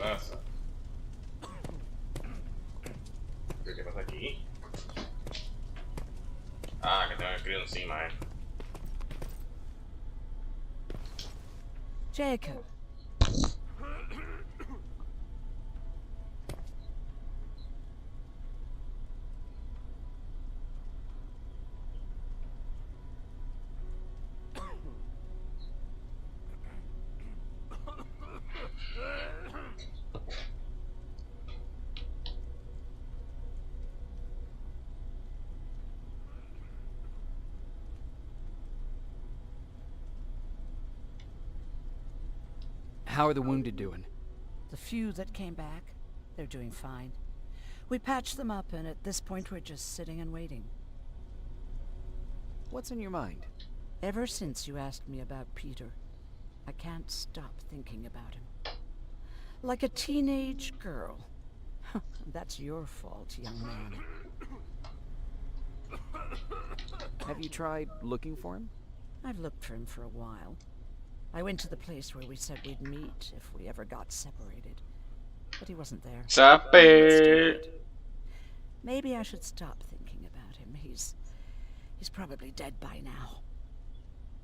pasa? ¿Qué pasa aquí? Ah, que tengo el crío encima, Jacob. How are the wounded doing? The few that came back, they're doing fine. We patched them up, and at this point we're just sitting and waiting. What's on your mind? Ever since you asked me about Peter, I can't stop thinking about him. Like a teenage girl. That's your fault, young man. Have you tried looking for him? I've looked for him for a while. I went to the place where we said we'd meet if we ever got separated. But he wasn't there. Sape. Maybe I should stop thinking about him. He's probably dead by now.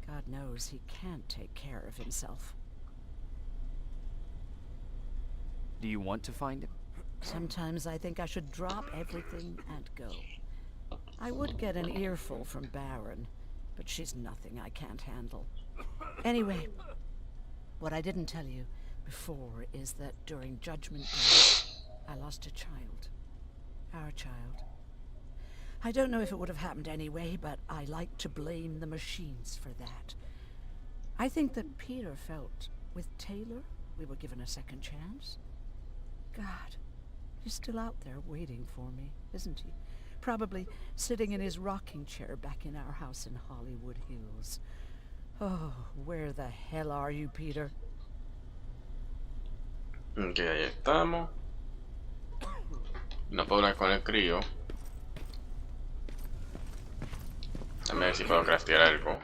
God knows he can't take care of himself. Do you want to find him? Sometimes I think I should drop everything and go. I would get an earful from Baron, but she's nothing I can't handle. Anyway, what I didn't tell you before is that during Judgment Day, I lost a child. Our child. I don't know if it would have happened anyway, but I like to blame the machines for that. I think that Peter felt with Taylor we were given a second chance. God, he's still out there waiting for me, isn't he? Probably sitting in his rocking chair back in our house in Hollywood Hills. Oh, where the hell are you, Peter? Ok, ahí estamos. No puedo hablar con el crío. Déjame ver si puedo craftear algo.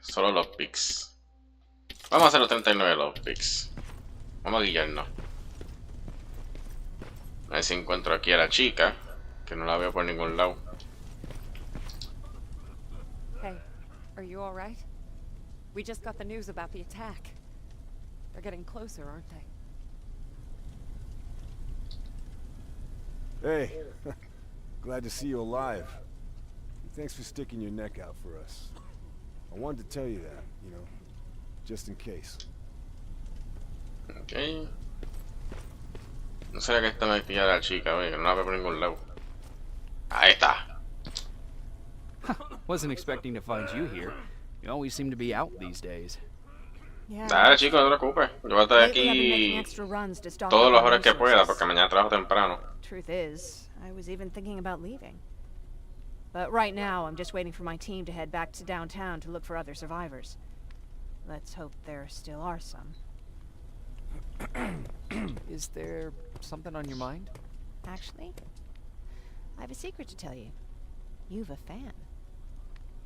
Solo los picks. Vamos a hacer los 39 los picks. Vamos a guiarnos. A ver si encuentro aquí a la chica, que no la veo por ningún lado. Hey, are you all right? We just got the news about the attack. They're getting closer, aren't they? Hey, glad to see you alive. Thanks for sticking your neck out for us. I wanted to tell you that, you know, just in case. Ok. No sé que está metida la chica, oye, que no la veo por ningún lado. Ahí está. Wasn't expecting to find you here. You always seem to be out these days. Yeah. Dale, chicos, no te preocupes. Yo voy a estar Lately, I've been making aquí extra runs to stock todas up las on horas que pueda, resources. porque mañana trabajo temprano. Truth is, I was even thinking about leaving. But right now, I'm just waiting for my team to head back to downtown to look for other survivors. Let's hope there still are some. Is there something on your mind? Actually, I have a secret to tell you. You've a fan.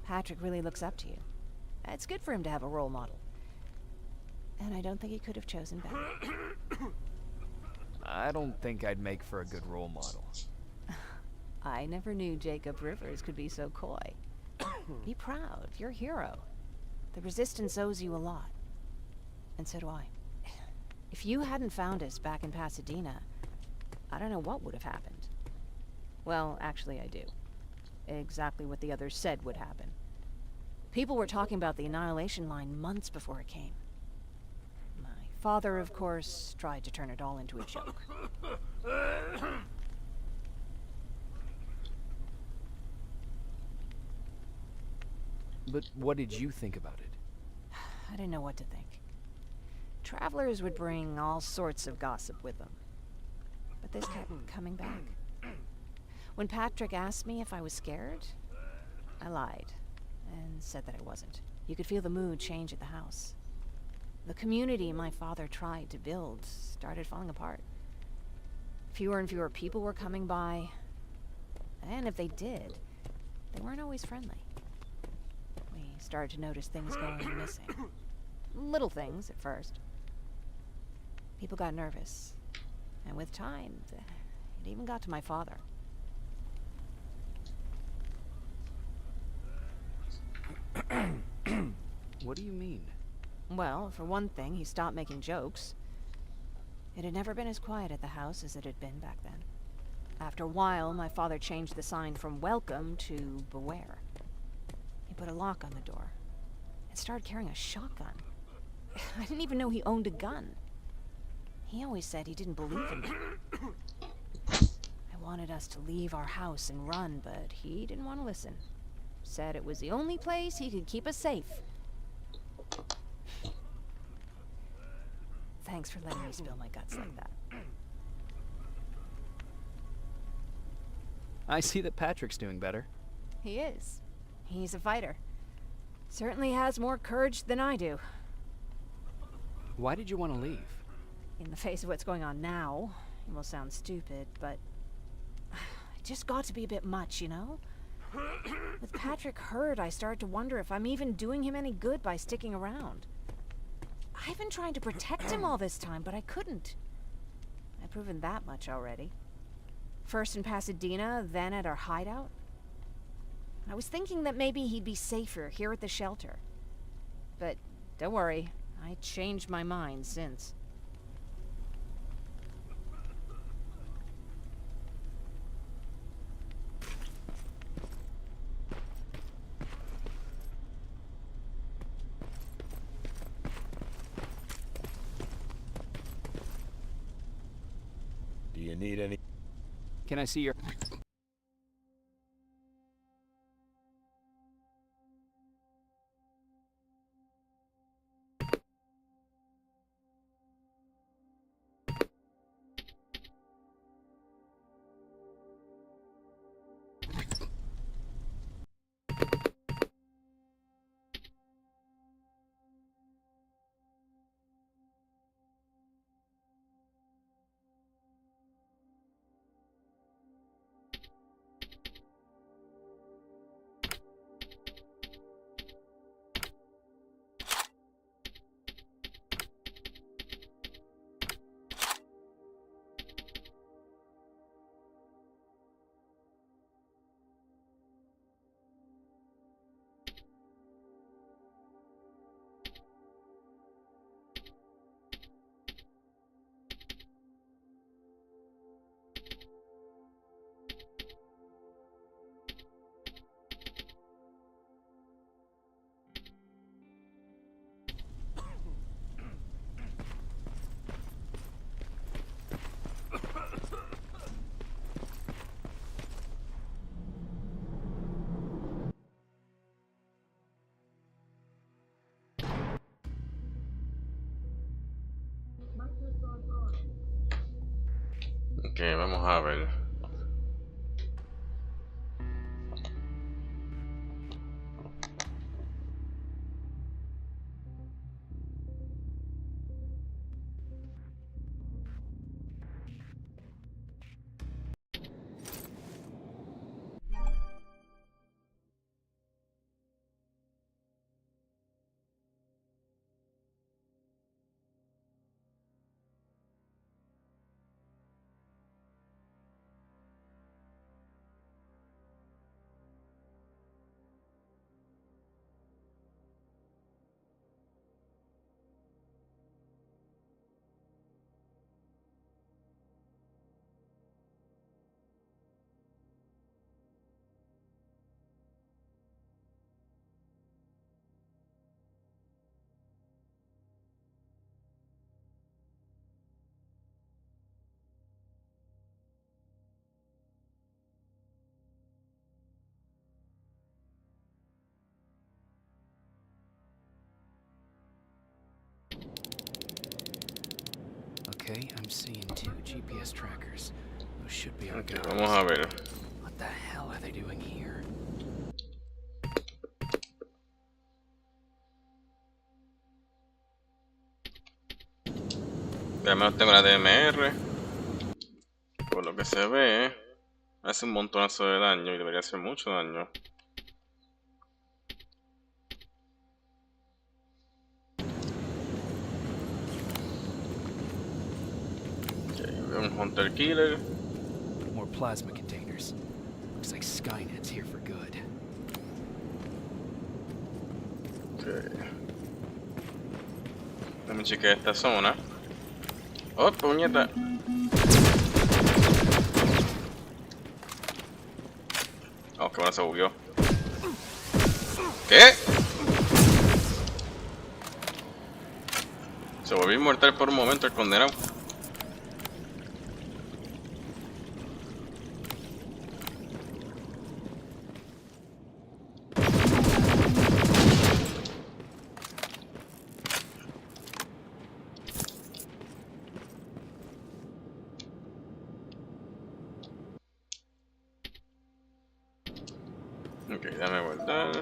Patrick really looks up to you. It's good for him to have a role model. And I don't think he could have chosen better. I don't think I'd make for a good role model. I never knew Jacob Rivers could be so coy. Be proud, you're a hero. The Resistance owes you a lot. And so do I. If you hadn't found us back in Pasadena, I don't know what would have happened. Well, actually I do. Exactly what the others said would happen. People were talking about the Annihilation Line months before it came. My father, of course, tried to turn it all into a joke. But what did you think about it? I didn't know what to think. Travelers would bring all sorts of gossip with them. But this kept coming back. When Patrick asked me if I was scared, I lied and said that I wasn't. You could feel the mood change at the house. The community my father tried to build started falling apart. Fewer and fewer people were coming by, and if they did, they weren't always friendly. We started to notice things going missing. Little things at first. People got nervous. And with time, it even got to my father. What do you mean? Well, for one thing, he stopped making jokes. It had never been as quiet at the house as it had been back then. After a while, my father changed the sign from welcome to beware. He put a lock on the door and started carrying a shotgun. I didn't even know he owned a gun. He always said he didn't believe in me. I wanted us to leave our house and run, but he didn't want to listen. Said it was the only place he could keep us safe. Thanks for letting me spill my guts like that. I see that Patrick's doing better. He is. He's a fighter. Certainly has more courage than I do. Why did you want to leave? In the face of what's going on now, it will sound stupid, but it just got to be a bit much, you know? With Patrick hurt, I started to wonder if I'm even doing him any good by sticking around. I've been trying to protect him all this time, but I couldn't. I've proven that much already. First in Pasadena, then at our hideout. I was thinking that maybe he'd be safer here at the shelter. But don't worry, I changed my mind since. Do you need any? Can I see your... Ok, vamos a ver. Okay, I'm seeing 2 GPS trackers. Those should be our Ok, guys. vamos a ver. What the hell are they doing here? Al menos tengo la DMR. Por lo que se ve, hace un montonazo de daño y debería hacer mucho daño. Un Hunter Killer. More plasma containers. Looks like Skynet's here for good. Ok. Déjame chequear esta zona. ¡Oh, puñeta! Oh, qué bueno se bugueó. ¿Qué? Se volvió inmortal por un momento el condenado. Ok, dame vuelta.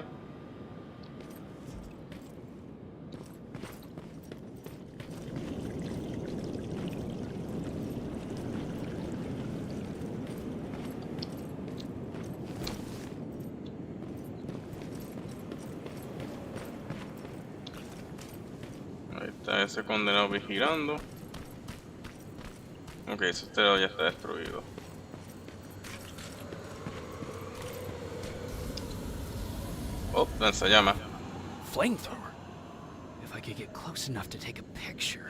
Ahí está ese condenado vigilando. Ok, ese estero ya está destruido. Oh, lanzallamas. Flamethrower? If I could get close enough to take a picture.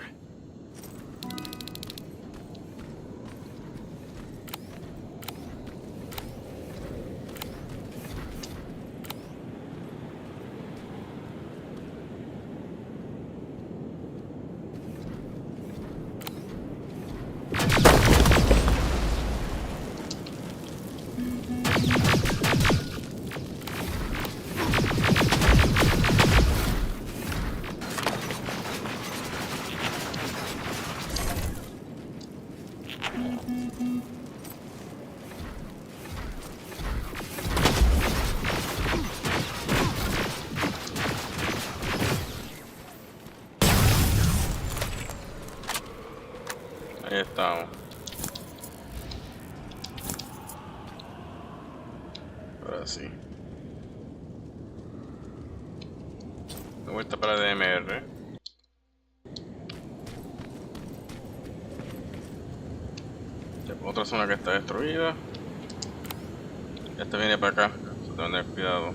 Ahí estamos. Ahora sí. De vuelta para DMR. Otra zona que está destruida. Esta viene para acá. Hay que tener cuidado.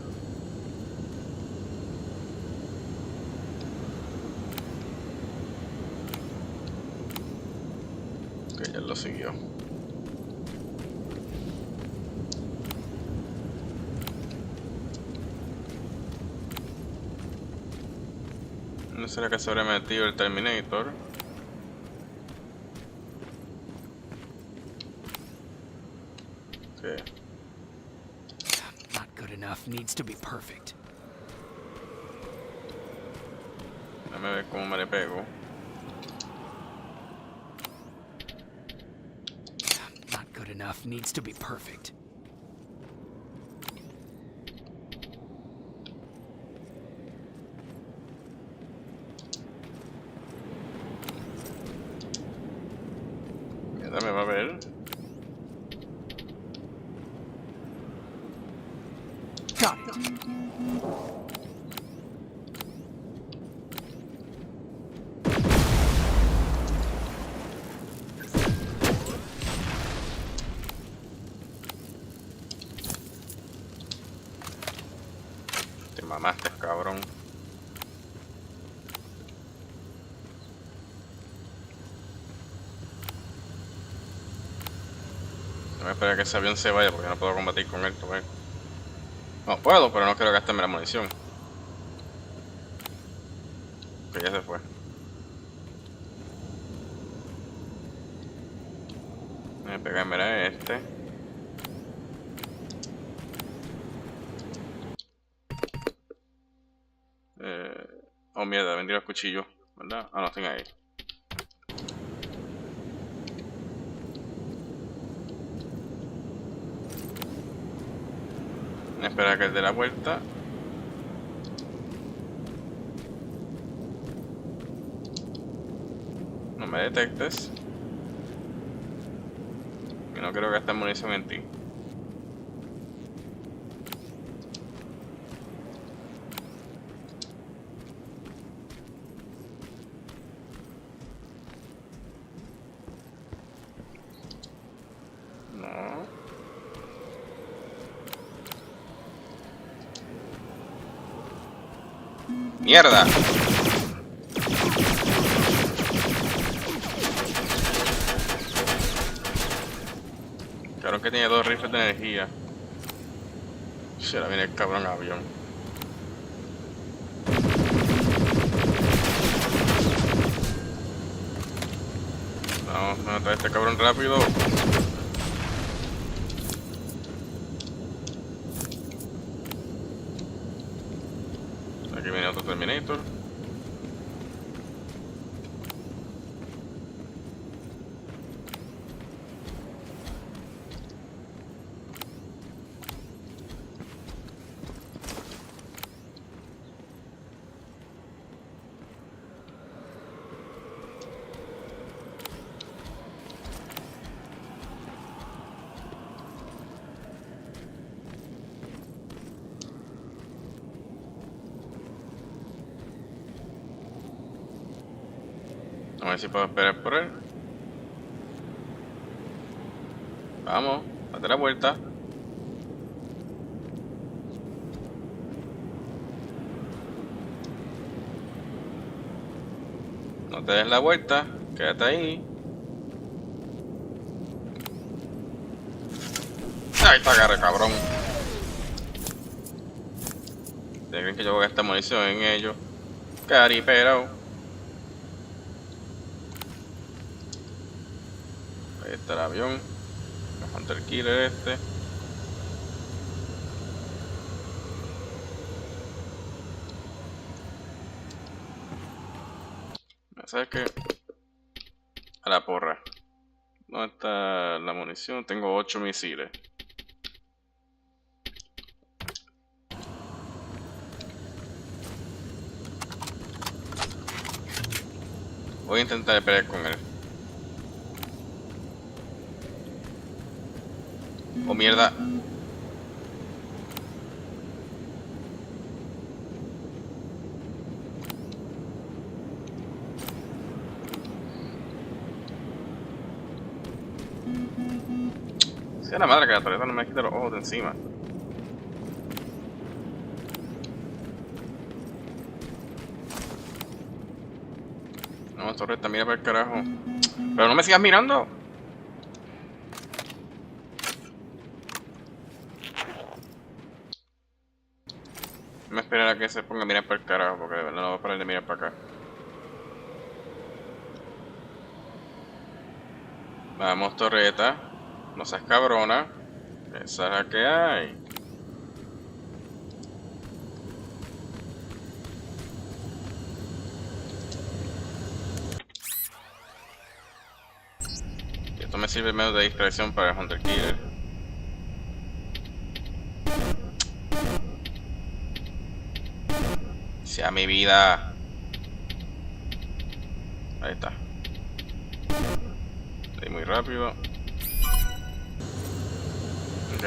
Ok, ya lo siguió. ¿No será que se habrá metido el Terminator? Sí. Not good enough. Needs to be perfect. Déjame ver cómo me le pego. Not good enough. Needs to be perfect. Dame, va a ver. Got it. Te mamaste, cabrón. No me espera que ese avión se vaya porque no puedo combatir con él, pues. No puedo, pero no quiero gastarme la munición. Que ya se fue. Voy a pegarme a este. Oh mierda, vendría el cuchillo, ¿verdad? Ah, no, están ahí. Espera a que él dé la vuelta. No me detectes. Y no quiero gastar munición en ti. ¡Mierda! Claro que tiene 2 rifles de energía. Se la viene el cabrón avión. Vamos a matar a este cabrón rápido. Aquí viene otro Terminator. A ver si puedo esperar por él. Vamos, date la vuelta. No te des la vuelta, quédate ahí. Ahí está, agarre, cabrón. ¿Ustedes creen que yo voy a gastar munición en ellos? Caripero. Ahí está el avión. El Hunter Killer este. ¿Sabes qué? A la porra. ¿Dónde está la munición? Tengo 8 misiles. Voy a intentar pelear con él. Oh, mierda. Sea la madre que la torreta no me quita los ojos de encima. No, torreta, mira para el carajo. Pero no me sigas mirando. Me esperaré a que se ponga a mirar para el carajo, porque de verdad no va a parar de mirar para acá. Vamos, torreta. No seas cabrona. Esa es la que hay. Y esto me sirve menos de distracción para el Hunter Killer. Sea mi vida. Ahí está. Ahí muy rápido. Ok.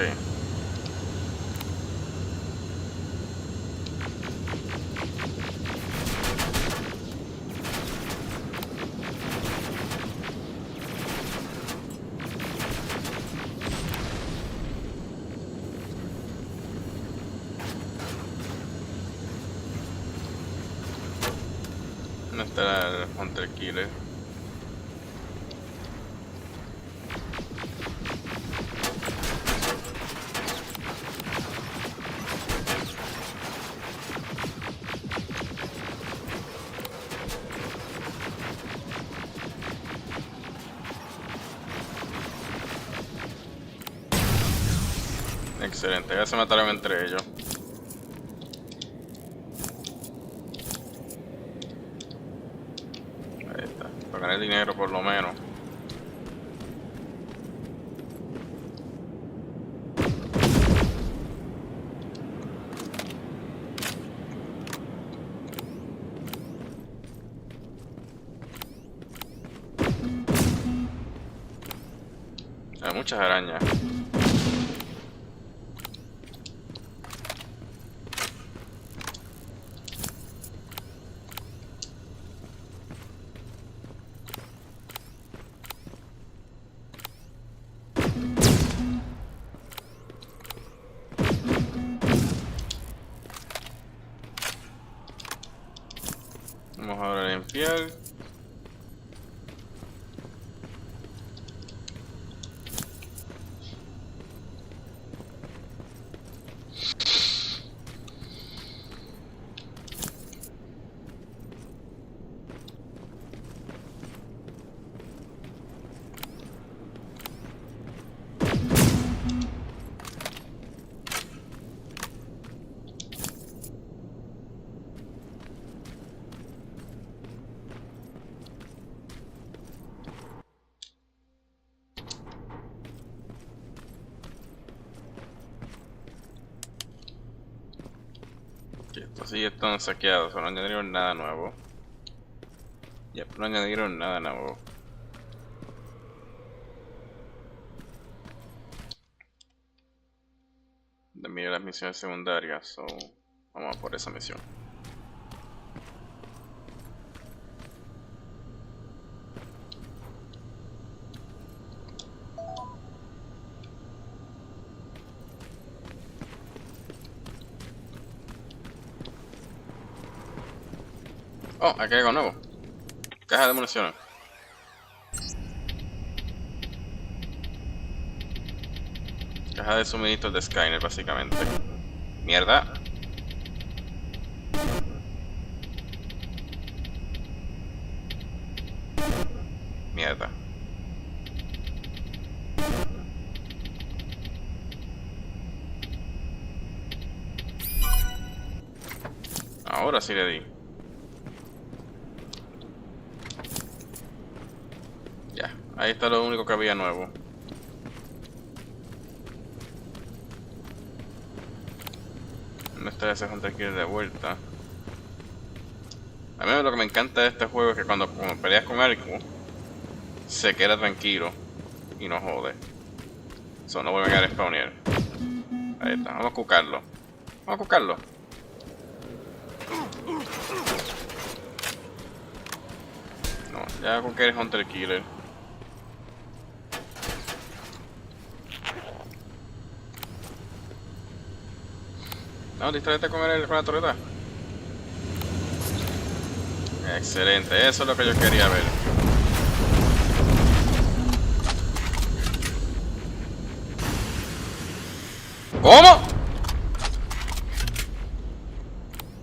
¿Dónde está el Hunter Killer? Excelente, ya se mataron entre ellos. Ahí está, para ganar dinero por lo menos. Hay muchas arañas. Sí, están saqueados, no añadieron nada nuevo. Ya, no añadieron nada nuevo. De mirar las misiones secundarias, so vamos a por esa misión. Oh, aquí hay algo nuevo. Caja de municiones. Caja de suministros de Skynet, básicamente. Mierda. Mierda. Ahora sí le di. Ya, ahí está lo único que había nuevo. No está ese Hunter Killer de vuelta. A mí lo que me encanta de este juego es que cuando peleas con algo, se queda tranquilo y no jode. Eso no vuelven a spawnear. Ahí está, vamos a cucarlo. Vamos a cucarlo. No, ya con que eres Hunter Killer. No, distráete con la torreta. Excelente, eso es lo que yo quería ver. ¿Cómo?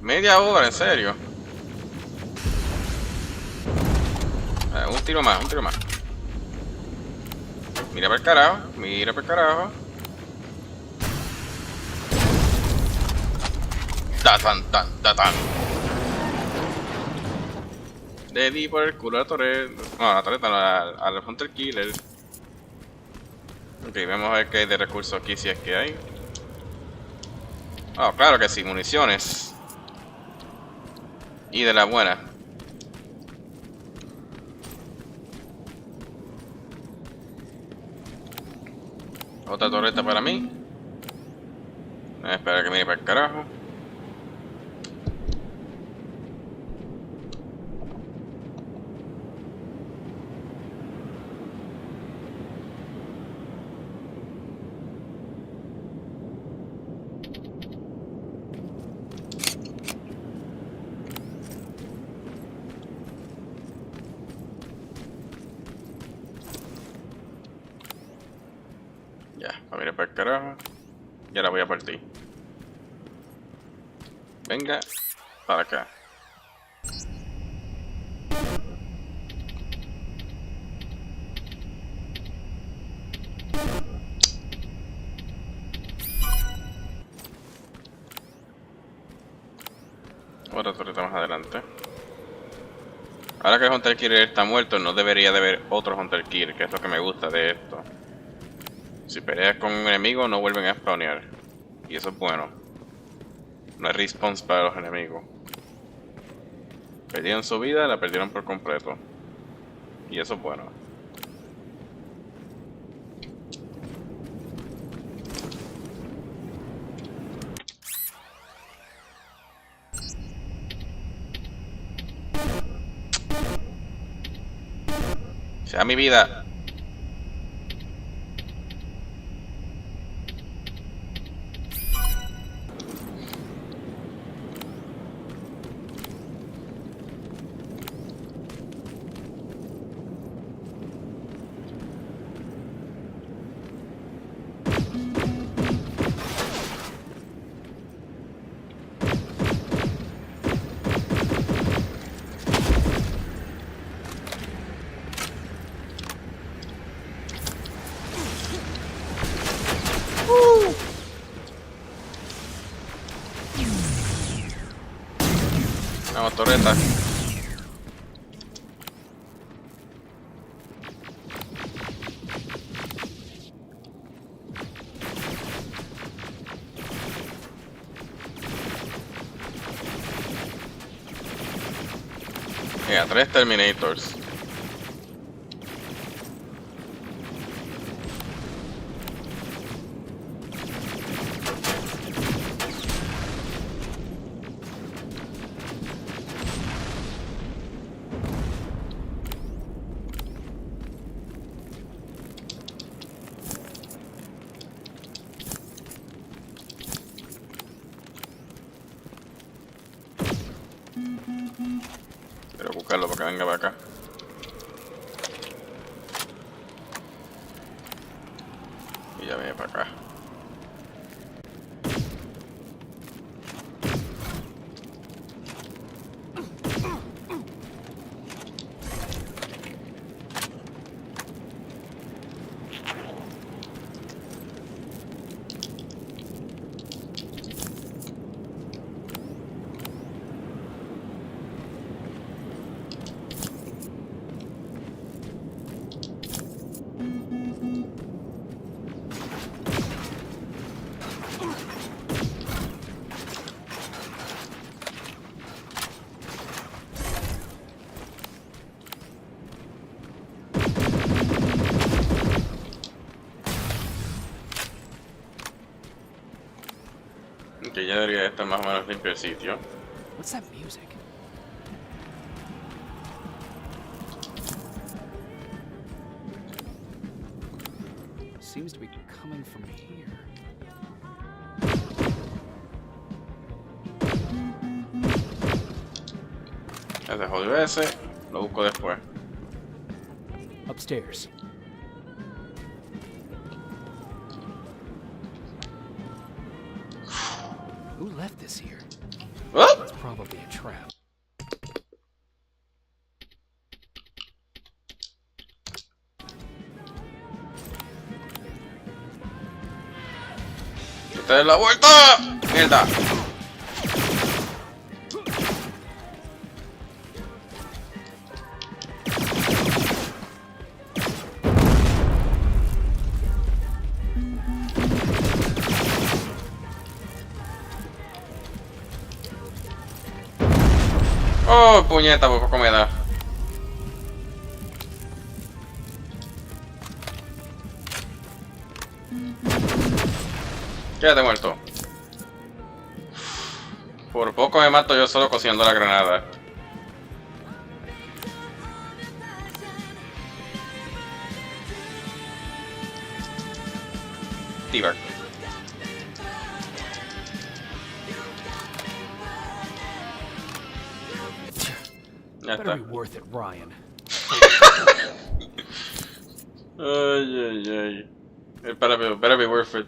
Media hora, en serio. Un tiro más, un tiro más. Mira para el carajo, mira para el carajo. Tan. Le di por el culo a la torreta. No, a la torreta, no, al Hunter Killer. Ok, vamos a ver qué hay de recursos aquí, si es que hay. Oh, claro que sí, municiones. Y de la buena. Otra torreta para mí. Espera que mire para el carajo. Ya, a mirar para el carajo. Ya la voy a partir. Venga, para acá. Otra torreta más adelante. Ahora que el Hunter Killer está muerto, no debería de haber otro Hunter Killer, que es lo que me gusta de esto. Si peleas con un enemigo, no vuelven a spawnear. Y eso es bueno. No hay response para los enemigos. Perdieron su vida, la perdieron por completo. Y eso es bueno. Sea mi vida. Vamos, torreta. Mira, 3 Terminators. Quiero buscarlo para que venga para acá. Y ya viene para acá. Que ya debería estar más o menos limpio el sitio. What's that music? Seems to be coming from here. Ya se jodió ese. Lo busco después. Upstairs. Who left this here? ¡Ah! It's probably a trap. ¡Esta es la vuelta! ¡Mierda! ¡Oh, puñeta! Por poco me da. Quédate muerto. Por poco me mato yo solo cocinando la granada. T-Bag. Ya Better está. be worth it, Ryan. Ay, ay, ay. It better be worth it.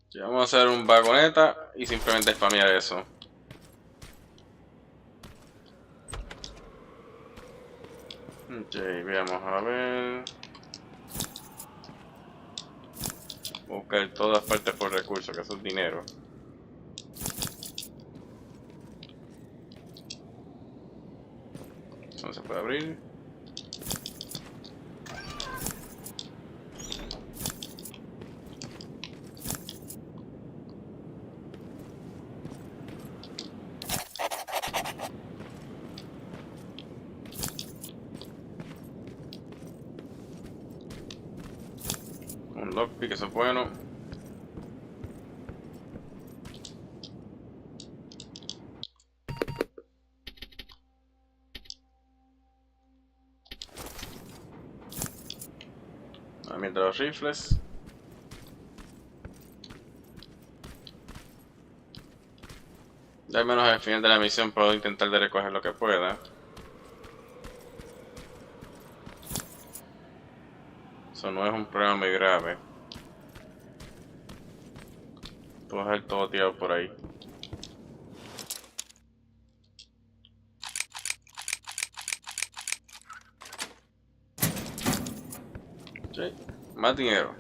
Sí, vamos a hacer un vagoneta y simplemente spamear eso. Ok, veamos a ver. Buscar todas partes por recursos, que eso es dinero. Eso no se puede abrir. Un lockpick, eso es bueno. Mientras los rifles. Ya al menos al final de la misión puedo intentar de recoger lo que pueda. Eso no es un problema muy grave. Puedo dejar todo tirado por ahí. Ok, más dinero.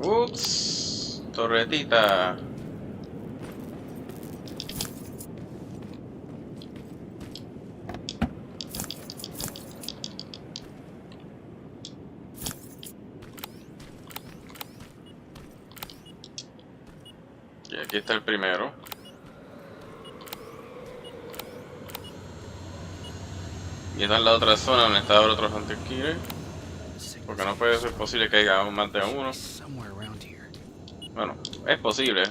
Ups, torretita. Y aquí está el primero. Y esta es la otra zona donde está el otro Hunter Killer. Porque no puede ser posible que haya más de uno. Somewhere around here. Bueno, es posible.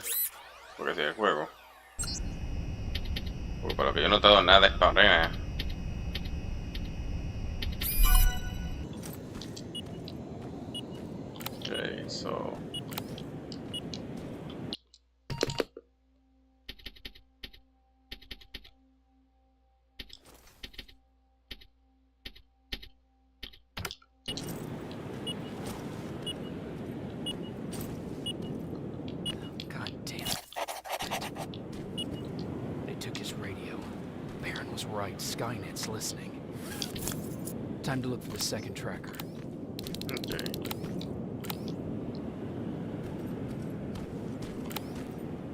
Porque si el juego. Porque por lo que yo he notado nada es para. Ok, so. God damn it. They took his radio. Baron was right. Skynet's listening. Time to look for the second tracker. Okay.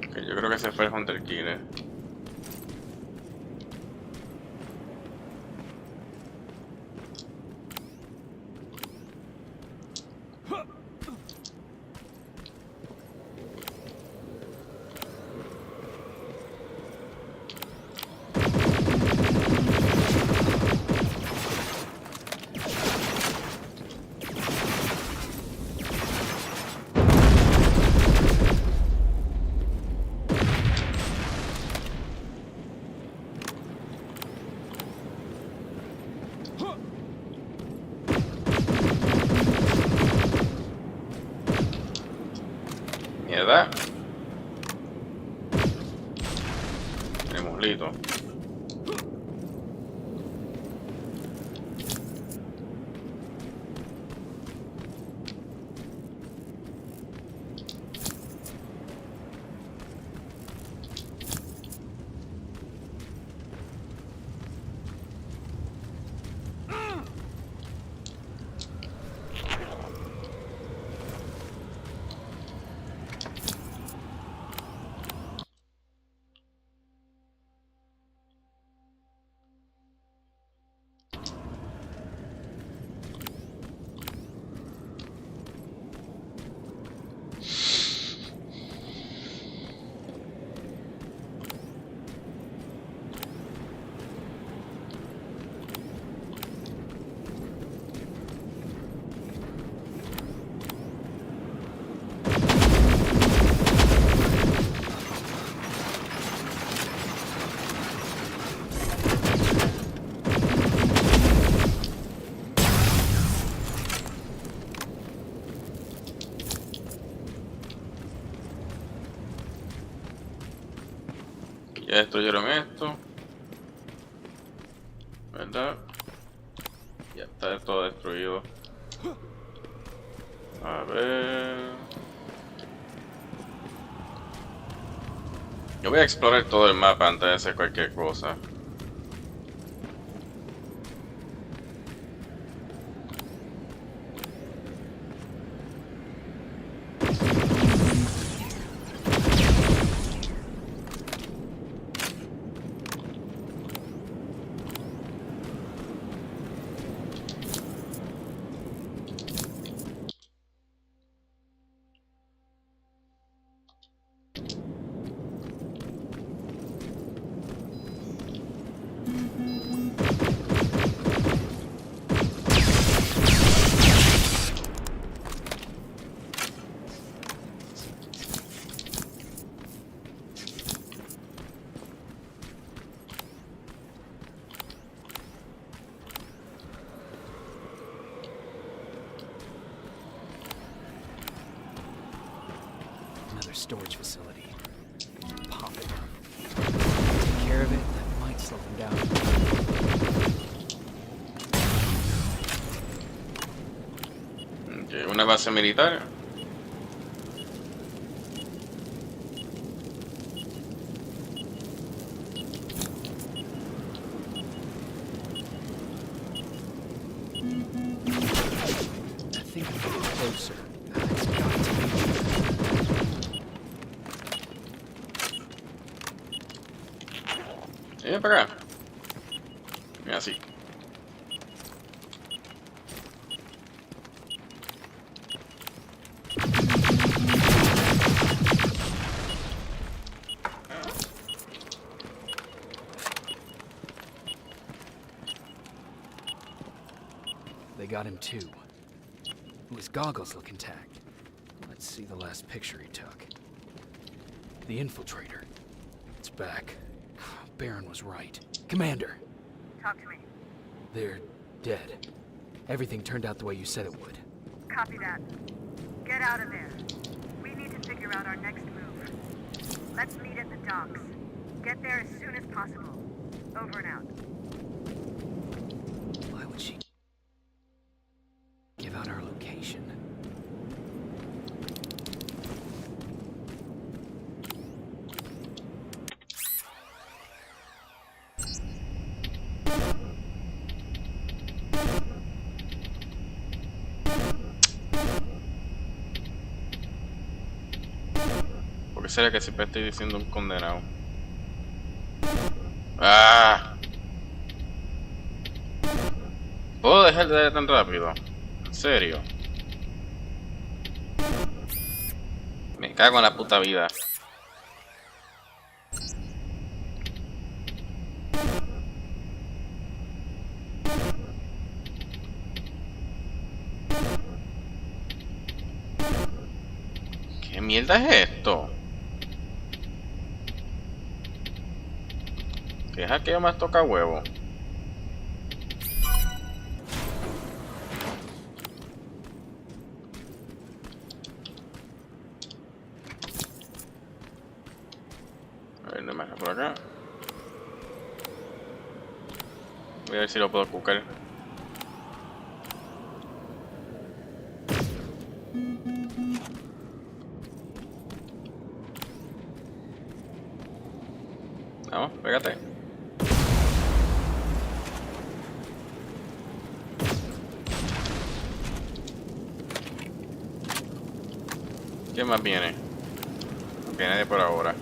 Ok, yo creo que ese fue el Hunter Killer. Mierda. El muslito. Ya destruyeron esto. ¿Verdad? Ya está todo destruido. A ver. Yo voy a explorar todo el mapa antes de hacer cualquier cosa. Another storage facility. Pop it. Take care of it, that might slow them down. Okay, una base militar. I think I'm getting closer. It's got to be. Ven para acá. Mira, así. They got him too. His goggles look intact. Let's see the last picture he took. The infiltrator. It's back. Baron was right. Commander! Talk to me. They're dead. Everything turned out the way you said it would. Copy that. Get out of there. We need to figure out our next move. Let's meet at the docks. Get there as soon as possible. Over and out. Why would she give out our location? ¿Por qué será que siempre estoy diciendo un condenado? ¡Ah! ¿Puedo dejar de dar tan rápido? ¿En serio? Me cago en la puta vida. ¿Qué mierda es esto? ¿Qué es aquello más toca huevo? A ver, no me por acá. Voy a ver si lo puedo cucar. Vamos, pégate. ¿Quién más viene? Ok, nadie por ahora.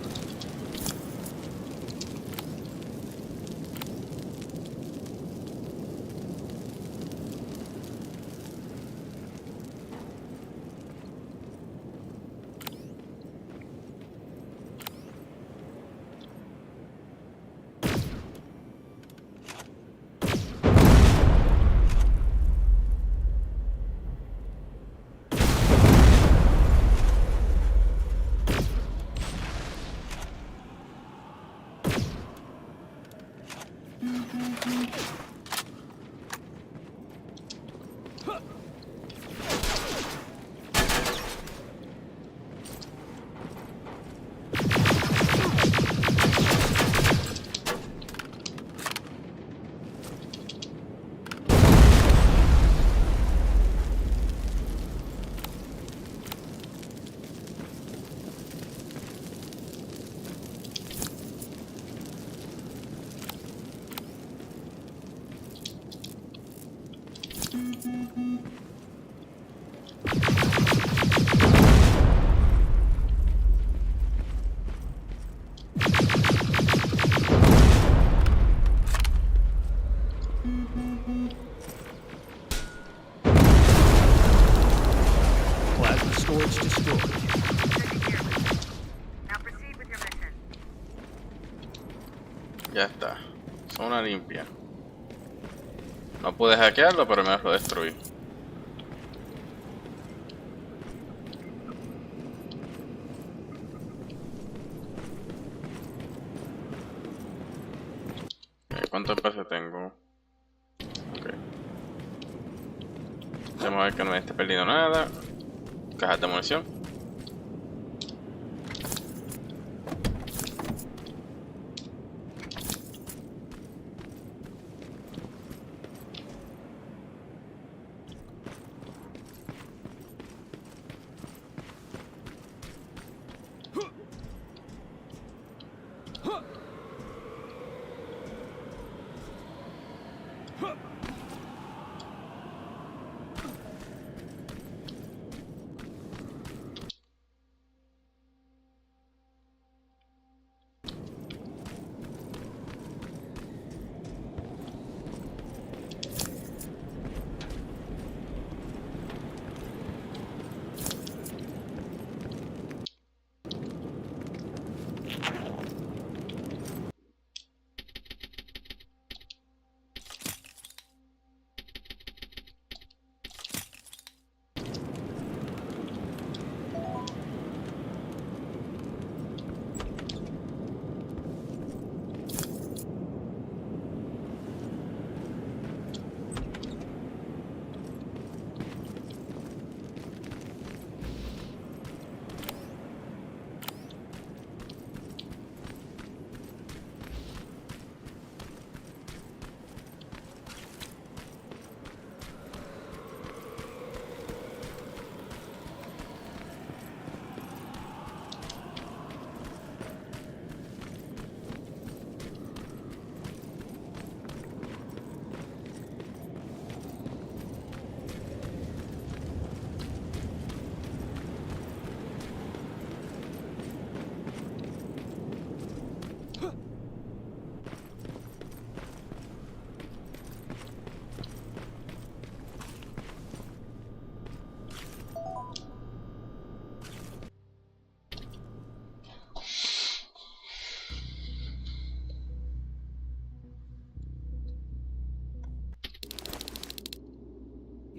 Plasma storage destroyed. Good to hear. Now proceed with your mission. Ya está. Zona limpia. No pude hackearlo, pero me lo destruí. ¿Cuánto espacio tengo? Ok. Vamos a ver que no me esté perdiendo nada. Cajas de munición.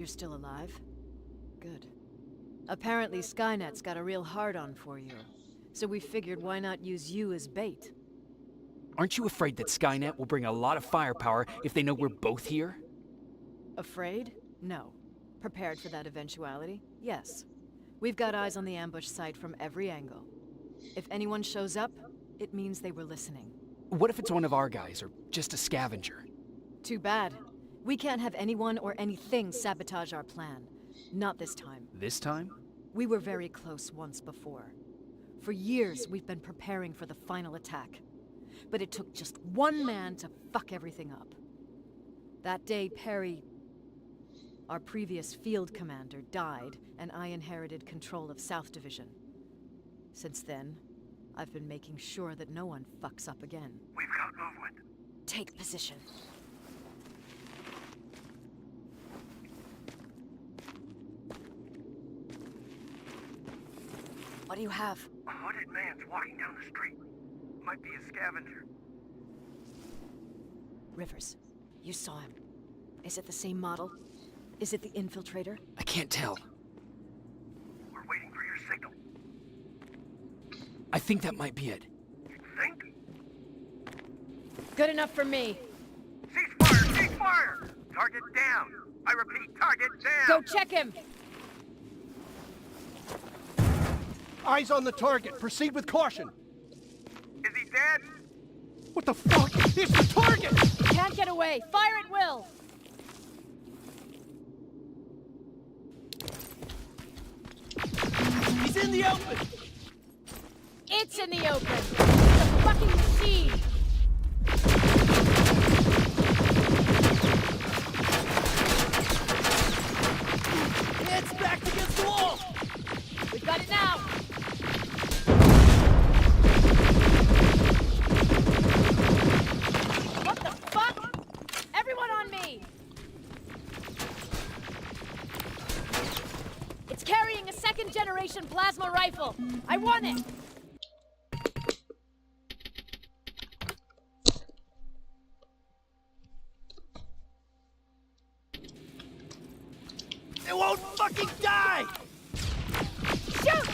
still alive? Good. Apparently Skynet's got a real hard-on for you. So we figured why not use you as bait? Aren't you afraid that Skynet will bring a lot of firepower if they know we're both here? Afraid? No. Prepared for that eventuality? Yes. We've got eyes on the ambush site from every angle. If anyone shows up, it means they were listening. What if it's one of our guys, or just a scavenger? Too bad. We can't have anyone or anything sabotage our plan. Not this time. This time? We were very close once before. For years, we've been preparing for the final attack. But it took just one man to fuck everything up. That day, Perry, our previous field commander, died, and I inherited control of South Division. Since then, I've been making sure that no one fucks up again. We've got movement. Take position. What do you have? A hooded man's walking down the street. Might be a scavenger. Rivers, you saw him. Is it the same model? Is it the infiltrator? I can't tell. We're waiting for your signal. I think that might be it. You think? Good enough for me. Cease fire! Cease fire! Target down! I repeat, target down! Go check him! Eyes on the target. Proceed with caution. Is he dead? What the fuck? It's the target! Can't get away. Fire at will. He's in the open! It's in the open. It's a fucking machine. Head's back against the wall! We got it now. What the fuck? Everyone on me. It's carrying a second-generation plasma rifle. I want it. It won't fucking die! Shoot!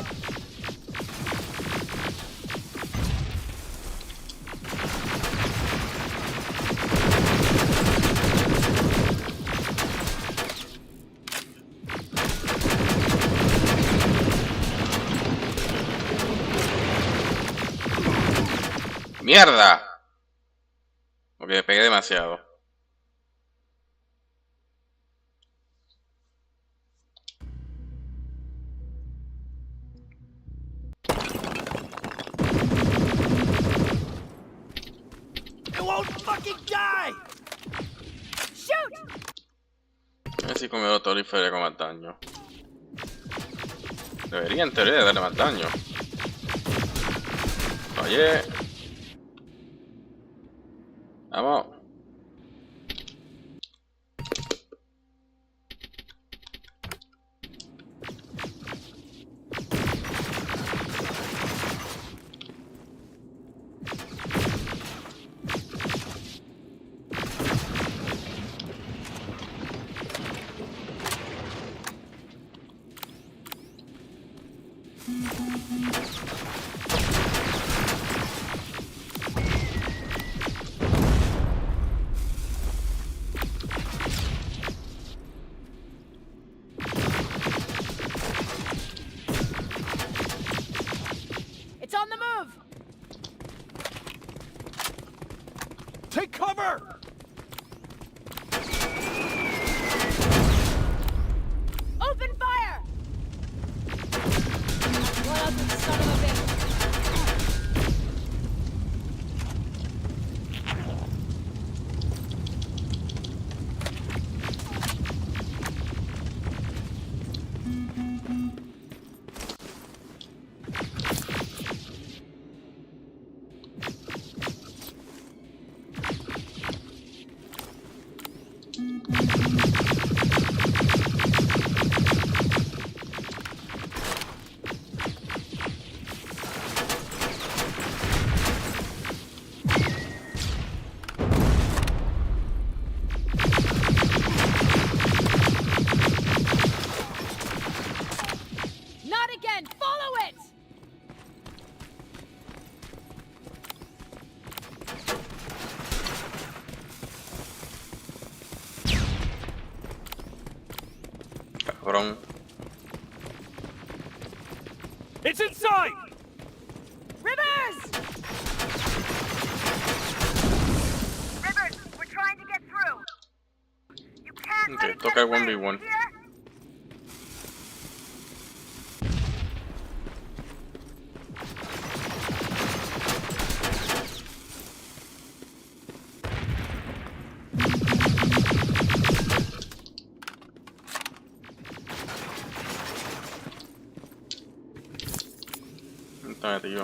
¡Mierda! Porque pegué demasiado. It won't fucking die! Shoot! A ver si con el otro rifle le hago más daño. Debería en teoría de darle más daño. Oye. Vamos. It's on the move. Take cover! Open fire! What else is the son of a bitch? It's inside! Rivers, we're trying to get through. You can't let Ok, it toca get el away, 1v1. hear? Está metido.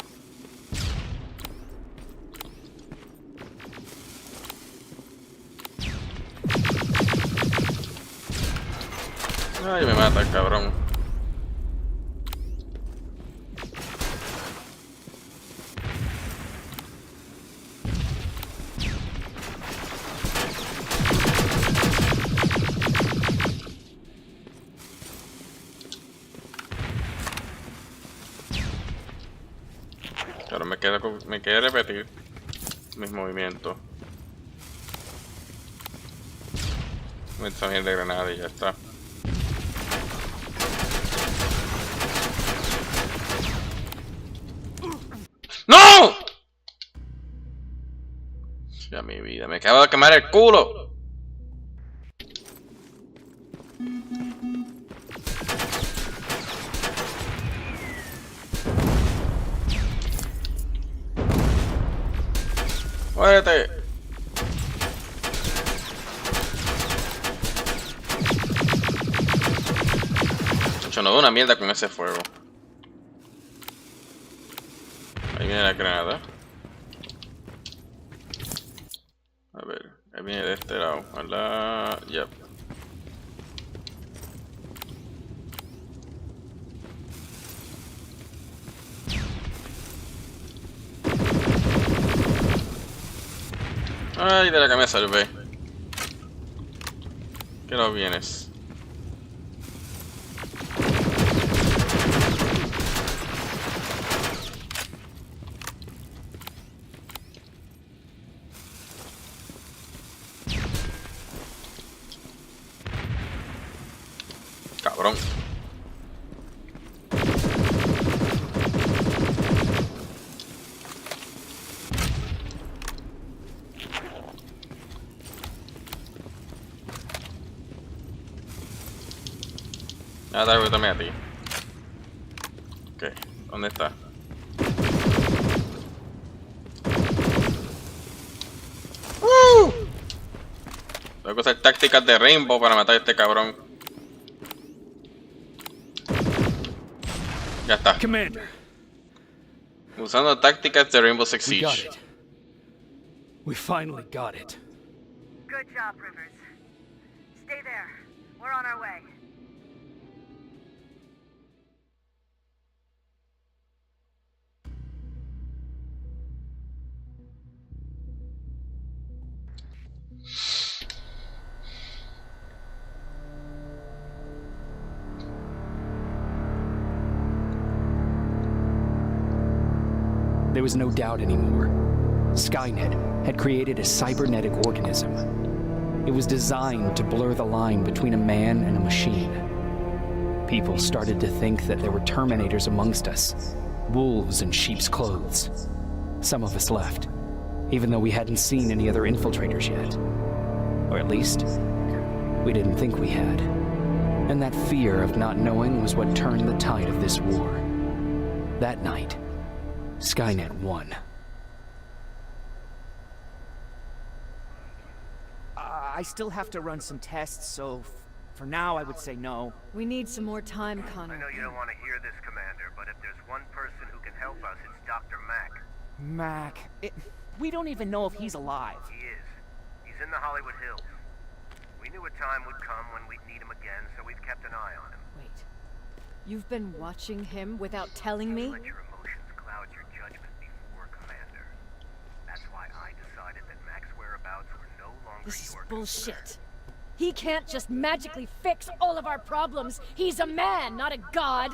Ay, me mata el cabrón. Claro, me queda repetir mis movimientos. Esta mierda de granada y ya está. ¡No! Ya mi vida, me acabo de quemar el culo. ¡Muérete! Yo no veo una mierda con ese fuego. Ahí viene la granada. A ver, ahí viene de este lado. Hola. Yep. Ay, de la que me salvé. ¿Qué no vienes? Cabrón. Ah, dale, también a ti. Ok, ¿dónde está? Tengo que usar tácticas de Rainbow para matar a este cabrón. Ya está. Commander, Usando tácticas de Rainbow Six we got Siege. it. We finally got it. Good job, Rivers. Stay there. We're on our way. There was no doubt anymore. Skynet had created a cybernetic organism. It was designed to blur the line between a man and a machine. People started to think that there were terminators amongst us, wolves in sheep's clothes. Some of us left, even though we hadn't seen any other infiltrators yet. Or at least, we didn't think we had. And that fear of not knowing was what turned the tide of this war. That night, Skynet won. I still have to run some tests, so for now I would say no. We need some more time, I Connor. know you don't want to hear this, Commander, but if there's one person who can help us, it's Dr. Mack. Mac, we don't even know if he's alive. He is. He's in the Hollywood Hills. We knew a time would come when we'd need him again, so we've kept an eye on him. Wait. You've been watching him without telling me? Let your emotions cloud your judgment before, Commander. That's why I decided that Mack's whereabouts were no longer This is your bullshit. concern. He can't just magically fix all of our problems. He's a man, not a god.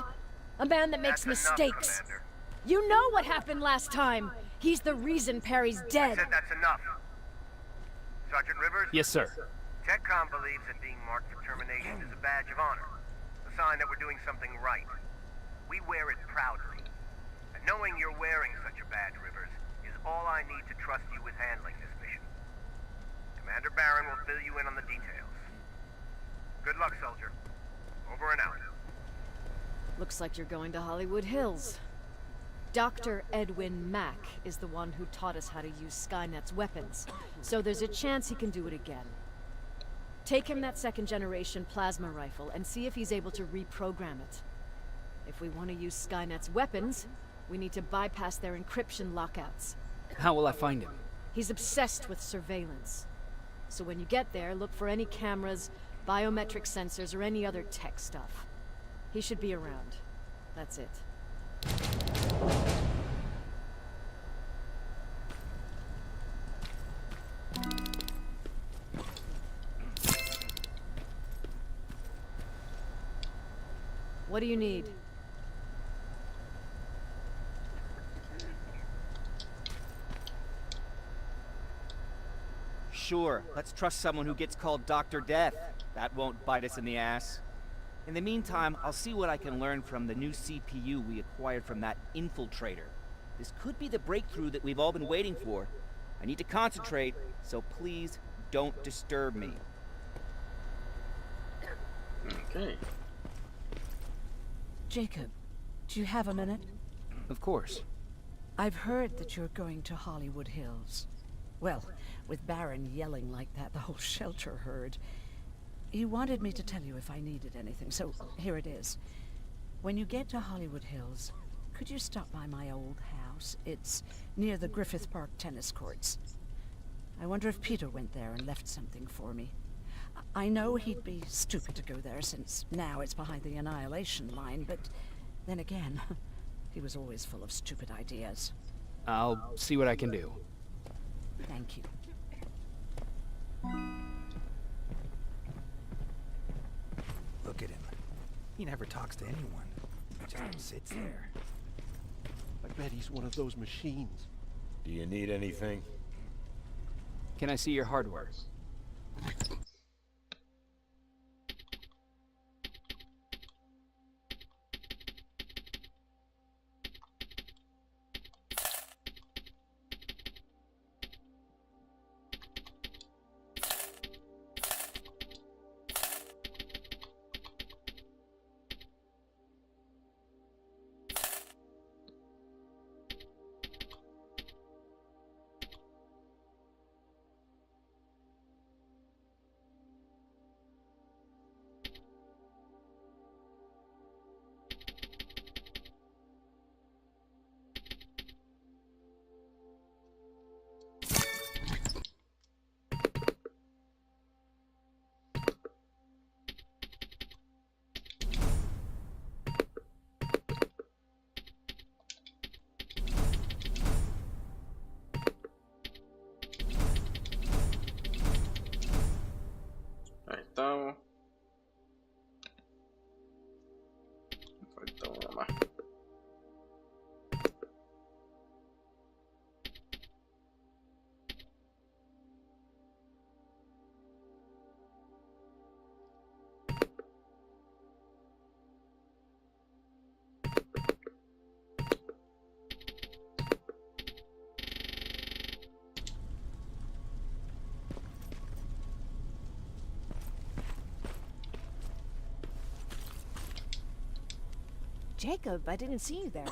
A man that makes That's enough, mistakes. Commander. You know what happened last time. He's the reason Perry's I dead. said that's enough. Sergeant Rivers? Yes, sir. TechCom believes that being marked for termination is a badge of honor. A sign that we're doing something right. We wear it proudly. And knowing you're wearing such a badge, Rivers, is all I need to trust you with handling this mission. Commander Barron will fill you in on the details. Good luck, soldier. Over and out. Looks like you're going to Hollywood Hills. Dr. Edwin Mack is the one who taught us how to use Skynet's weapons, so there's a chance he can do it again. Take him that second-generation plasma rifle and see if he's able to reprogram it. If we want to use Skynet's weapons, we need to bypass their encryption lockouts. How will I find him? He's obsessed with surveillance. So when you get there, look for any cameras, biometric sensors, or any other tech stuff. He should be around. That's it. What do you need? Sure, let's trust someone who gets called Dr. Death. That won't bite us in the ass. In the meantime, I'll see what I can learn from the new CPU we acquired from that infiltrator. This could be the breakthrough that we've all been waiting for. I need to concentrate, so please don't disturb me. Okay. Jacob, do you have a minute? Of course. I've heard that you're going to Hollywood Hills. Well, with Baron yelling like that, the whole shelter heard. He wanted me to tell you if I needed anything, so here it is. When you get to Hollywood Hills, could you stop by my old house? It's near the Griffith Park tennis courts. I wonder if Peter went there and left something for me. I know he'd be stupid to go there, since now it's behind the Annihilation Line, but then again, he was always full of stupid ideas. I'll see what I can do. Thank you. Look at him. He never talks to anyone. He just sits there. I bet he's one of those machines. Do you need anything? Can I see your hardware? Ahí estamos. Falta uno más. Jacob, I didn't see you there.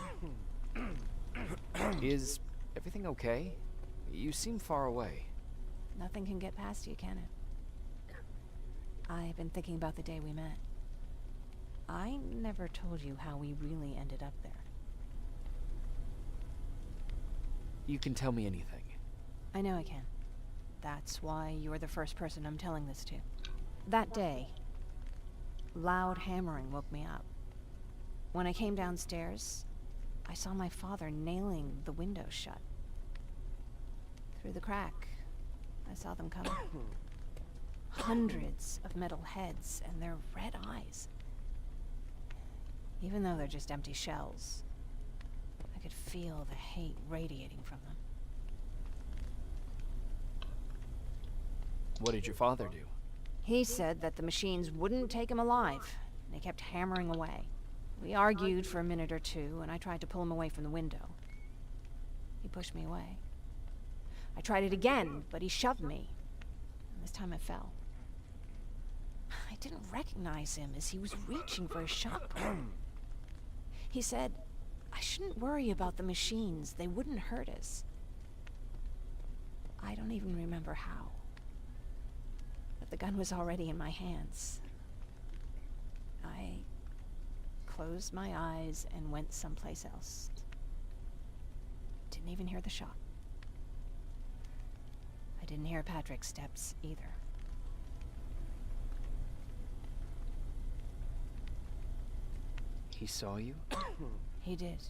Is everything okay? You seem far away. Nothing can get past you, can it? I've been thinking about the day we met. I never told you how we really ended up there. You can tell me anything. I know I can. That's why you're the first person I'm telling this to. That day, loud hammering woke me up. When I came downstairs, I saw my father nailing the window shut. Through the crack, I saw them coming. Hundreds of metal heads and their red eyes. Even though they're just empty shells, I could feel the hate radiating from them. What did your father do? He said that the machines wouldn't take him alive, and he kept hammering away. We argued for a minute or two, and I tried to pull him away from the window. He pushed me away. I tried it again, but he shoved me. And this time I fell. I didn't recognize him as he was reaching for his shotgun. He said, I shouldn't worry about the machines. They wouldn't hurt us. I don't even remember how. But the gun was already in my hands. I closed my eyes and went someplace else. Didn't even hear the shot. I didn't hear Patrick's steps either. He saw you? He did.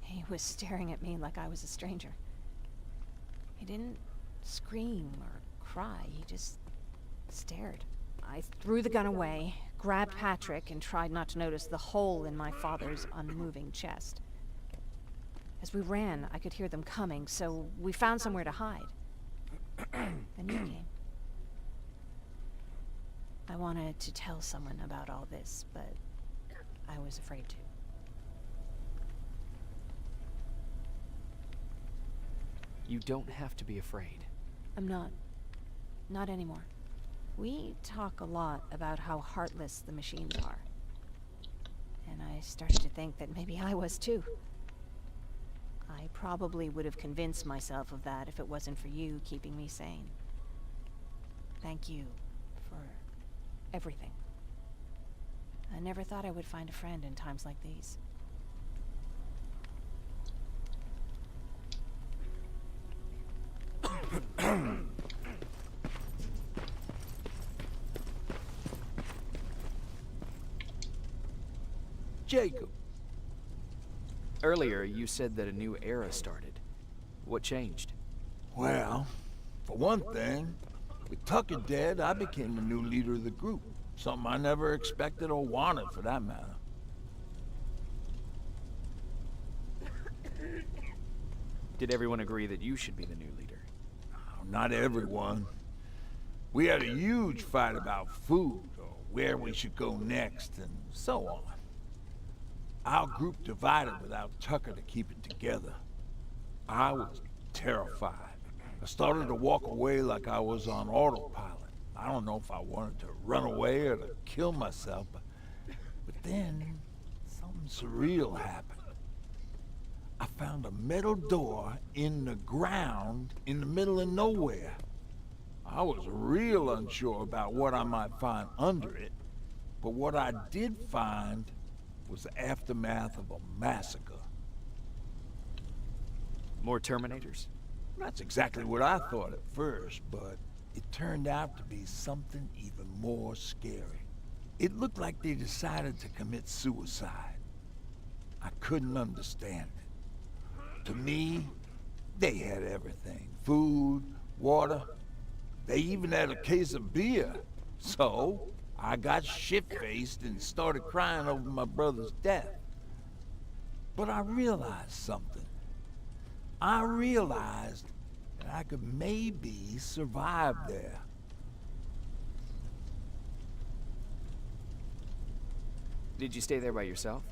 He was staring at me like I was a stranger. He didn't scream or cry, he just stared. I threw the gun away, grabbed Patrick, and tried not to notice the hole in my father's unmoving chest. As we ran, I could hear them coming, so we found somewhere to hide. Then you came. I wanted to tell someone about all this, but I was afraid to. You don't have to be afraid. I'm not. Not anymore. We talk a lot about how heartless the machines are. And I started to think that maybe I was too. I probably would have convinced myself of that if it wasn't for you keeping me sane. Thank you for everything. I never thought I would find a friend in times like these. Jacob. Earlier, you said that a new era started. What changed? Well, for one thing, with Tucker dead, I became the new leader of the group. Something I never expected or wanted, for that matter. Did everyone agree that you should be the new leader? Not everyone. We had a huge fight about food, or where we should go next, and so on. Our group divided without Tucker to keep it together. I was terrified. I started to walk away like I was on autopilot. I don't know if I wanted to run away or to kill myself, but then something surreal happened. I found a metal door in the ground in the middle of nowhere. I was real unsure about what I might find under it, but what I did find was the aftermath of a massacre. More Terminators? That's exactly what I thought at first, but it turned out to be something even more scary. It looked like they decided to commit suicide. I couldn't understand it. To me, they had everything. Food, water. They even had a case of beer. So, I got shit-faced and started crying over my brother's death. But I realized something. I realized that I could maybe survive there. Did you stay there by yourself?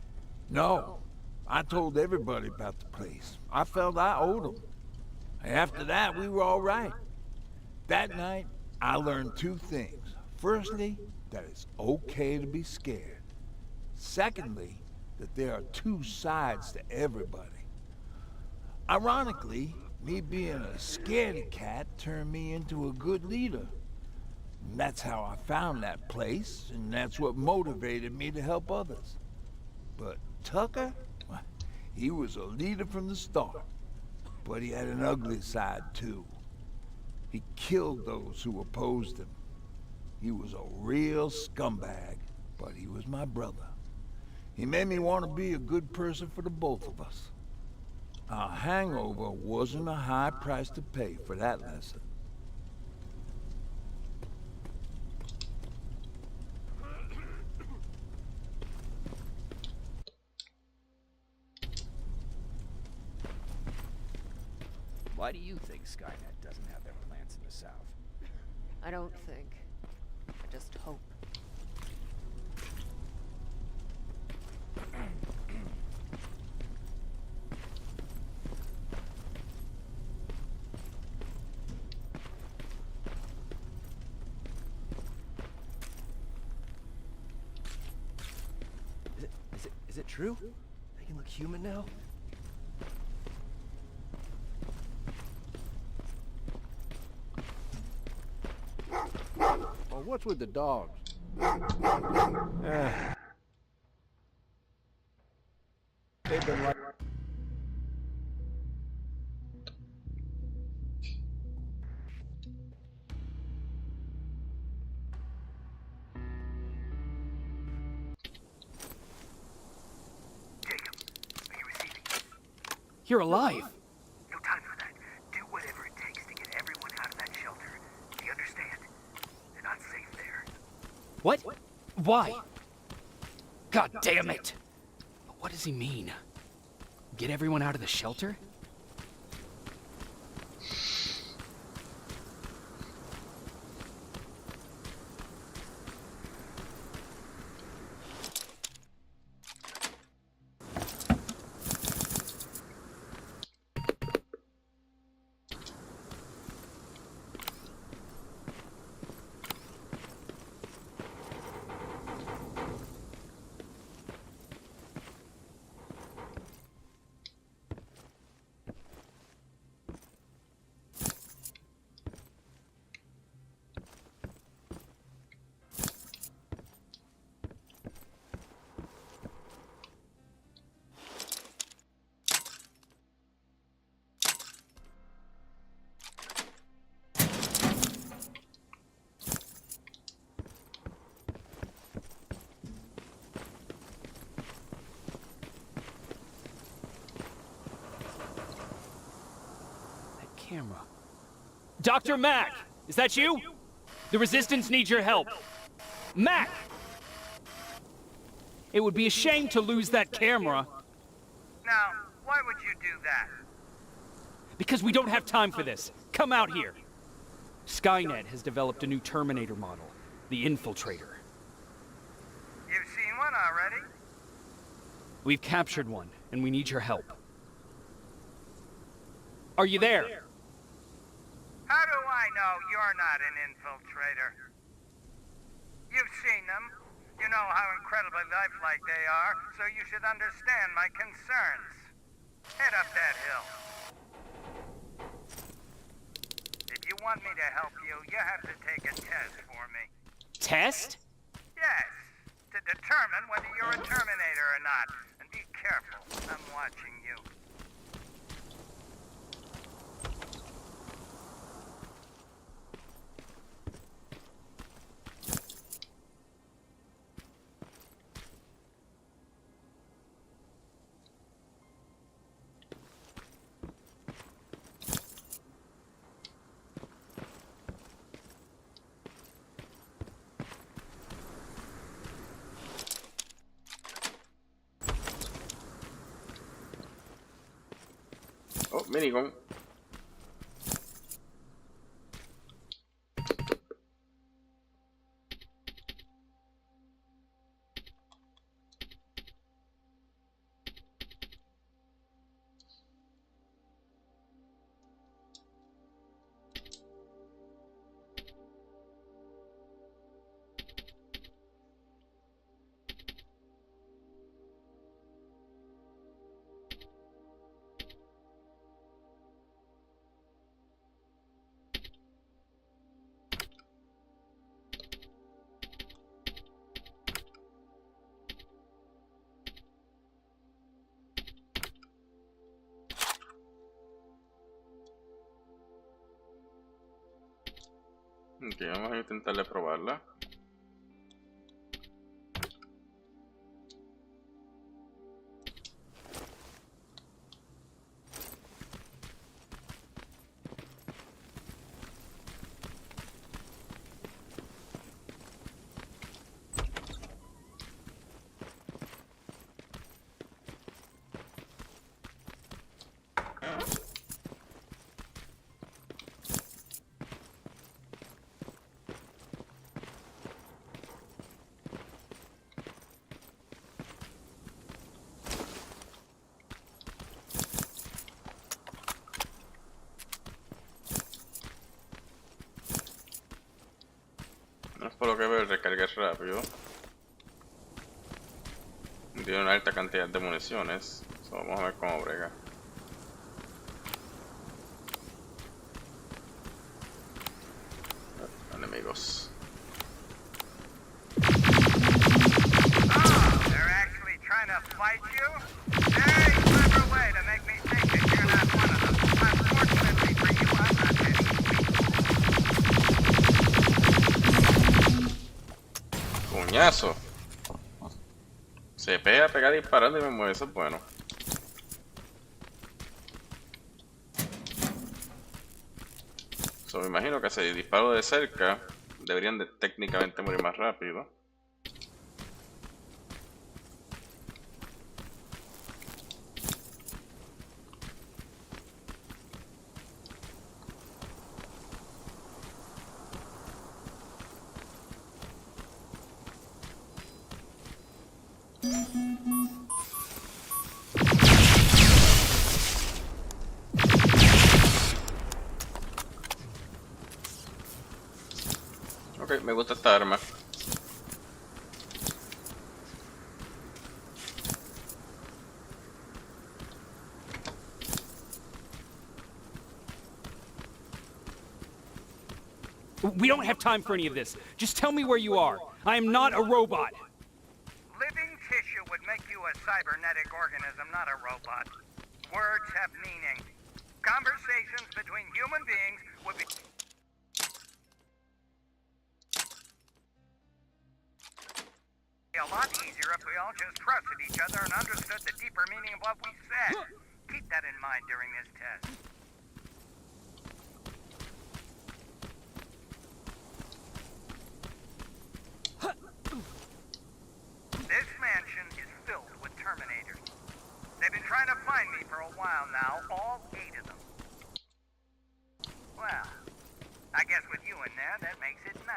No. I told everybody about the place. I felt I owed them. After that, we were all right. That night, I learned two things. Firstly, that it's okay to be scared. Secondly, that there are two sides to everybody. Ironically, me being a scaredy cat turned me into a good leader. And that's how I found that place, and that's what motivated me to help others. But Tucker, he was a leader from the start, but he had an ugly side too. He killed those who opposed him. He was a real scumbag, but he was my brother. He made me want to be a good person for the both of us. Our hangover wasn't a high price to pay for that lesson. Why do you think Skynet doesn't have their plants in the South? I don't think. I just hope. Is it true? They can look human now? Well, what's with the dogs? They've been like... Jacob, are you receiving this? You're alive! No time for that. Do whatever it takes to get everyone out of that shelter. Do you understand? They're not safe there. What? Why? God damn it! What does he mean? Get everyone out of the shelter? Camera. Dr. Mack! Is that you? The Resistance needs your help. Mack! It would be a shame to lose that camera. Now, why would you do that? Because we don't have time for this. Come out here. Skynet has developed a new Terminator model, the Infiltrator. You've seen one already? We've captured one, and we need your help. Are you there? How do I know you're not an infiltrator? You've seen them. You know how incredibly lifelike they are, so you should understand my concerns. Head up that hill. If you want me to help you, you have to take a test for me. Test? Yes, to determine whether you're a Terminator or not. And be careful, I'm watching you. Oh, minigun. Ok, vamos a intentarle probarla. Por lo que veo, recarga rápido. Tiene una alta cantidad de municiones. So, vamos a ver cómo brega. Enemigos. Oh, they're actually trying to fight you? Very clever way to make me think that you're not one of them. Unfortunately for you, I'm not any. Coñazo. Se pega a pegar disparando y me mueve. Eso es bueno. So, me imagino que si disparo de cerca deberían de técnicamente morir más rápido. Ok, me gusta esta arma. We don't have time for any of this. Just tell me where you are. I am not a robot. Living tissue would make you a cybernetic organism, not a robot. Words have meaning. Conversations between human beings would be a lot easier if we all just trusted each other and understood the deeper meaning of what we said. Keep that in mind during this test. This mansion is filled with terminators. They've been trying to find me for a while now, all 8 of them. Well, I guess with you in there, that makes it 9.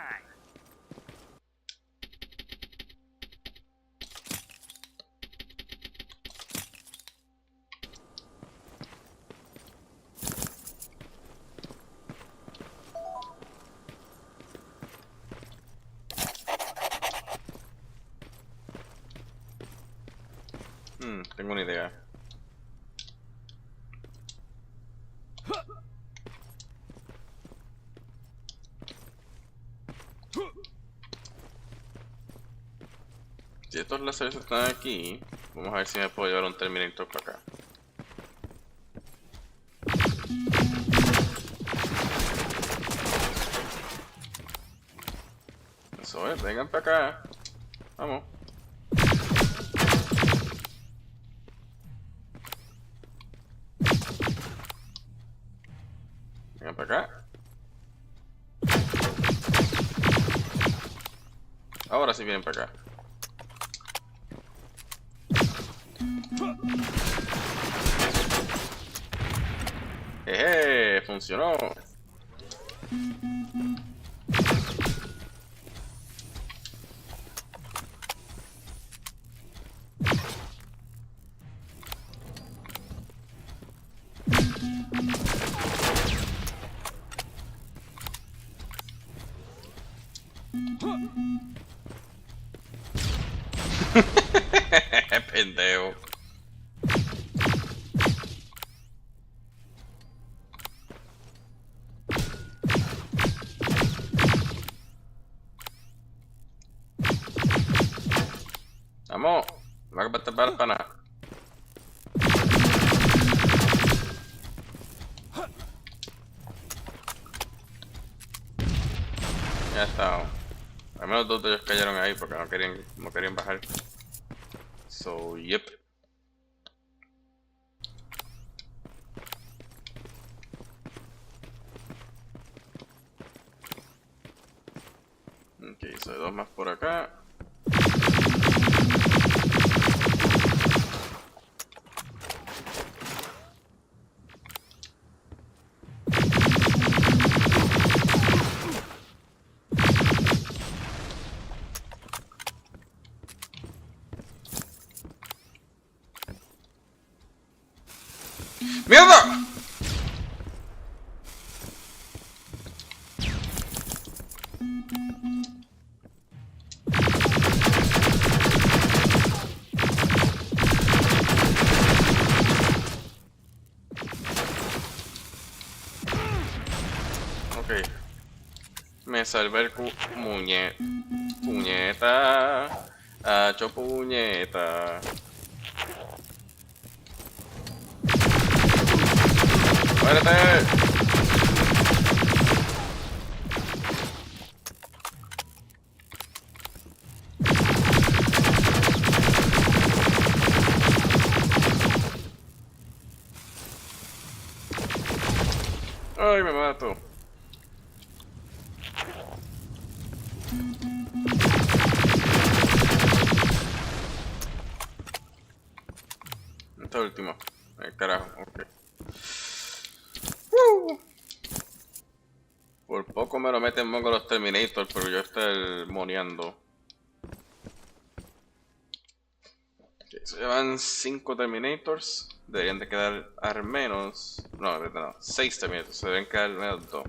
Tengo una idea. Si estos láseres están aquí, vamos a ver si me puedo llevar un terminator para acá. Eso es, vengan para acá. Vamos. Vengan para acá. Ahora sí vienen para acá. ¡Jeje! ¡Funcionó! Pendejo. Vamos, no me vas a tapar para nada. Ya está. Al menos 2 de ellos cayeron ahí porque no querían bajar. So, yep. Ok, so hay 2 más por acá. ¡Mierda! me salvé el puñeta. Hacho puñeta. ¡Muérete! ¡Ay, me mato! Este último. El carajo, ok. Por poco me lo meten mongo los Terminator, pero yo estoy moneando. Okay, se llevan 5 Terminators. Deberían de quedar al menos... No, 6 Terminators. Se deben quedar al menos 2.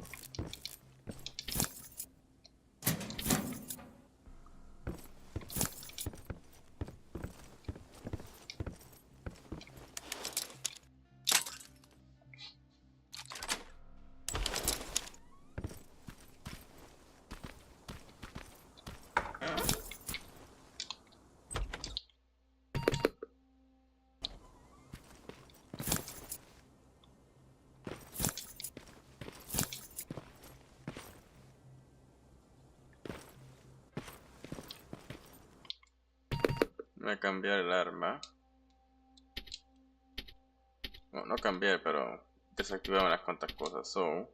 Voy a cambiar el arma. No, no cambié, pero desactivé unas cuantas cosas. So,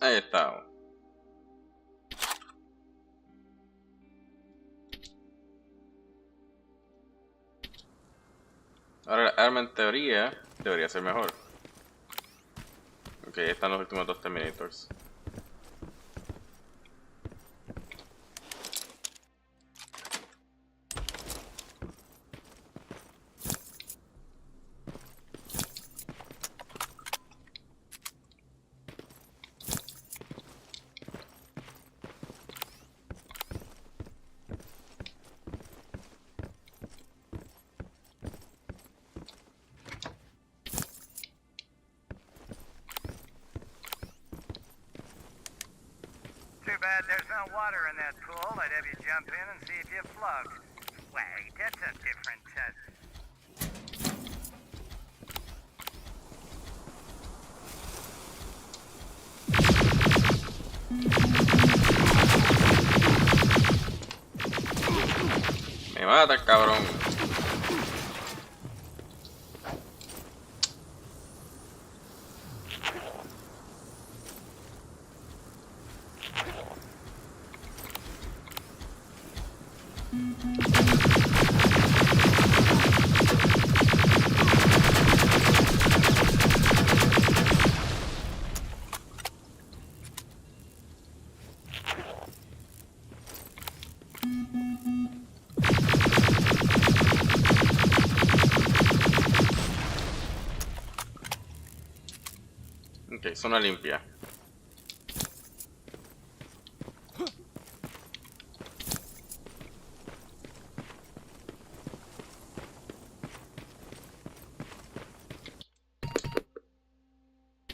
ahí está. Ahora el arma en teoría debería ser mejor. Ok, ahí están los últimos 2 Terminators. Too bad there's no water in that pool. I'd have you jump in and see if you float. Wait, that's a different Me mata el cabrón. Ok, zona limpia.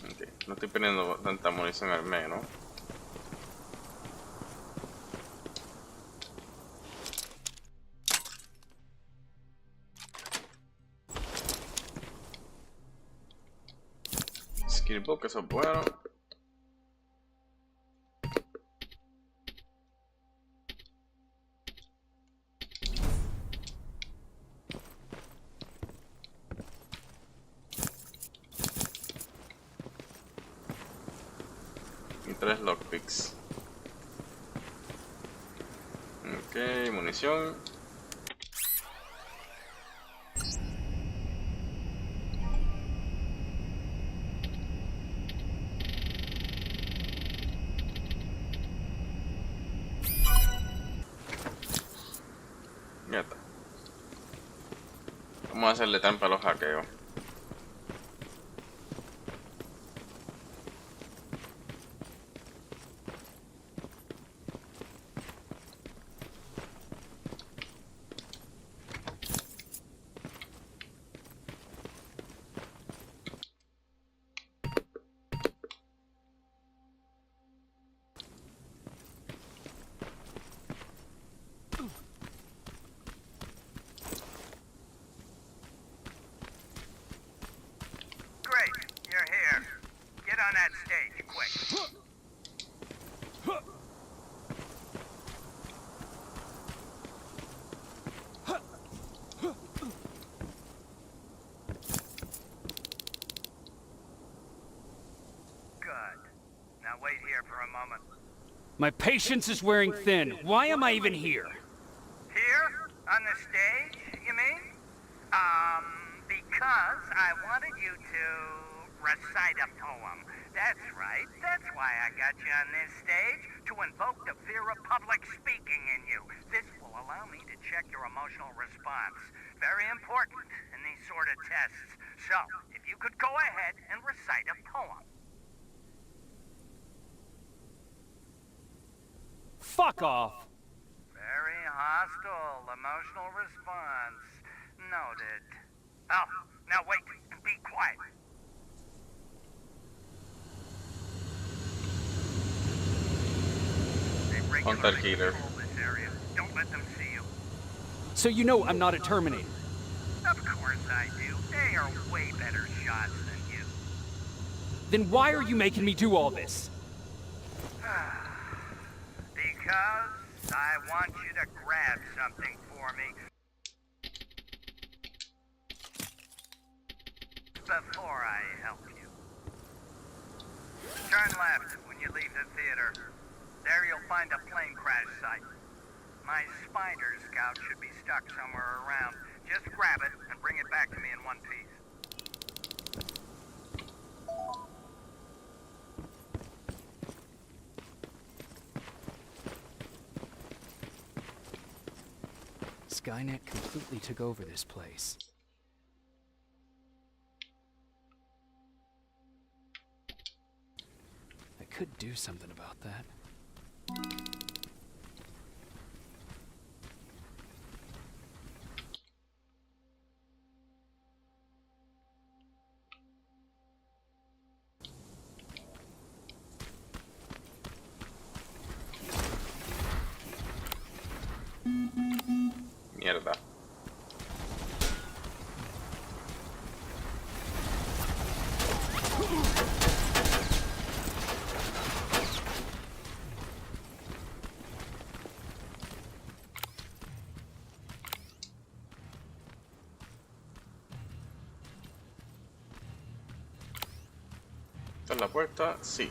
Ok, no estoy perdiendo tanta munición al menos. Skillbook, eso es bueno. Y 3 lockpicks. Ok, munición. Ya está. Vamos a hacerle trampa a los hackeos. Great, you're here. Get on that stage, quick. Good. Now wait here for a moment. My patience is wearing thin. Why am I even here? Here? On the stage, you mean? Because I wanted you to recite a poem. That's right. That's why I got you on this stage, to invoke the fear of public speaking in you. This will allow me to check your emotional response. Very important in these sort of tests. So, if you could go ahead and recite a poem. Fuck off! Very hostile emotional response. Noted. Oh, now wait and be quiet. They Hunter regularly killer. patrol this area. Don't let them see you. So you know I'm not a Terminator. Of course I do. They are way better shots than you. Then why are you making me do all this? Because I want you to grab something for me. Before I help you. Turn left when you leave the theater. There you'll find a plane crash site. My spider scout should be stuck somewhere around. Just grab it and bring it back to me in one piece. Skynet completely took over this place. I could do something about that. Mierda. ¿Esta es la puerta? Sí.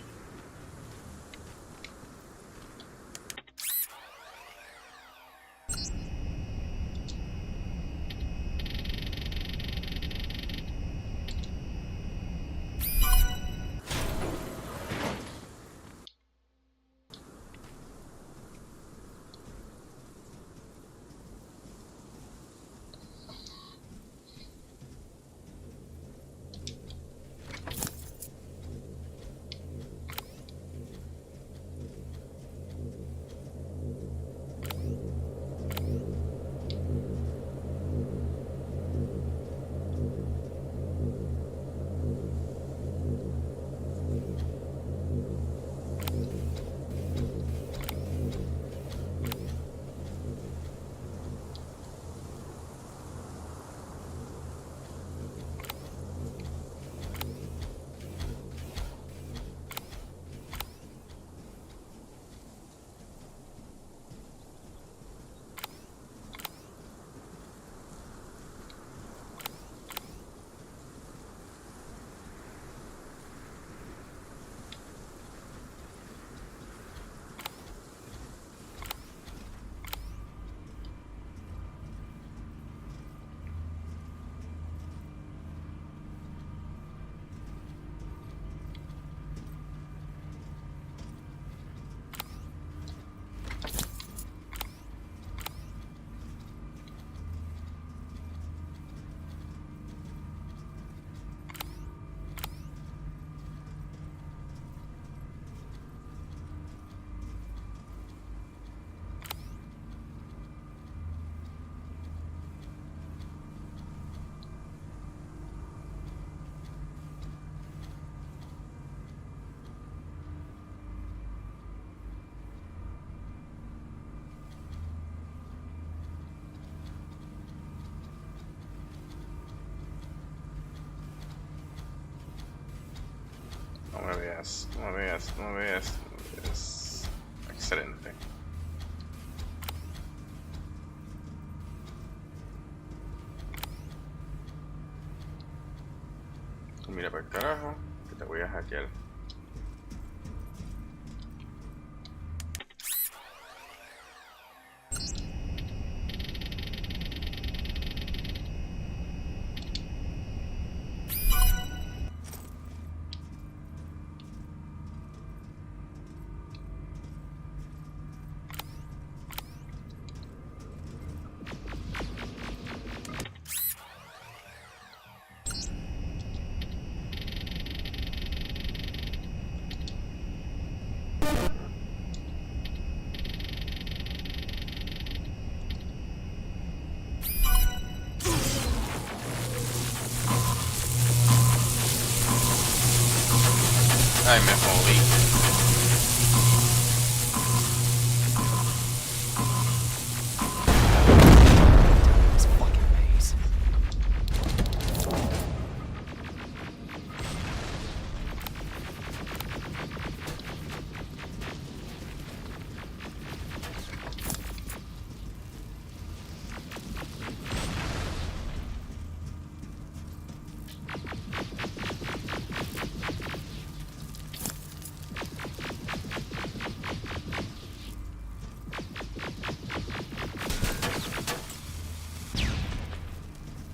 veas, no me veas, no me veas, no me veas. Excelente. Mira para el carajo, que te voy a hackear. Ay, me jodí. This fucking maze.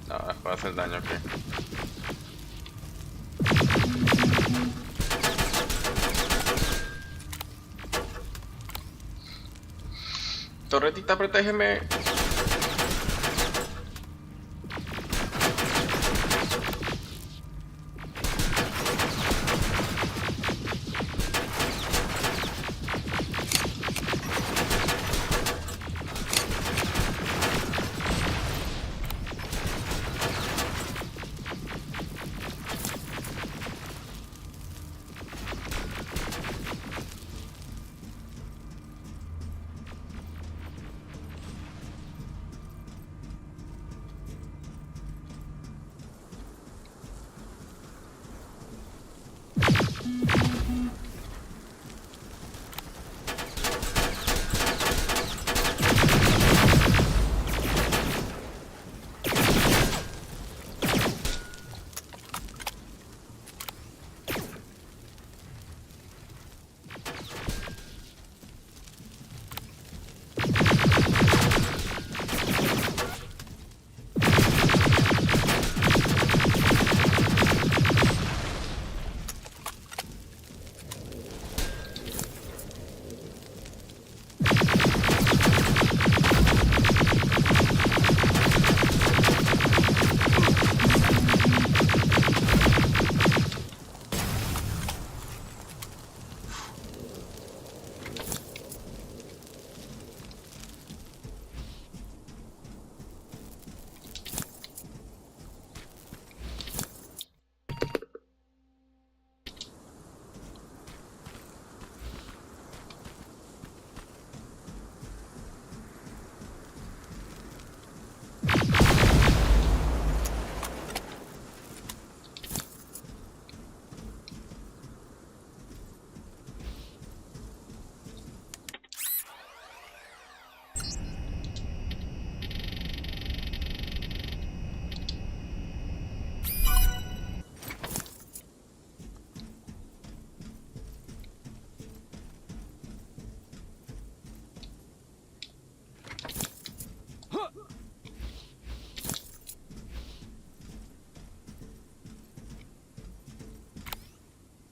No, puede hacer daño aquí. Torretita, protégeme.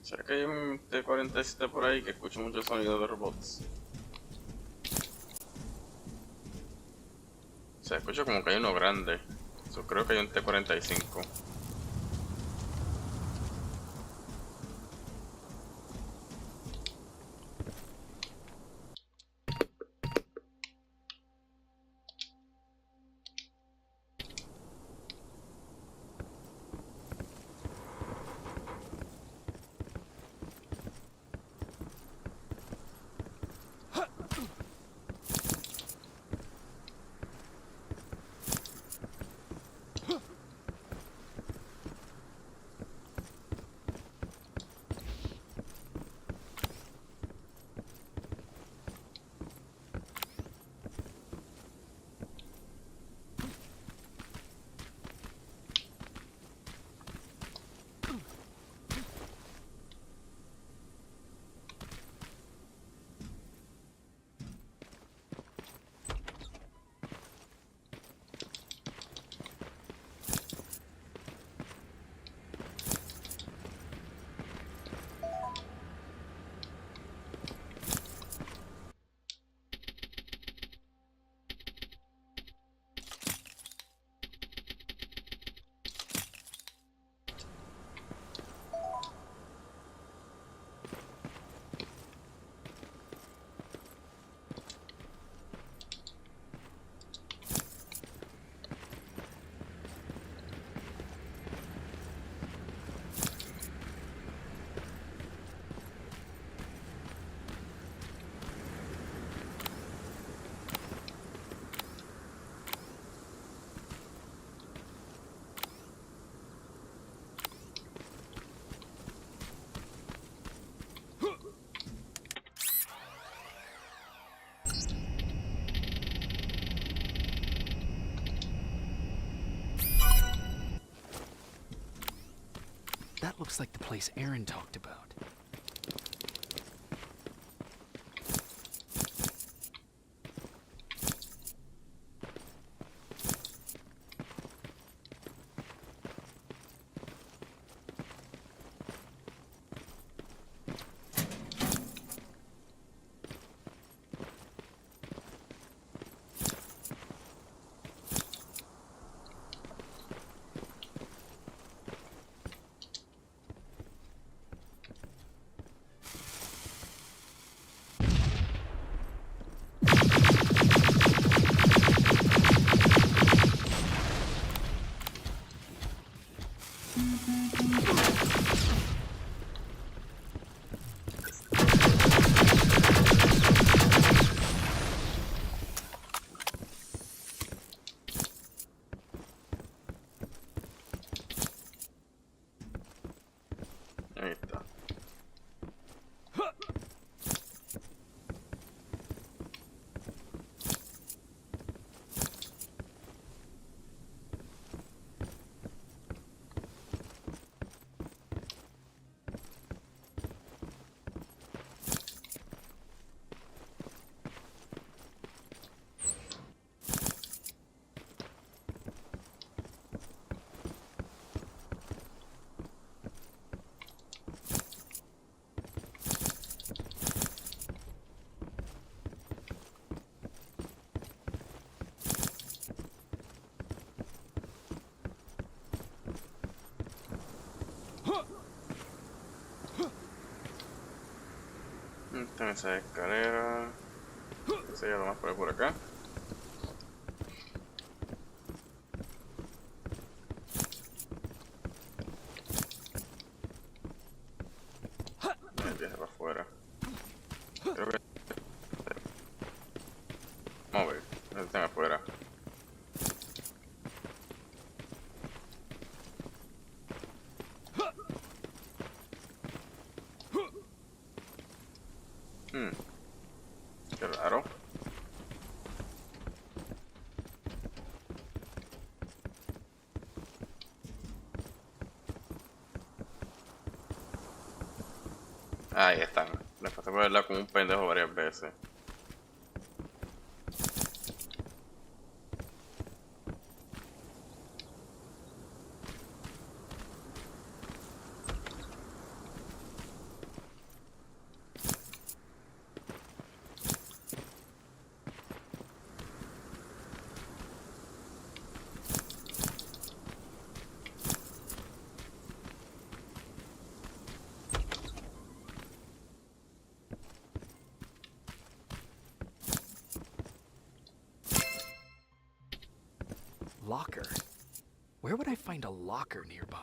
¿Será que hay un T-47 por ahí que escucho mucho sonido de robots? O sea, escucho como que hay uno grande. Yo creo que hay un T-45. Looks like the place Aaron talked about. Ahí está. Están esas escaleras. Eso ya lo más por acá. Empieza para afuera. Creo que... Vamos a ver. Están afuera. Qué raro. Ahí están. Les pasé por el lado como un pendejo varias veces. Locker? Where would I find a locker nearby?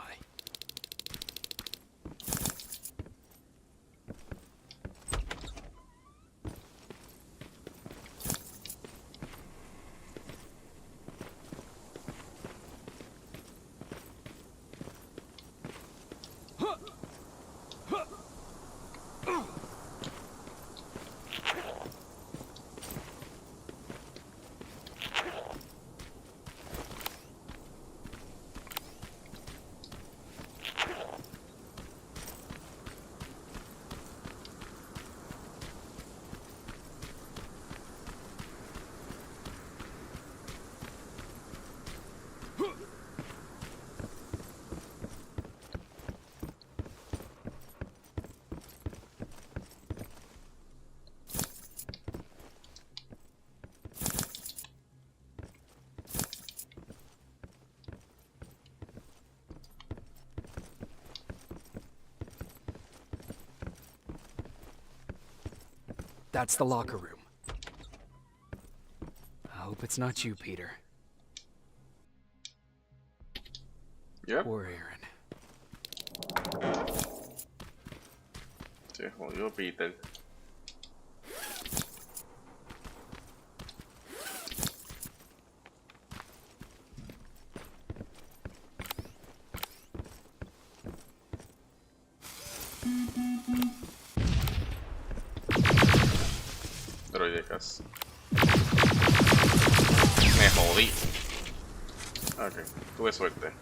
That's the locker room. I hope it's not you, Peter. Yep. Or Aaron. Se jodió Peter. Droidecas. Me jodí. Ok, tuve suerte.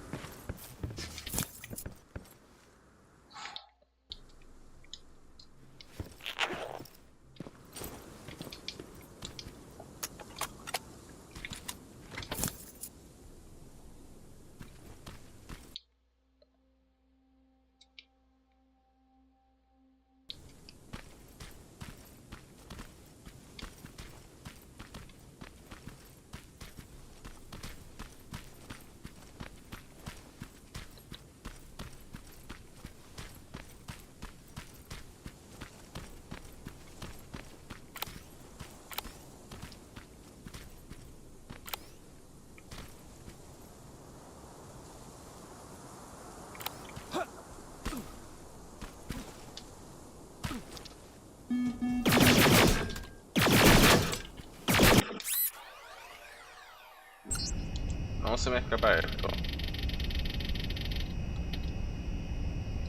¿Cómo se me escapa esto?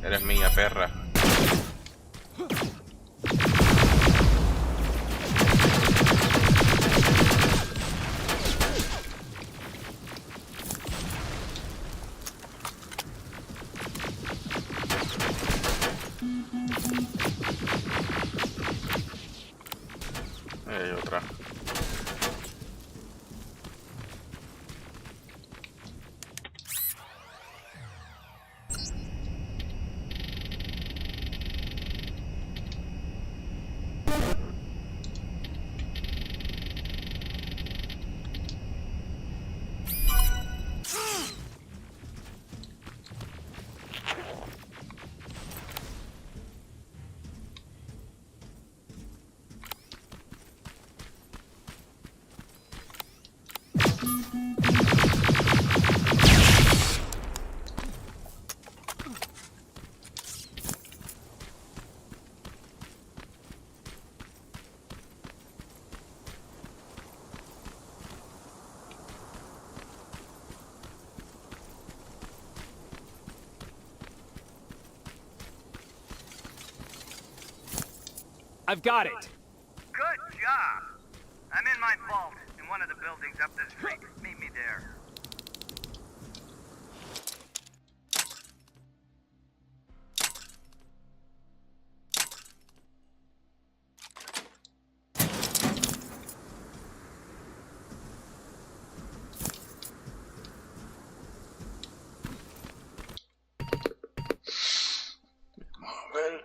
Eres mía, perra. Hay otra. I've got it! Good job! I'm in my vault in one of the buildings up the street. Meet me there. A ver.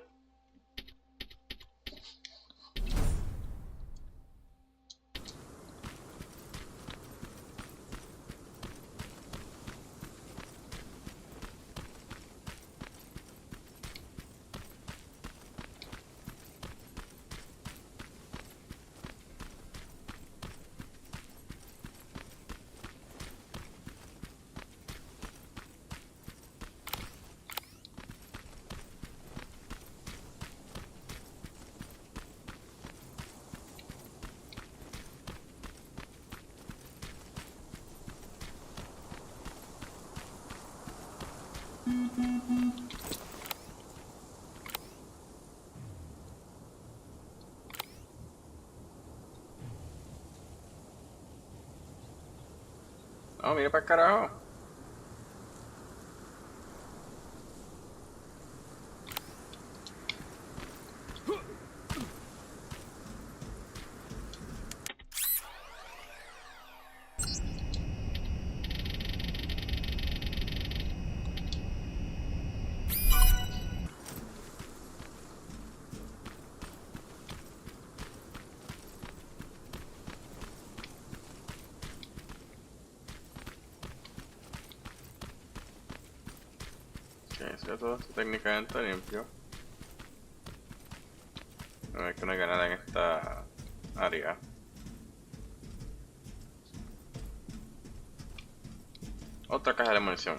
No, mira para el carajo. Ok, si todo está técnicamente limpio. No hay que no hay nada en esta área. Otra caja de munición.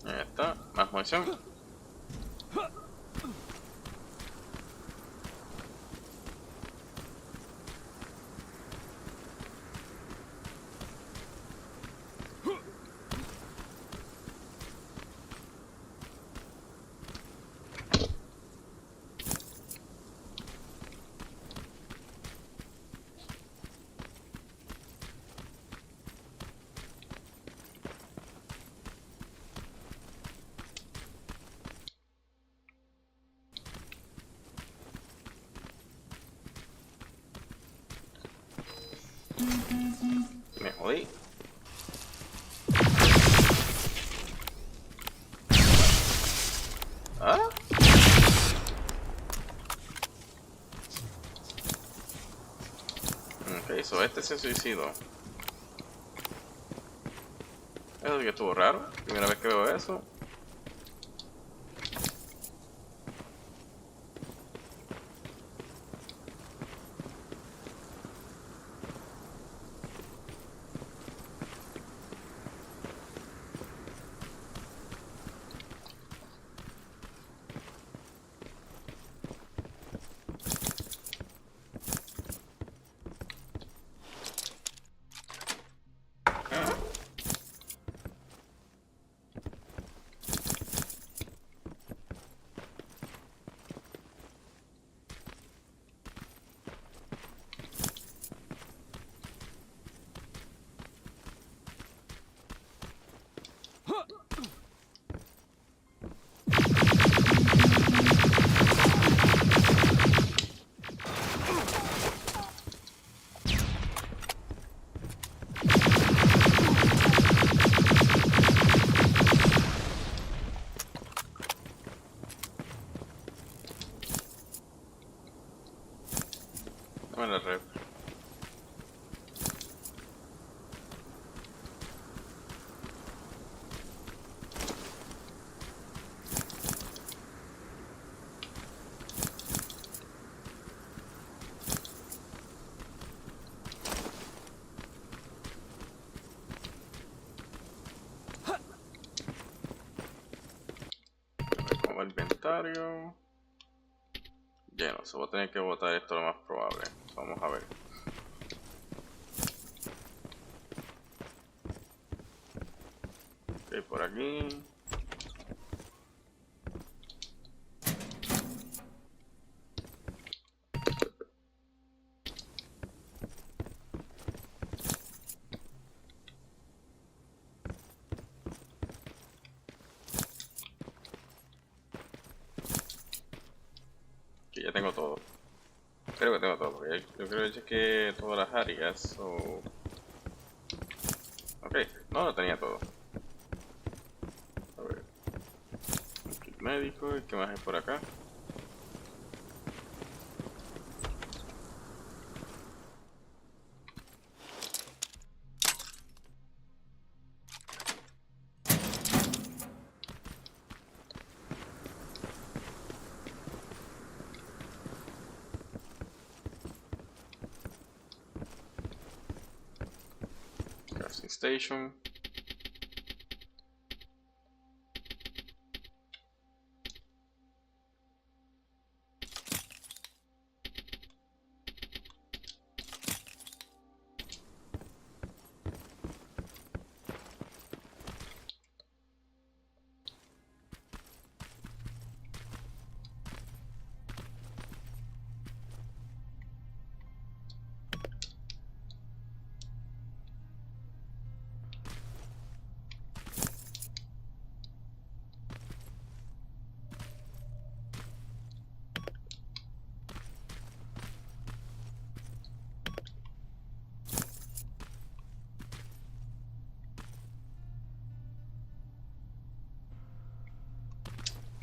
Ahí está, más munición. Me jodí. ¿Ah? Ok, so este se suicidó. Eso sí que estuvo raro. Primera vez que veo eso. la red. Como el inventario lleno, se va a tener que botar esto lo más probable. Vamos a ver. Ok, por aquí. Que ya tengo todo. Creo que tengo todo, porque yo creo que chequeé todas las áreas. Ok, no lo tenía todo. A ver. Un kit médico, ¿y qué más hay por acá? Crafting Station.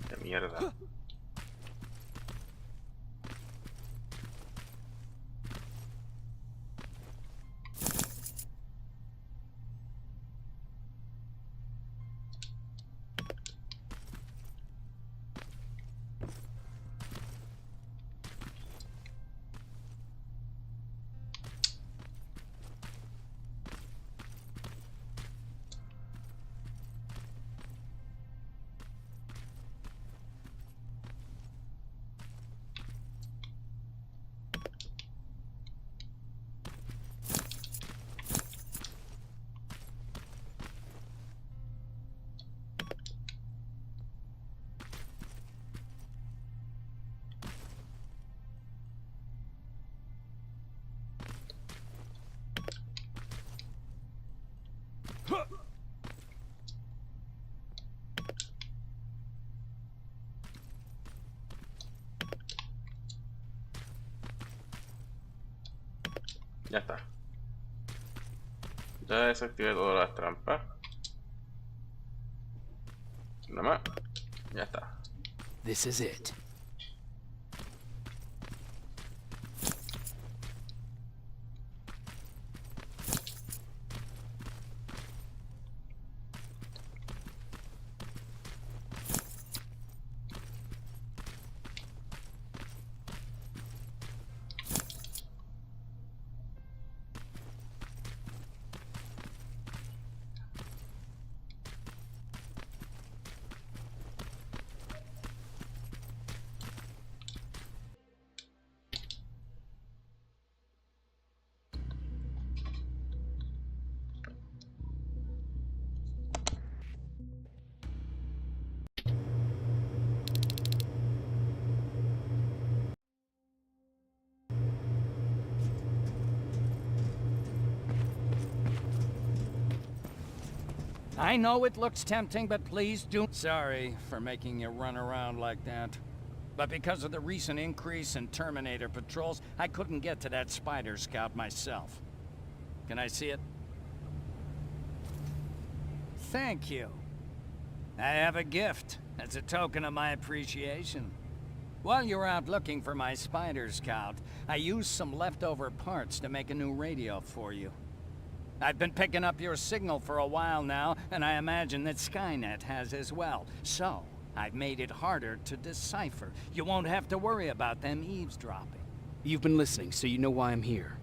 ¡Qué mierda! Ya está. Ya desactivé todas las trampas. Nada más. Ya está. This is it. I know it looks tempting, but please do. Sorry for making you run around like that. But because of the recent increase in Terminator patrols, I couldn't get to that Spider Scout myself. Can I see it? Thank you. I have a gift as a token of my appreciation. While you were out looking for my spider scout, I used some leftover parts to make a new radio for you. I've been picking up your signal for a while now, and I imagine that Skynet has as well. So, I've made it harder to decipher. You won't have to worry about them eavesdropping. You've been listening, so you know why I'm here.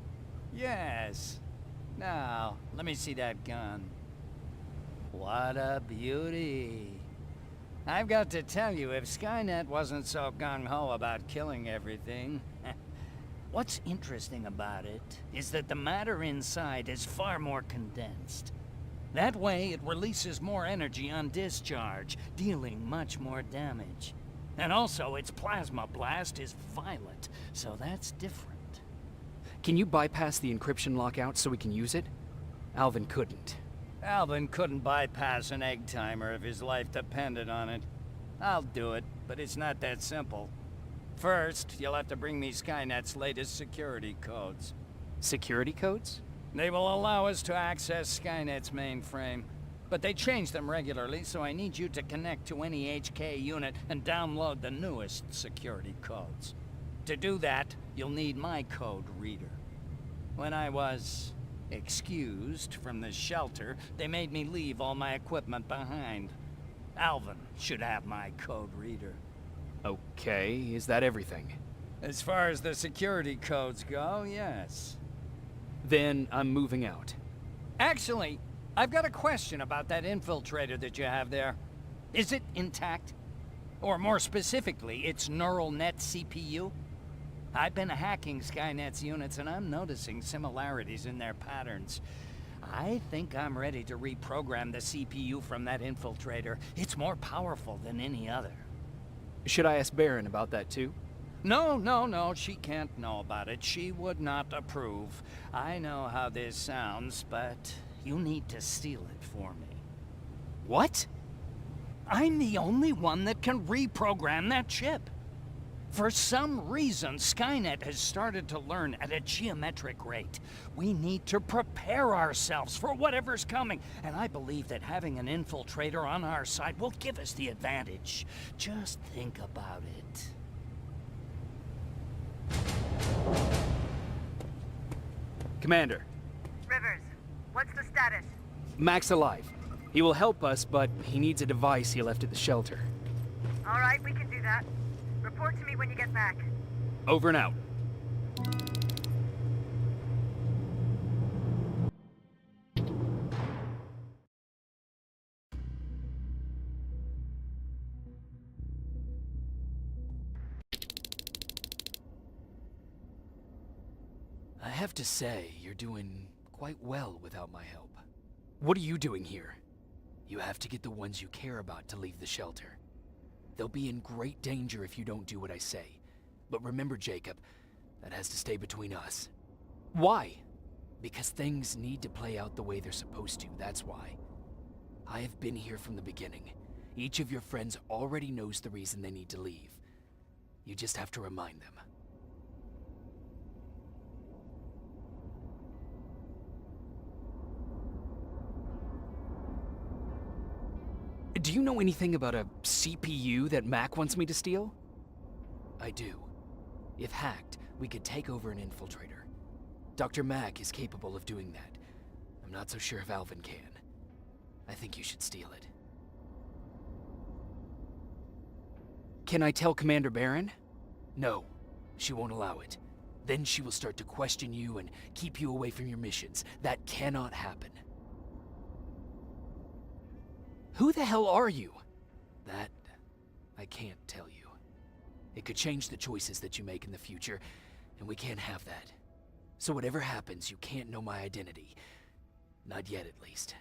Yes. Now, let me see that gun. What a beauty. I've got to tell you, if Skynet wasn't so gung-ho about killing everything... What's interesting about it is that the matter inside is far more condensed. That way, it releases more energy on discharge, dealing much more damage. And also, its plasma blast is violent, so that's different. Can you bypass the encryption lockout so we can use it? Alvin couldn't. Alvin couldn't bypass an egg timer if his life depended on it. I'll do it, but it's not that simple. First, you'll have to bring me Skynet's latest security codes. Security codes? They will allow us to access Skynet's mainframe. But they change them regularly, so I need you to connect to any HK unit and download the newest security codes. To do that, you'll need my code reader. When I was excused from the shelter, they made me leave all my equipment behind. Alvin should have my code reader. Okay, is that everything? As far as the security codes go, yes. Then I'm moving out. Actually, I've got a question about that infiltrator that you have there. Is it intact? Or more specifically, its neural net CPU? I've been hacking Skynet's units and I'm noticing similarities in their patterns. I think I'm ready to reprogram the CPU from that infiltrator. It's more powerful than any other. Should I ask Baron about that too? No, she can't know about it. She would not approve. I know how this sounds, but you need to steal it for me. What? I'm the only one that can reprogram that chip. For some reason, Skynet has started to learn at a geometric rate. We need to prepare ourselves for whatever's coming, and I believe that having an infiltrator on our side will give us the advantage. Just think about it. Commander. Rivers, what's the status? Mac's alive. He will help us, but he needs a device he left at the shelter. All right, we can do that. Report to me when you get back. Over and out. I have to say, you're doing quite well without my help. What are you doing here? You have to get the ones you care about to leave the shelter. They'll be in great danger if you don't do what I say. But remember, Jacob, that has to stay between us. Why? Because things need to play out the way they're supposed to, that's why. I have been here from the beginning. Each of your friends already knows the reason they need to leave. You just have to remind them. Do you know anything about a CPU that Mac wants me to steal? I do. If hacked, we could take over an infiltrator. Dr. Mac is capable of doing that. I'm not so sure if Alvin can. I think you should steal it. Can I tell Commander Baron? No, she won't allow it. Then she will start to question you and keep you away from your missions. That cannot happen. Who the hell are you? That, I can't tell you. It could change the choices that you make in the future, and we can't have that. So whatever happens, you can't know my identity. Not yet, at least.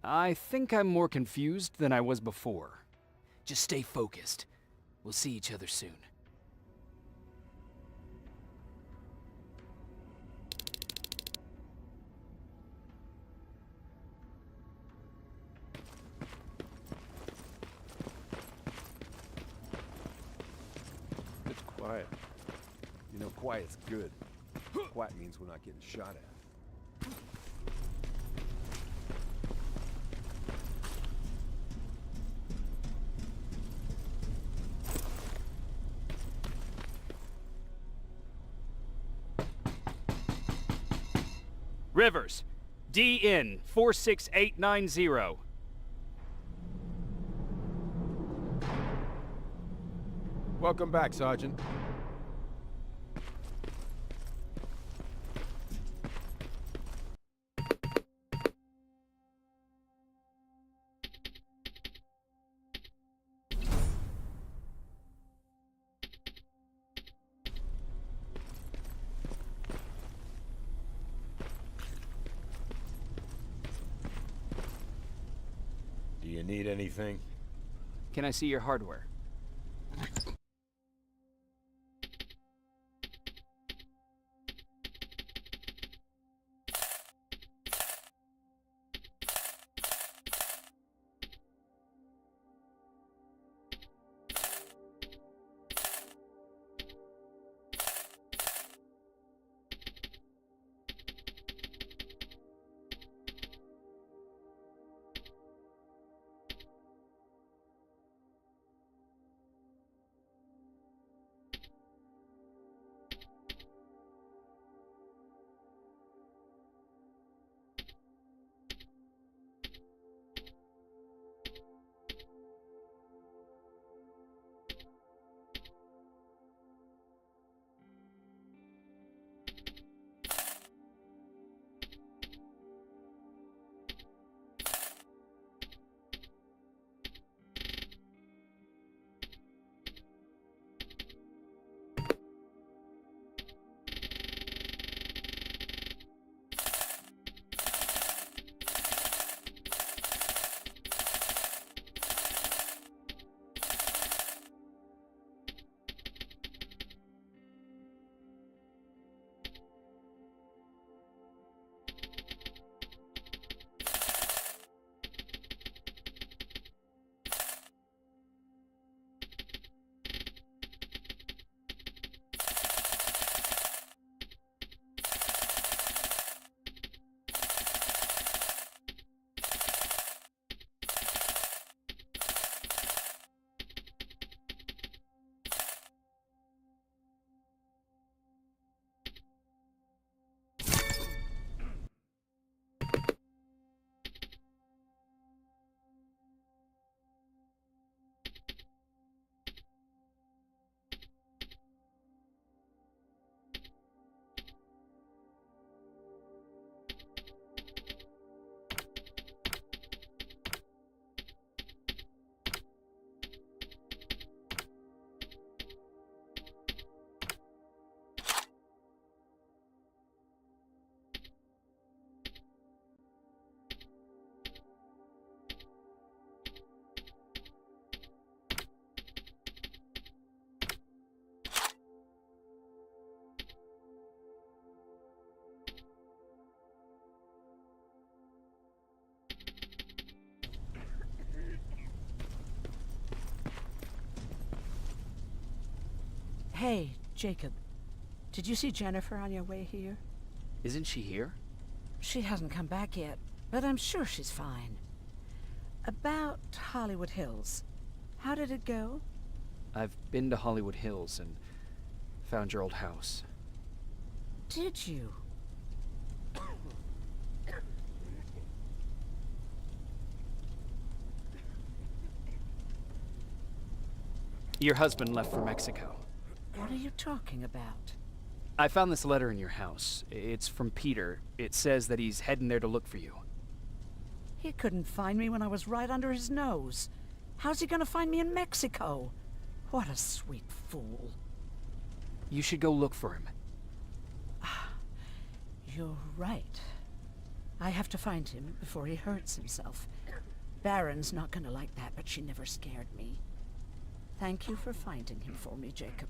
I think I'm more confused than I was before. Just stay focused. We'll see each other soon. It's quiet. You know, quiet's good. Quiet means we're not getting shot at. Rivers, DN 46890. Welcome back, Sergeant. Do you need anything? Can I see your hardware? Hey, Jacob. Did you see Jennifer on your way here? Isn't she here? She hasn't come back yet, but I'm sure she's fine. About Hollywood Hills. How did it go? I've been to Hollywood Hills and found your old house. Did you? Your husband left for Mexico. What are you talking about? I found this letter in your house. It's from Peter. It says that he's heading there to look for you. He couldn't find me when I was right under his nose. How's he gonna find me in Mexico? What a sweet fool. You should go look for him. You're right. I have to find him before he hurts himself. Baron's not gonna like that, but she never scared me. Thank you for finding him for me, Jacob.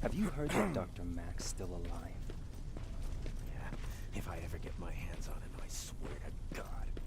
Have you heard that Dr. Mack's still alive? Yeah, if I ever get my hands on him, I swear to God.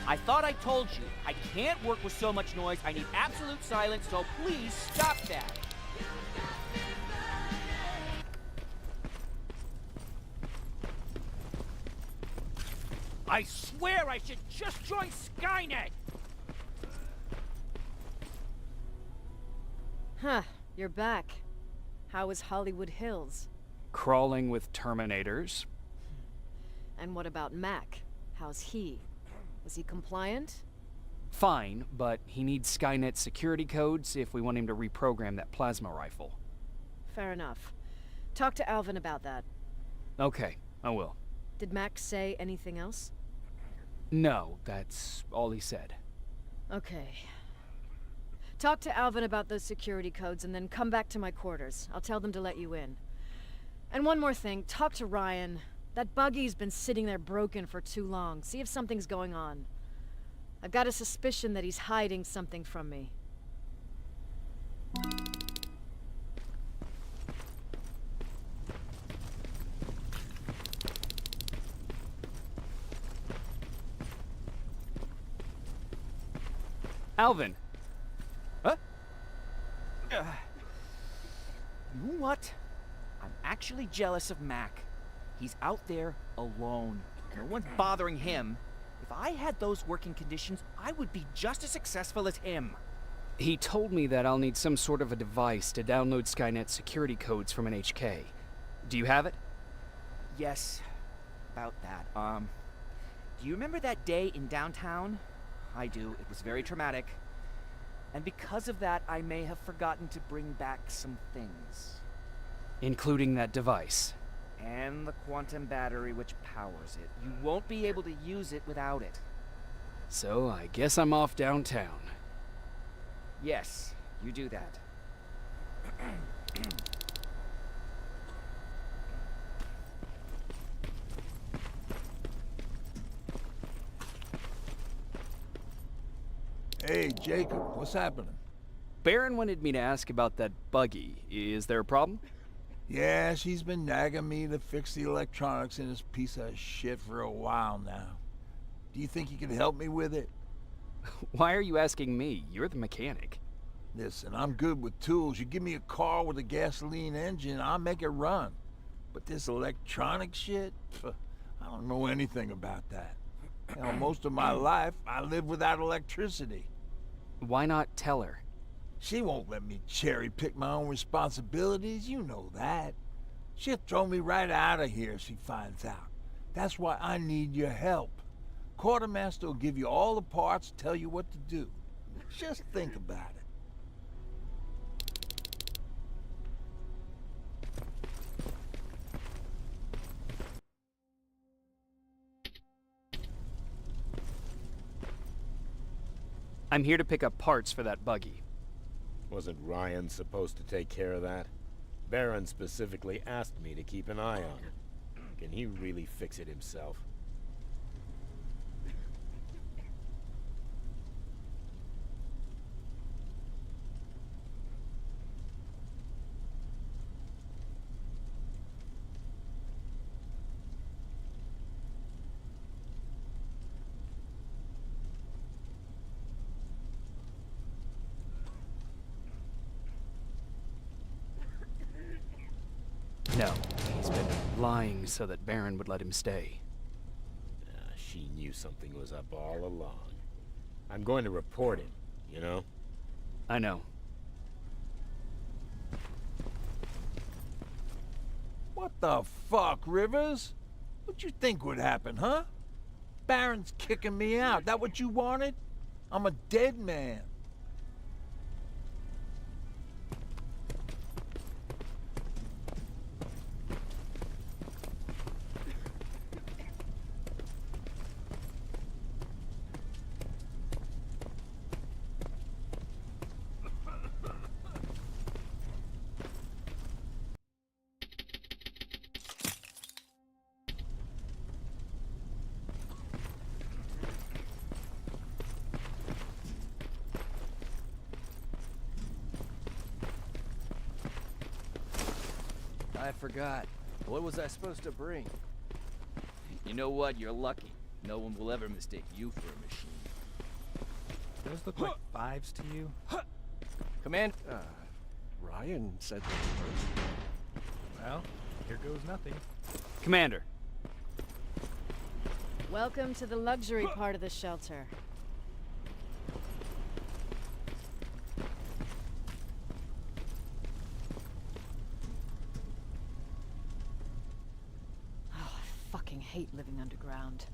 I thought I told you, I can't work with so much noise. I need absolute silence, so please stop that. I swear I should just join Skynet! Huh, you're back. How is Hollywood Hills? Crawling with Terminators. And what about Mac? How's he? Was he compliant? Fine, but he needs Skynet security codes if we want him to reprogram that plasma rifle. Fair enough. Talk to Alvin about that. Okay, I will. Did Mac say anything else? No, that's all he said. Okay. Talk to Alvin about those security codes and then come back to my quarters. I'll tell them to let you in. And one more thing, talk to Ryan. That buggy's been sitting there broken for too long. See if something's going on. I've got a suspicion that he's hiding something from me. Alvin! Huh? You know what? I'm actually jealous of Mac. He's out there alone. No one's bothering him. If I had those working conditions, I would be just as successful as him. He told me that I'll need some sort of a device to download Skynet security codes from an HK. Do you have it? Yes, about that. Do you remember that day in downtown? I do. It was very traumatic. And because of that, I may have forgotten to bring back some things. Including that device. And the quantum battery which powers it. You won't be able to use it without it. So I guess I'm off downtown. Yes, you do that. Hey, Jacob, what's happening? Baron wanted me to ask about that buggy. Is there a problem? Yeah, she's been nagging me to fix the electronics in this piece of shit for a while now. Do you think you can help me with it? Why are you asking me? You're the mechanic. Listen, I'm good with tools. You give me a car with a gasoline engine, I'll make it run. But this electronic shit? I don't know anything about that. You know, most of my life, I lived without electricity. Why not tell her? She won't let me cherry-pick my own responsibilities, you know that. She'll throw me right out of here if she finds out. That's why I need your help. Quartermaster will give you all the parts, tell you what to do. Just think about it. I'm here to pick up parts for that buggy. Wasn't Ryan supposed to take care of that? Baron specifically asked me to keep an eye on it. Can he really fix it himself? No, he's been lying so that Baron would let him stay. She knew something was up all along. I'm going to report him, you know? I know. What the fuck, Rivers? What you think would happen, huh? Baron's kicking me out. That what you wanted? I'm a dead man. I forgot. What was I supposed to bring? You know what? You're lucky. No one will ever mistake you for a machine. Those look like 5s to you? Command. Ryan said they were. Well, here goes nothing. Commander. Welcome to the luxury part of the shelter. Oh, I fucking hate living underground.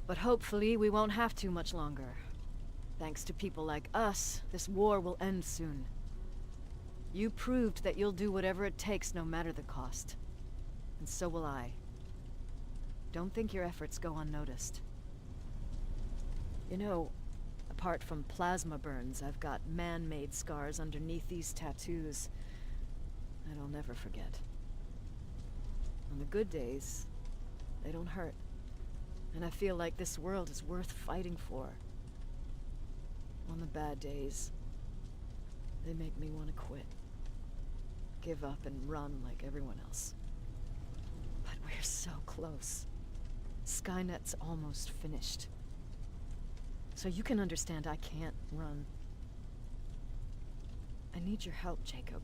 But hopefully we won't have to much longer. Thanks to people like us, this war will end soon. You proved that you'll do whatever it takes no matter the cost. And so will I. Don't think your efforts go unnoticed. You know, apart from plasma burns, I've got man-made scars underneath these tattoos that I'll never forget. On the good days, they don't hurt. And I feel like this world is worth fighting for. On the bad days, they make me want to quit. Give up and run like everyone else. But we're so close. Skynet's almost finished. So you can understand I can't run. I need your help, Jacob.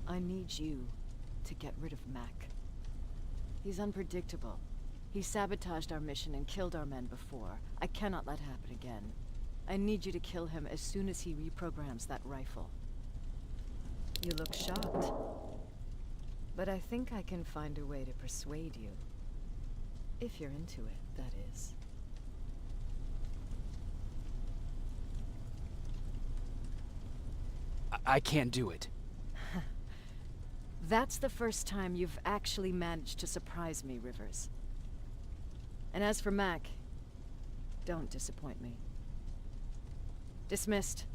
I need you to get rid of Mac. He's unpredictable. He sabotaged our mission and killed our men before. I cannot let it happen again. I need you to kill him as soon as he reprograms that rifle. You look shocked. But I think I can find a way to persuade you. If you're into it, that is. I can't do it. That's the first time you've actually managed to surprise me, Rivers. And as for Mac, don't disappoint me. Dismissed.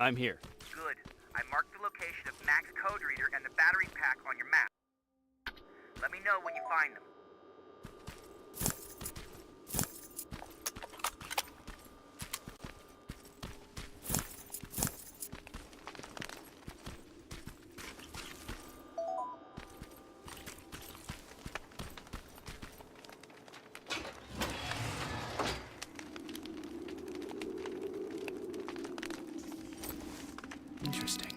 I'm here. Good. I marked the location of Mac's code reader and the battery pack on your map. Let me know when you find them. Interesting.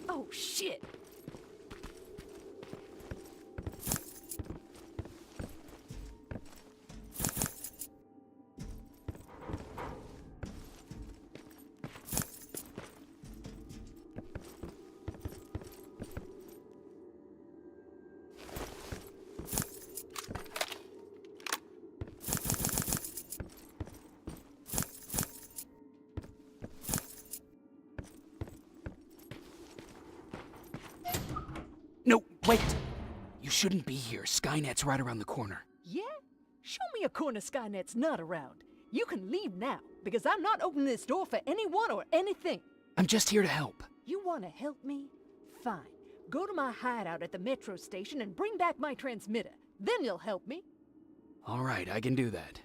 Oh, shit! No, wait! You shouldn't be here. Skynet's right around the corner. Yeah? Show me a corner Skynet's not around. You can leave now, because I'm not opening this door for anyone or anything. I'm just here to help. You want to help me? Fine. Go to my hideout at the metro station and bring back my transmitter. Then you'll help me. All right, I can do that.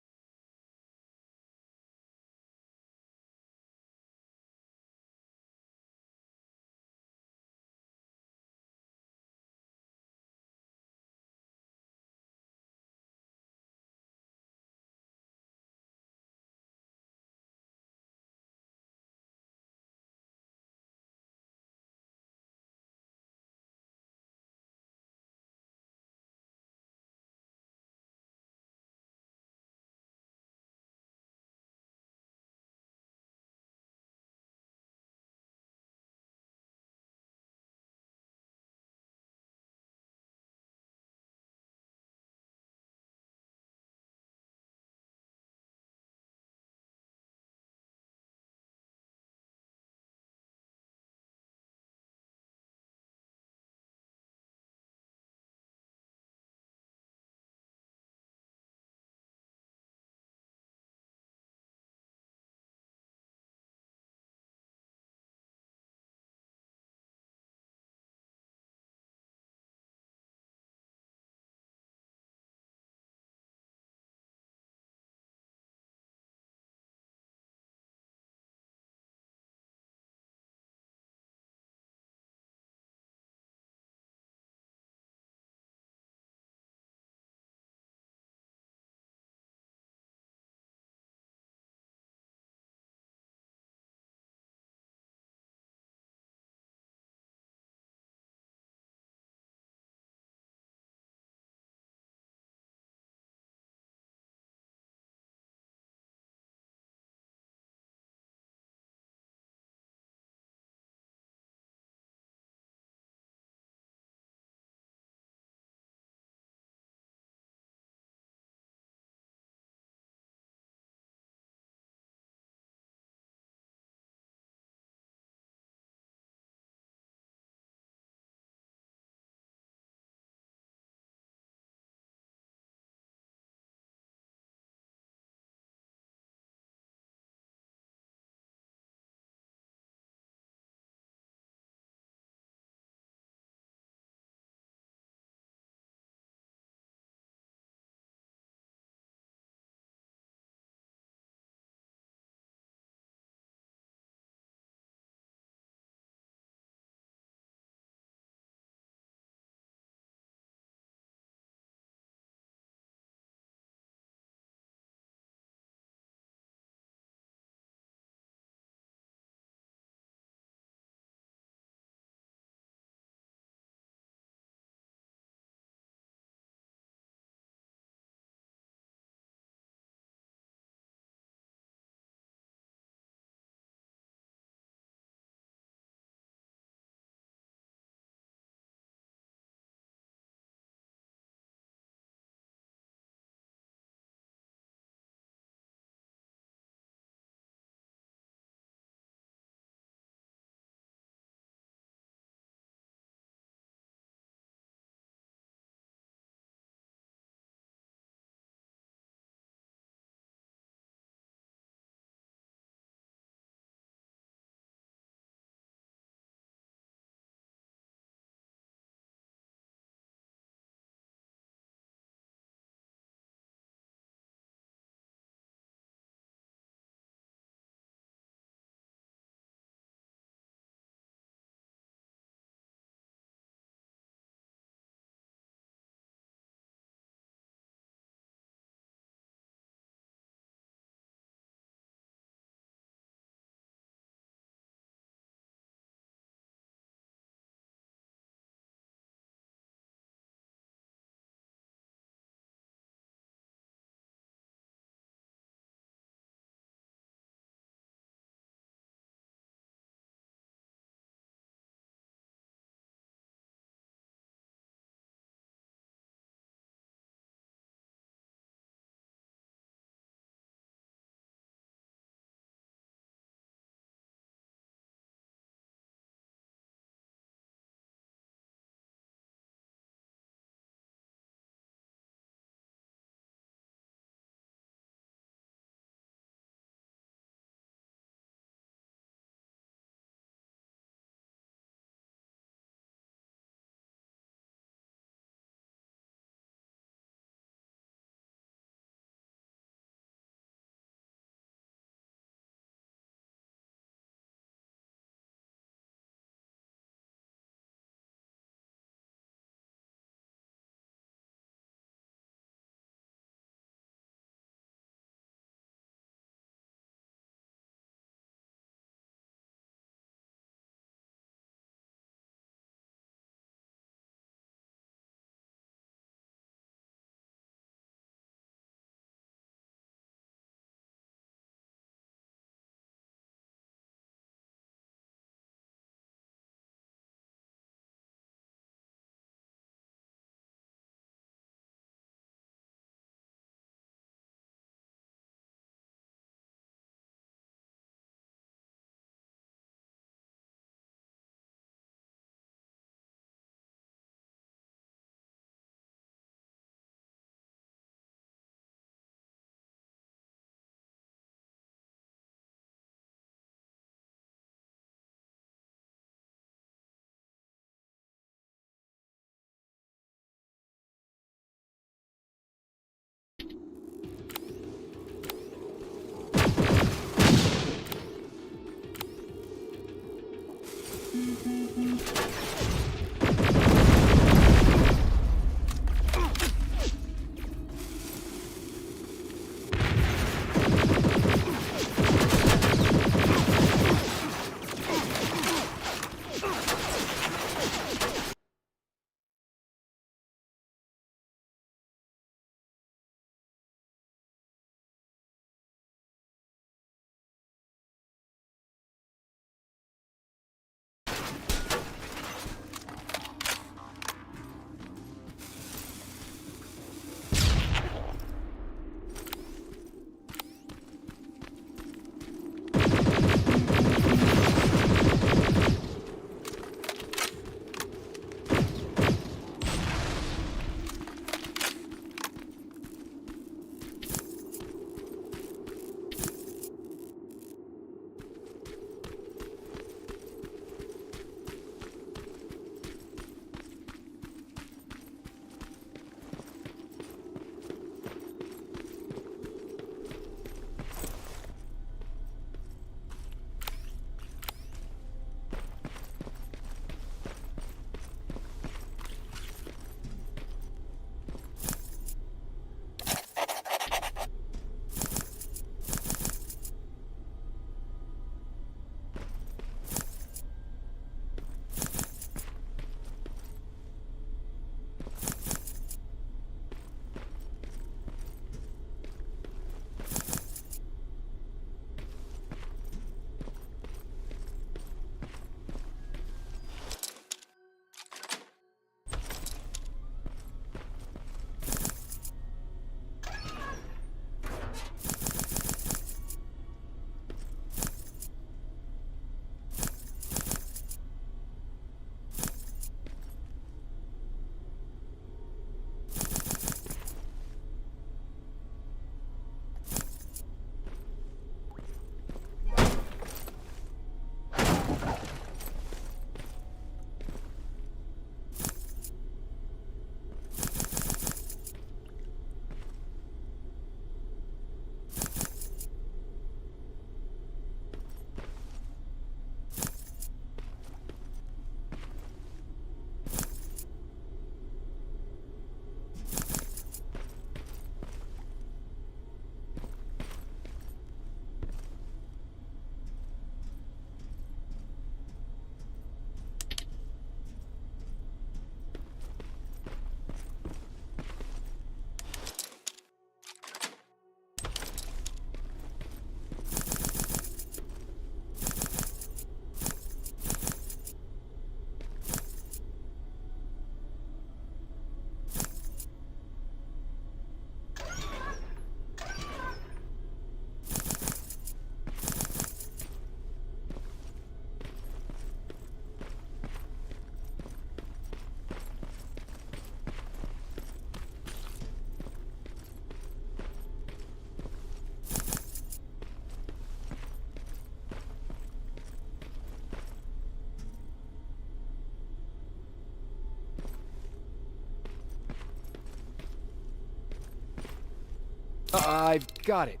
I've got it.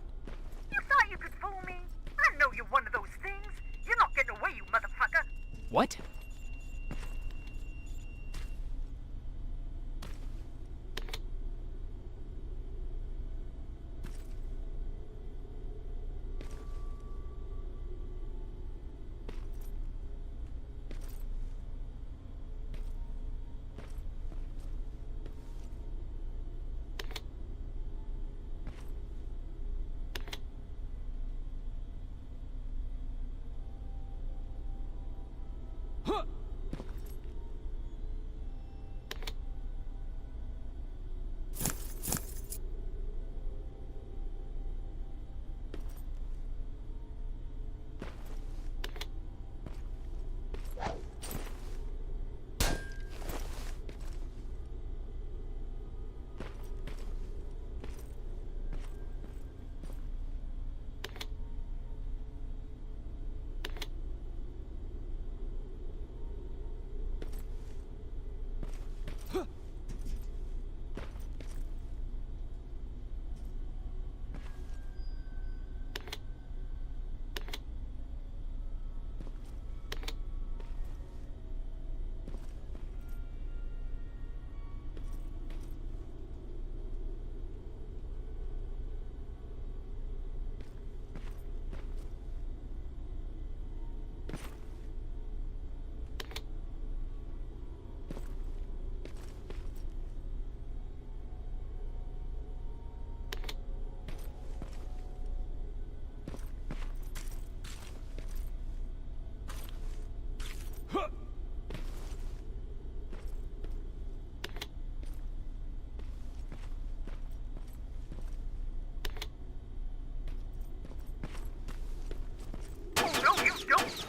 You thought you could fool me? I know you're one of those things. You're not getting away, you motherfucker. What?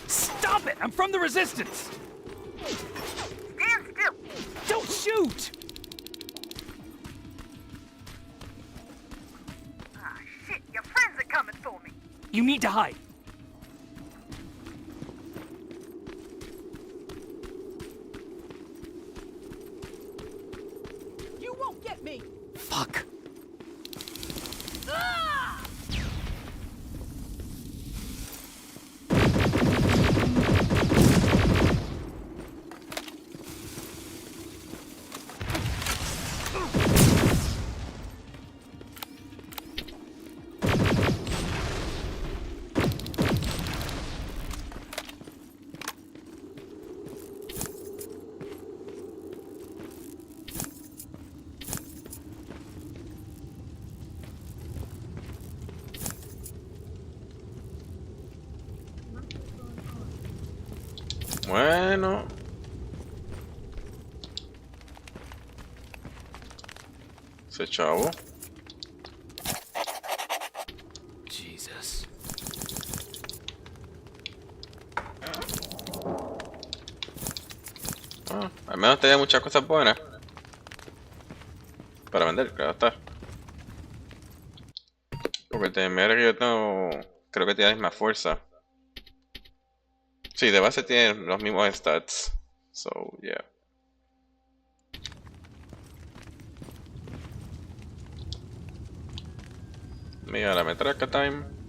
Stop it! I'm from the Resistance! Stand still! Don't shoot! Ah, shit, your friends are coming for me. You need to hide. You won't get me! Fuck. Bueno. Ese chavo. Jesus. Ah, al menos tenía muchas cosas buenas. Para vender, claro está. Porque el terminator que yo tengo, creo que tiene más fuerza. Sí, de base tiene los mismos stats. So, yeah. Mira la metraca time.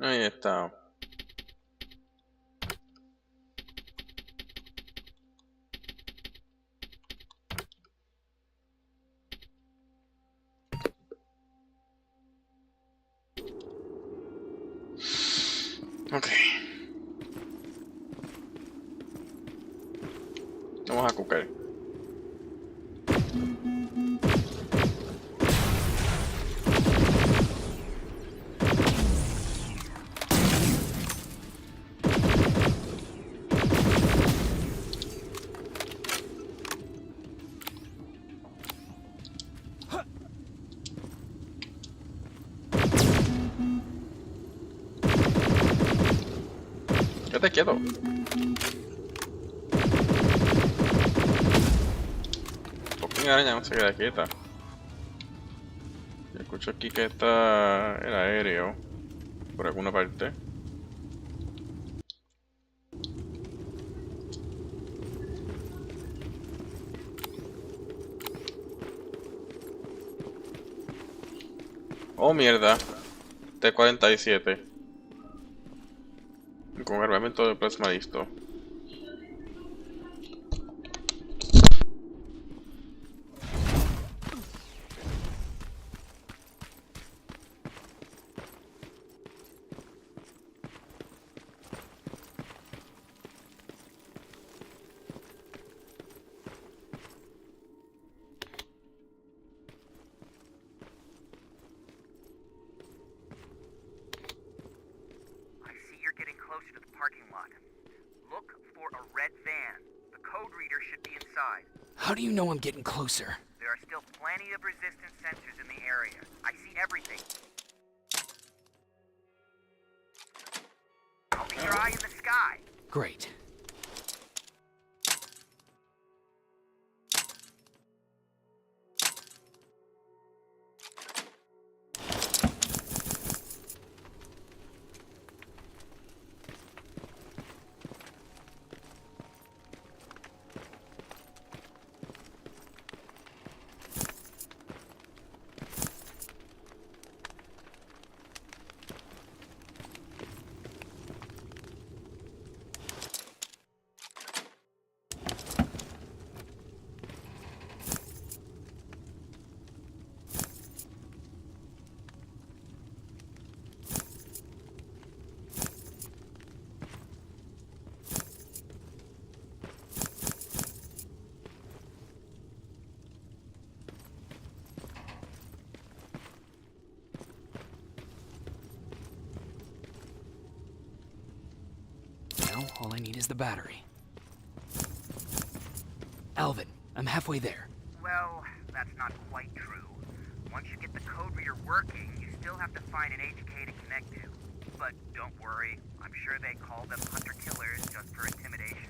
Ahí está. Ok. Vamos a coger. Quédate quieto. Fucking araña no se queda quieta. Yo escucho aquí que está el aéreo. Por alguna parte. Oh mierda. T-47. Con armamento de plasma listo. I see you're getting closer to the parking lot. Look for a red van. The code reader should be inside. How do you know I'm getting closer? There are still plenty of resistance sensors in the area. I see everything. I'll be your eye in the sky. Great. Now, all I need is the battery. Alvin, I'm halfway there. Well, that's not quite true. Once you get the code reader working, you still have to find an HK to connect to. But don't worry, I'm sure they call them hunter-killers just for intimidation.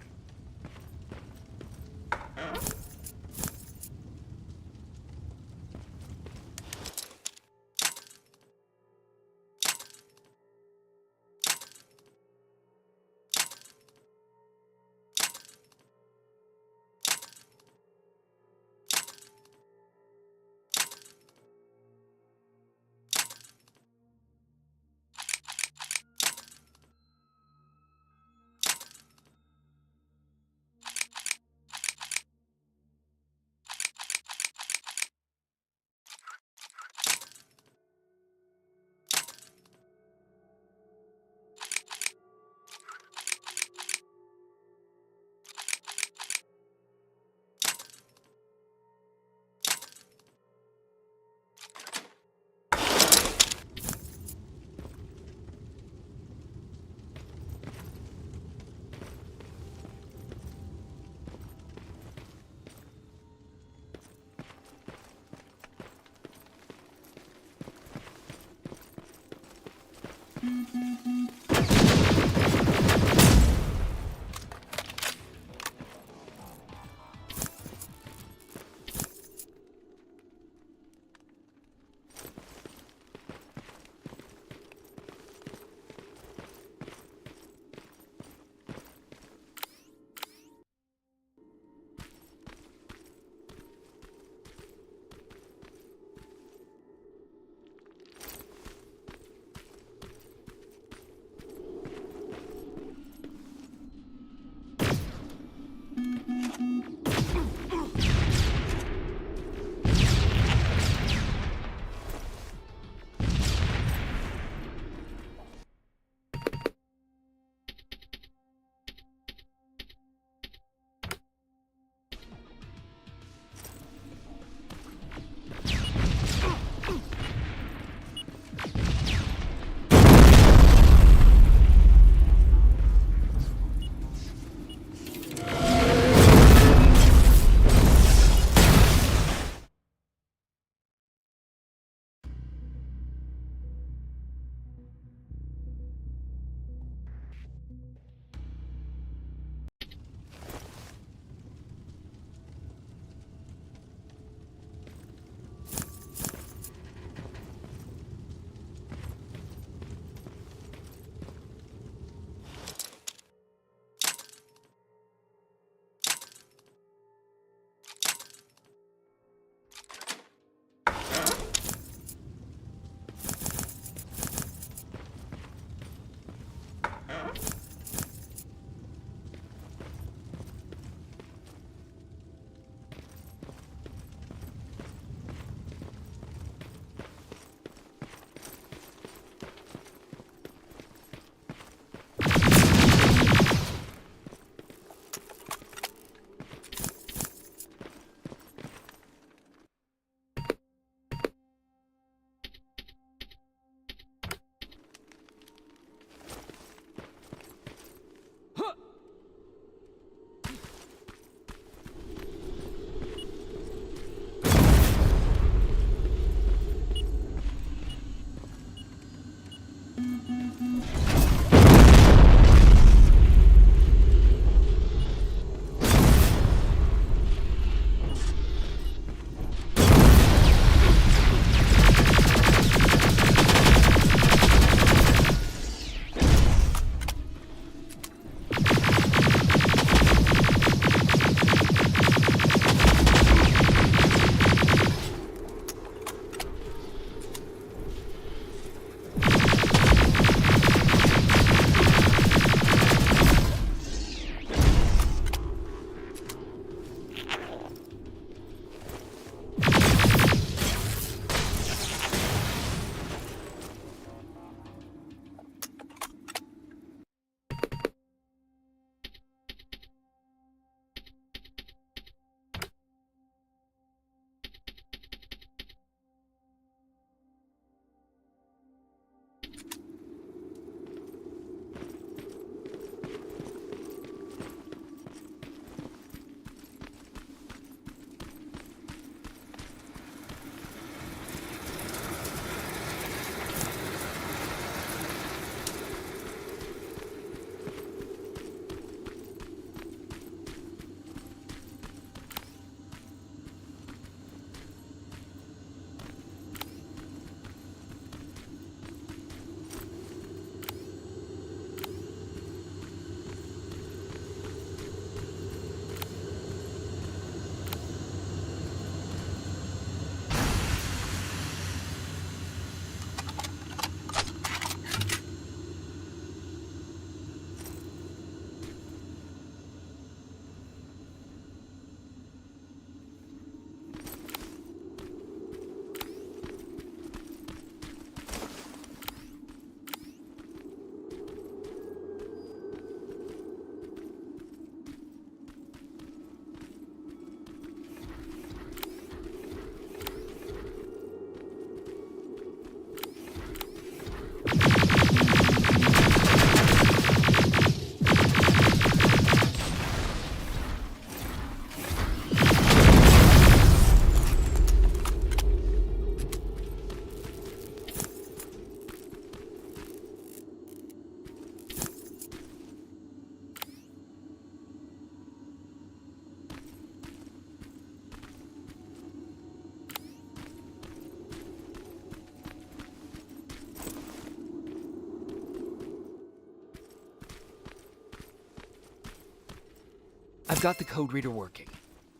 I've got the code reader working.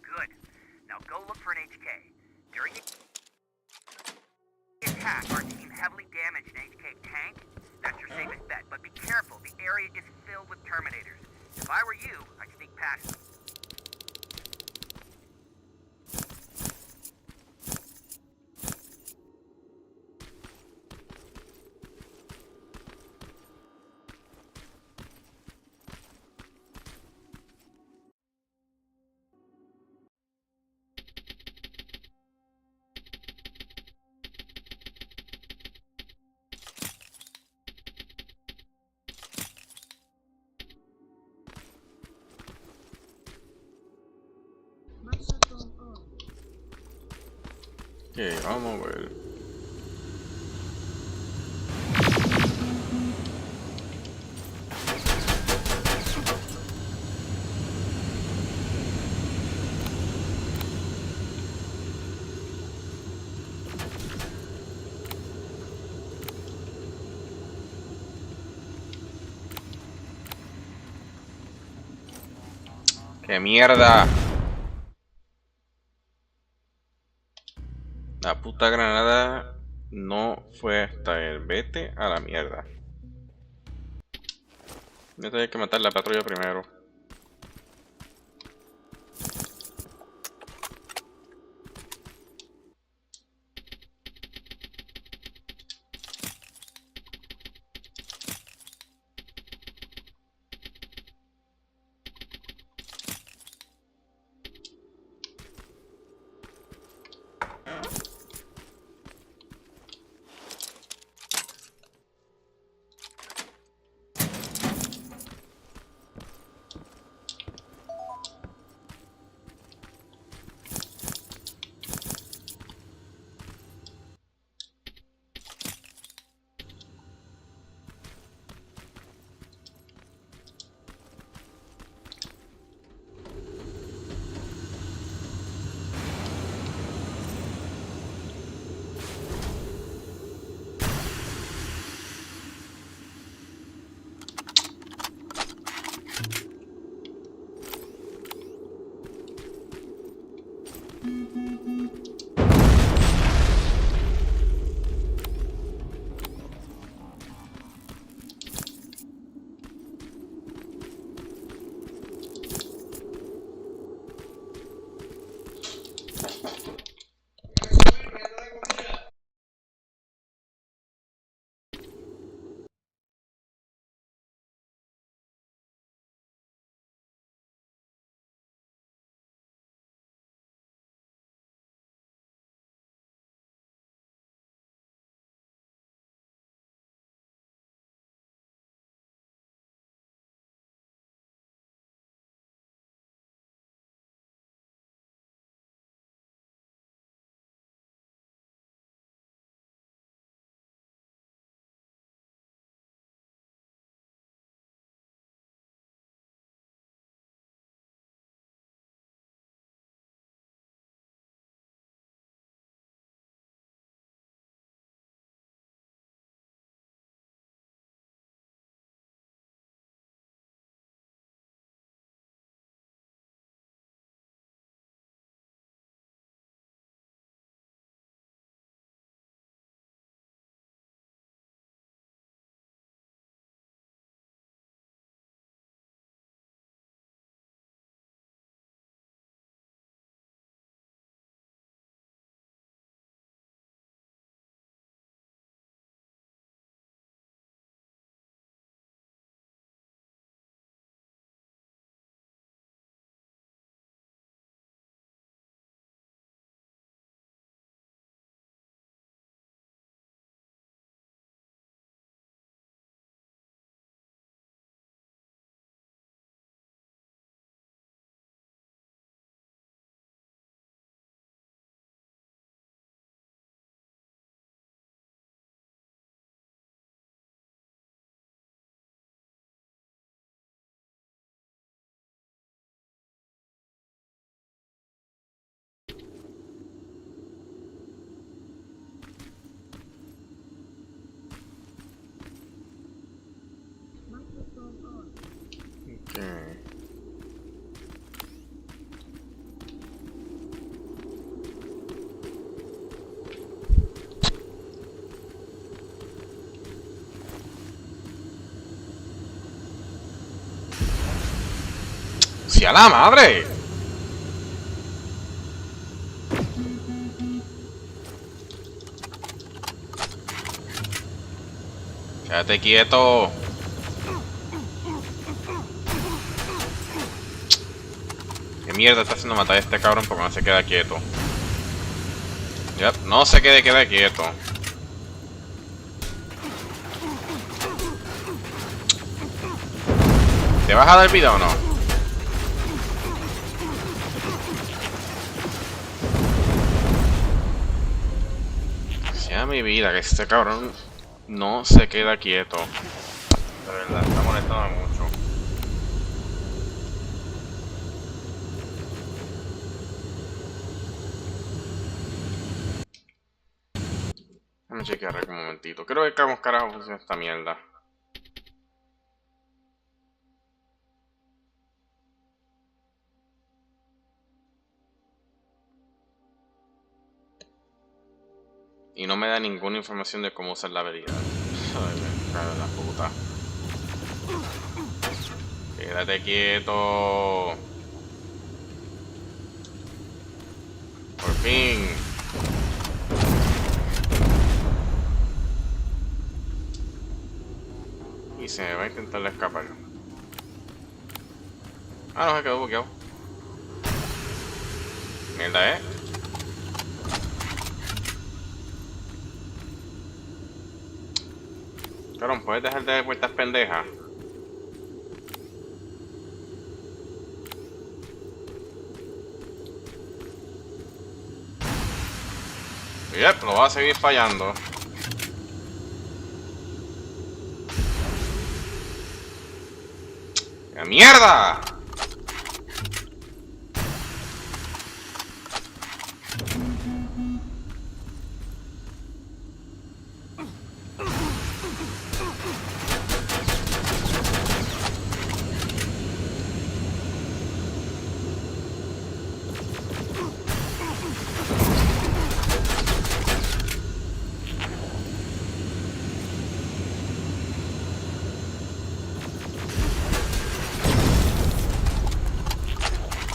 Good. Now go look for an HK. During the attack, our team heavily damaged an HK tank. That's your safest bet, but be careful. The area is filled with Terminators. If I were you, I'd sneak past them. Ok, vamos a ver. ¡Qué mierda! La puta granada no fue hasta el vete a la mierda. Yo tenía que matar la patrulla primero. ¡Sea la madre! Quédate quieto. ¿Qué mierda está haciendo matar a este cabrón porque no se queda quieto? Yep, no se quede quieto. ¿Te vas a dar vida o no? Sea mi vida, que este cabrón no se queda quieto. De verdad, está molestando mucho. Déjame chequear un momentito. Quiero ver cómo carajo funciona esta mierda. Y no me da ninguna información de cómo usar la habilidad. Ay, me cago en la puta. Quédate quieto. Por fin. Y se me va a intentar escapar. Ah, no, se quedó bugueado. Mierda, Cabrón, ¿puedes dejar de dar vueltas pendejas? Yep, lo va a seguir fallando. ¡Qué mierda!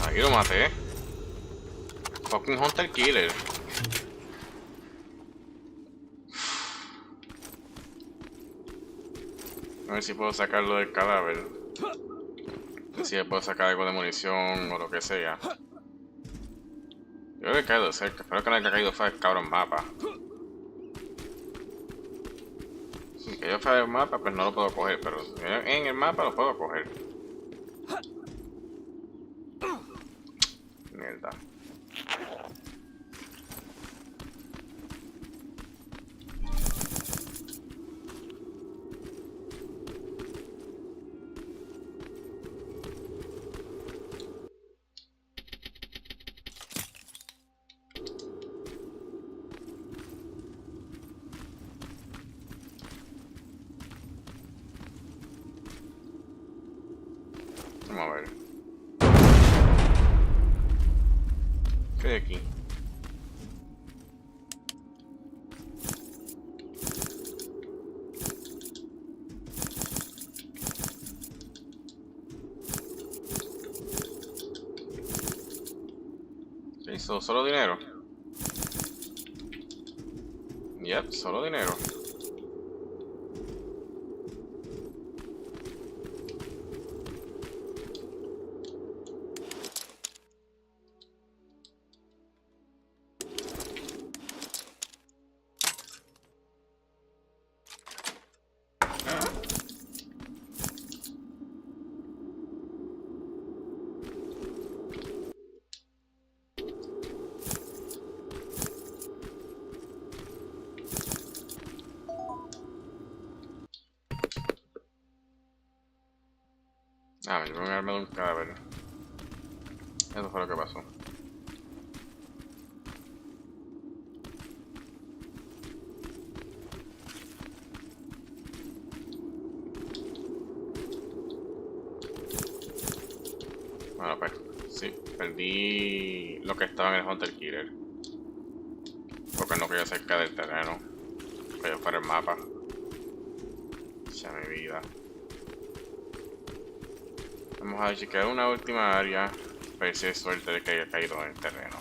Ahí lo maté. Fucking Hunter Killer. A ver si puedo sacarlo del cadáver. A ver si le puedo sacar algo de munición o lo que sea. Yo creo que he caído cerca. Espero que no haya caído fue el cabrón mapa. Si cayó fue el mapa, pues no lo puedo coger. Pero en el mapa lo puedo coger. Mierda. Vamos a ver. ¿Qué hay aquí? ¿Qué hizo? ¿Solo dinero? Yep, solo dinero. Ah, me llevo un arma de un cadáver. Eso fue lo que pasó. Bueno, pues, sí, perdí lo que estaba en el Hunter Killer. Porque no quería cerca del terreno. Quería fuera el mapa. Ya mi vida. Vamos a chequear una última área. Para ver si es suerte de que haya caído en el terreno.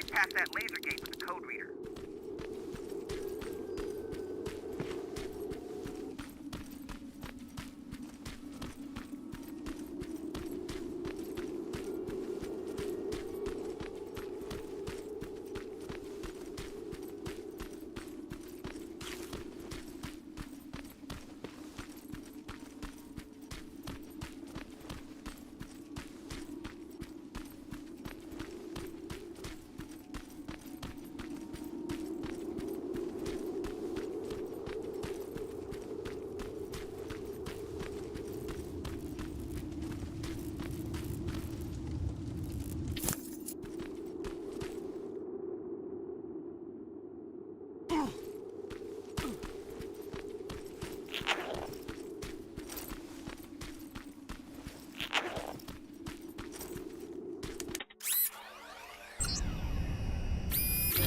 Past that laser gate with the code reader.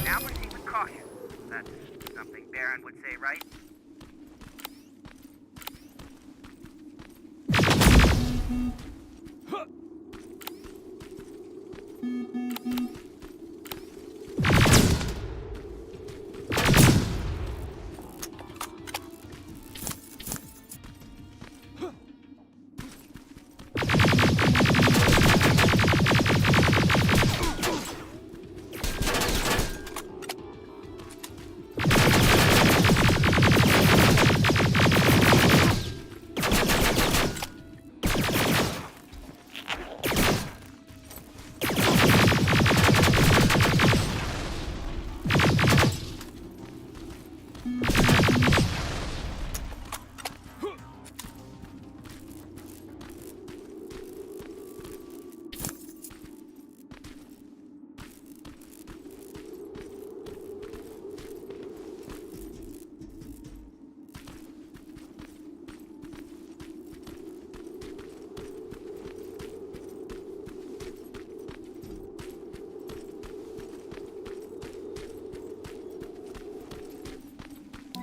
Now proceed with caution. That's something Baron would say, right?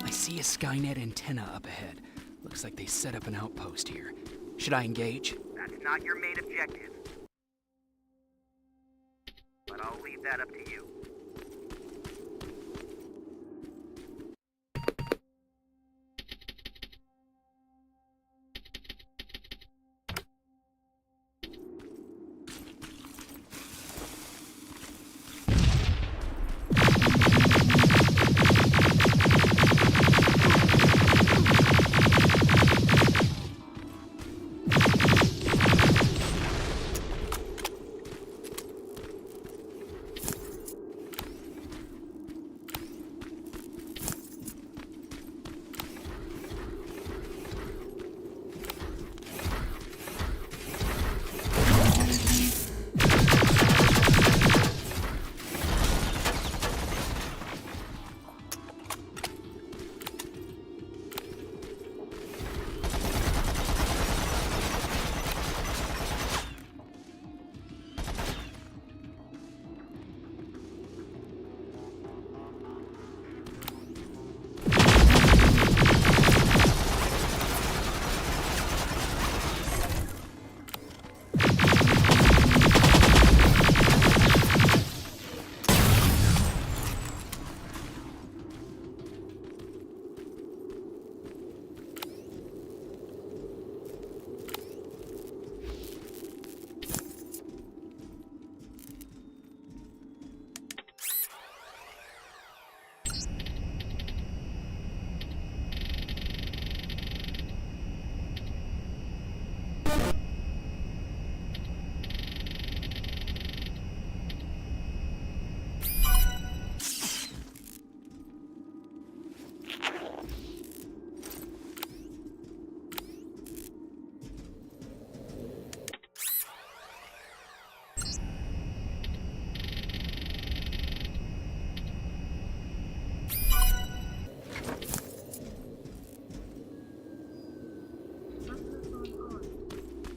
I see a Skynet antenna up ahead. Looks like they set up an outpost here. Should I engage? That's not your main objective. But I'll leave that up to you.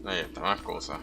Ahí está, más cosas.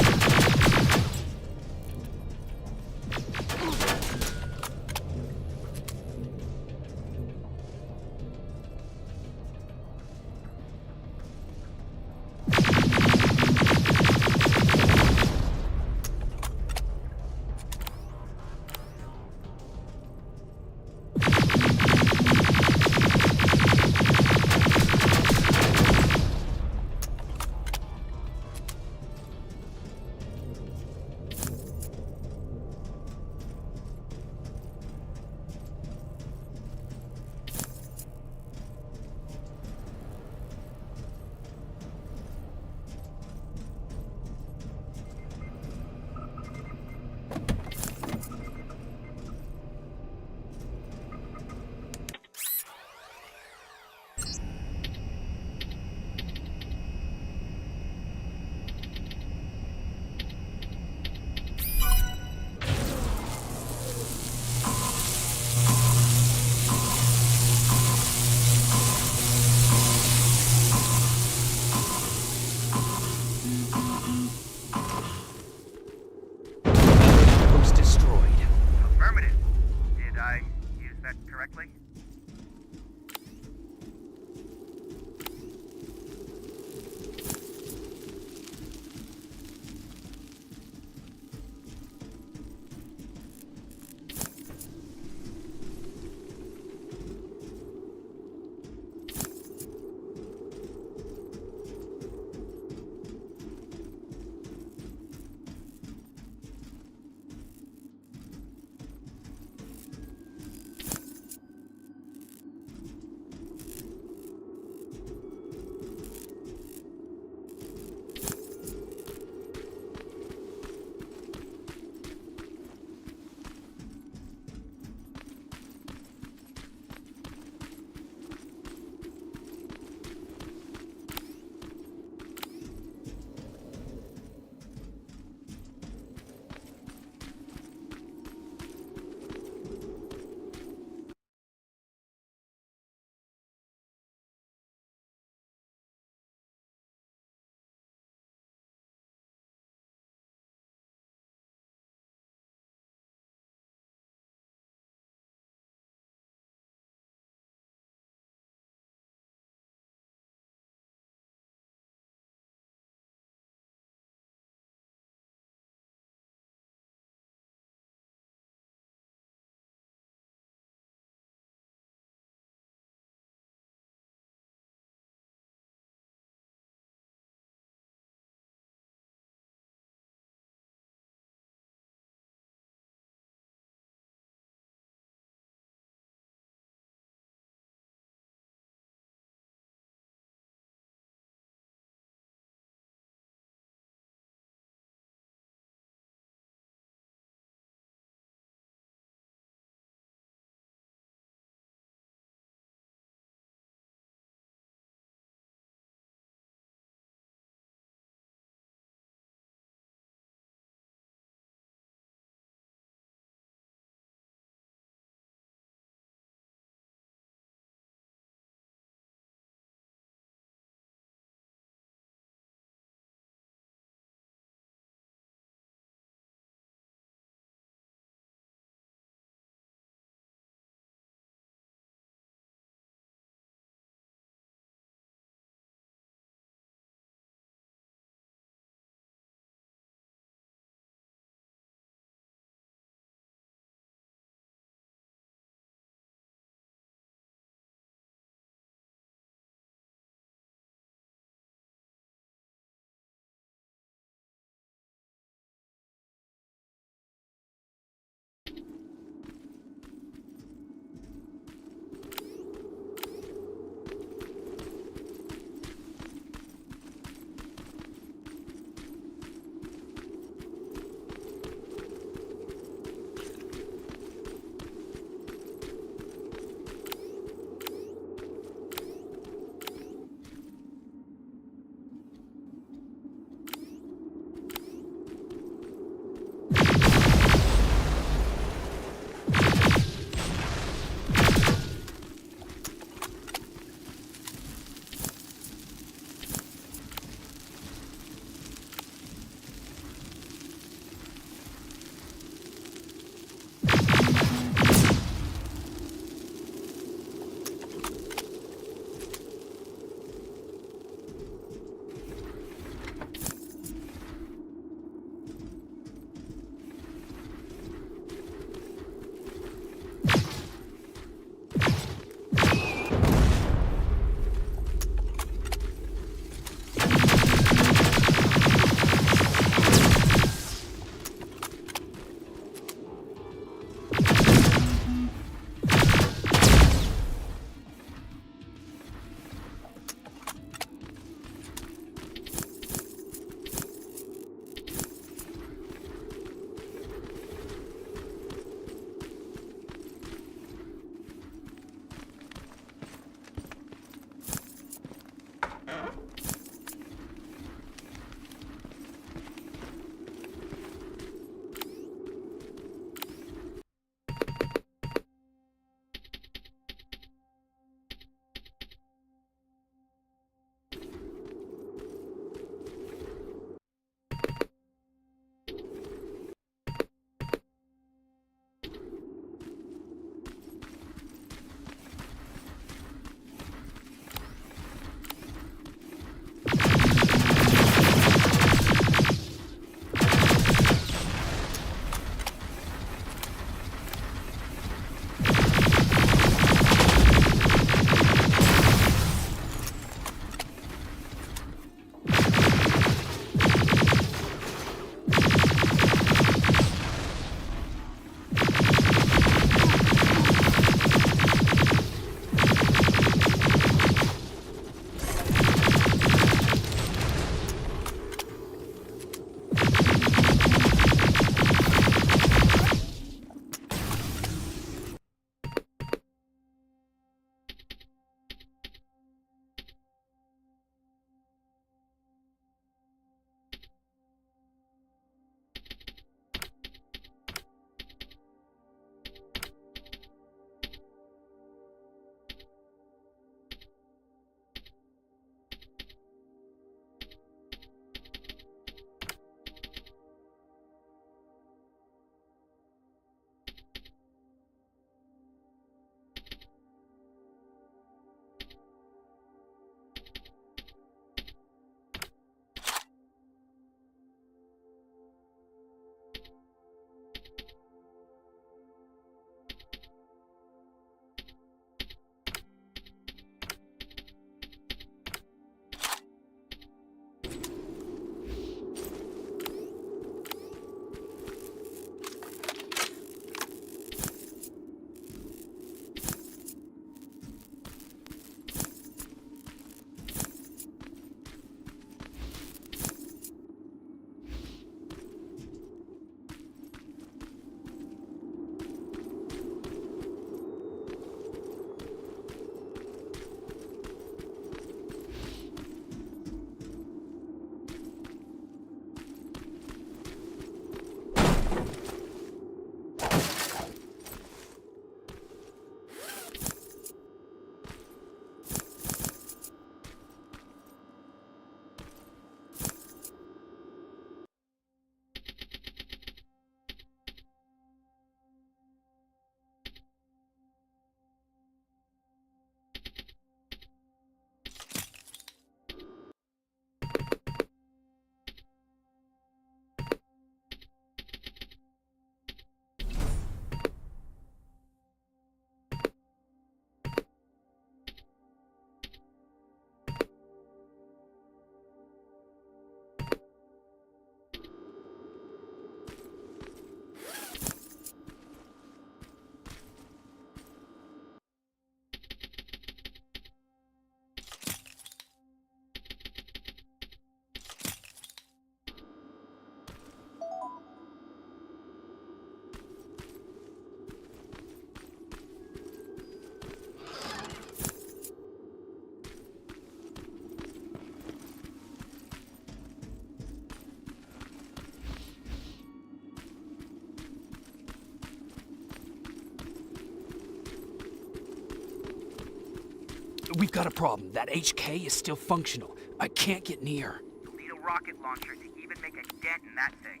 We've got a problem. That HK is still functional. I can't get near. You'll need a rocket launcher to even make a dent in that thing.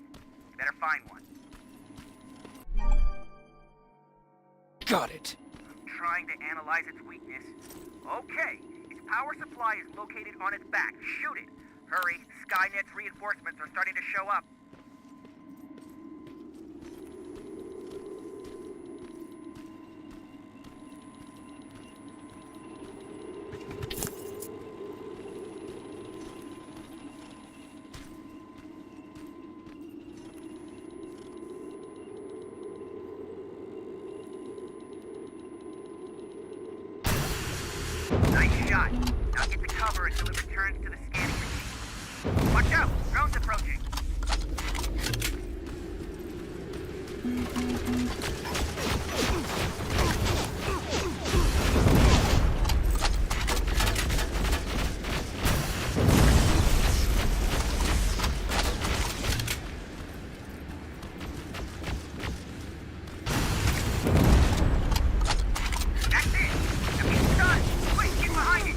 You better find one. Got it. I'm trying to analyze its weakness. Okay, its power supply is located on its back. Shoot it. Hurry, Skynet's reinforcements are starting to show up. Nice shot. Now get to cover until it returns to the scanning machine. Watch out! Drone's approaching. That's it! The mission's done! Quick, get behind it!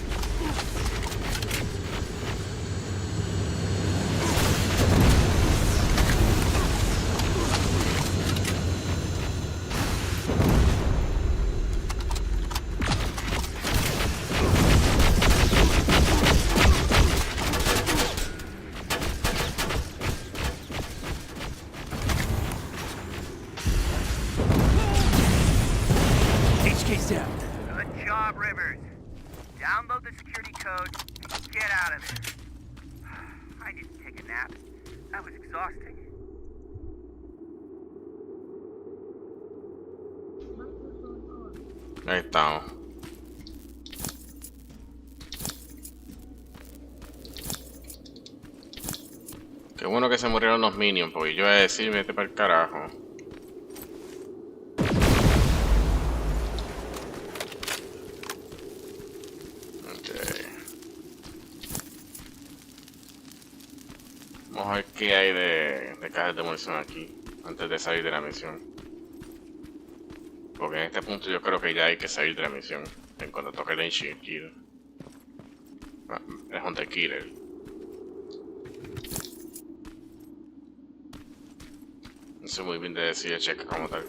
HK's down. Good job, Rivers. Download the security code and get out of there. I didn't take a nap. That was exhausting. Ahí estamos. Qué bueno que se murieron los minions, porque yo iba a decir, vete para el carajo. Vamos a ver qué hay de cajas de munición aquí antes de salir de la misión. Porque en este punto yo creo que ya hay que salir de la misión en cuanto toque el Ancient Killer. El Hunter Killer. No sé muy bien de decir el check como tal.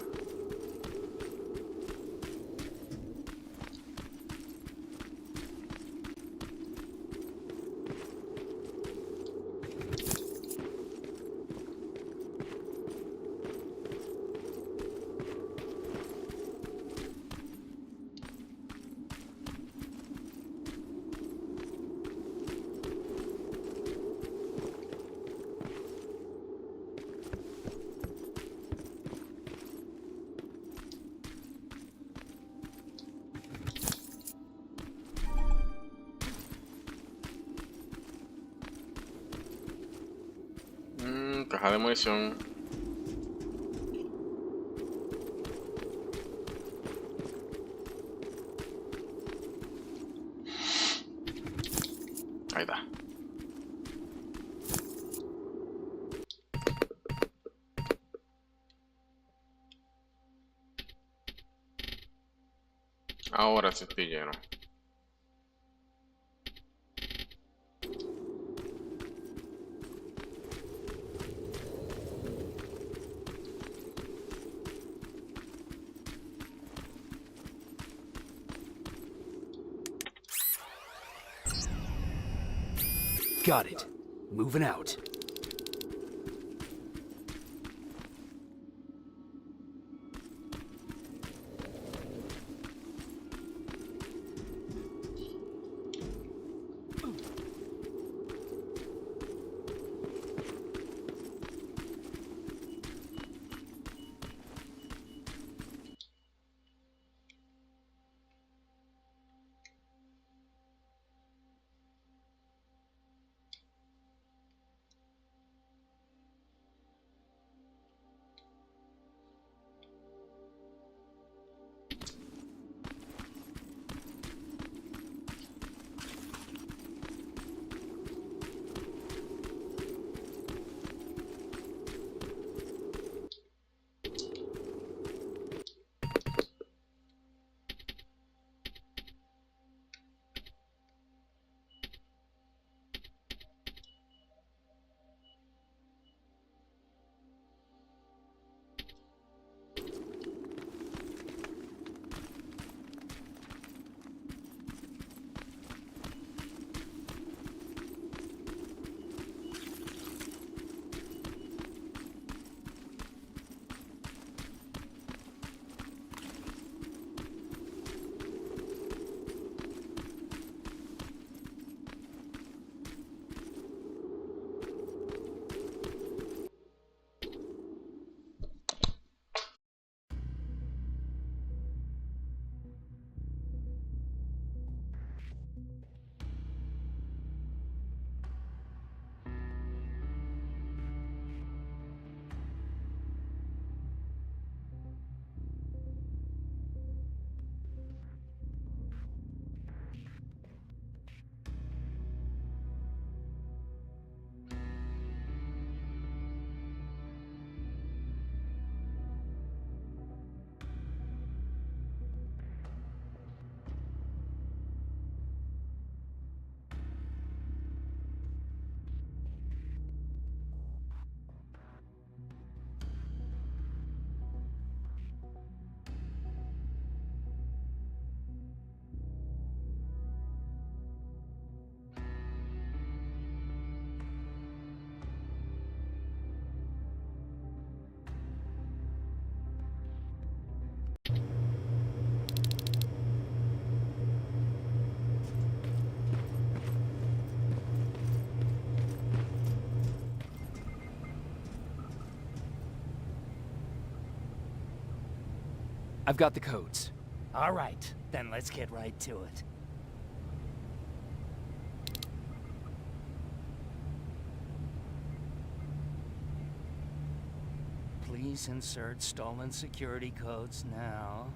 Caja de munición. Ahí está. Ahora sí estoy lleno. Got it. Moving out. I've got the codes. All right, then let's get right to it. Please insert stolen security codes now.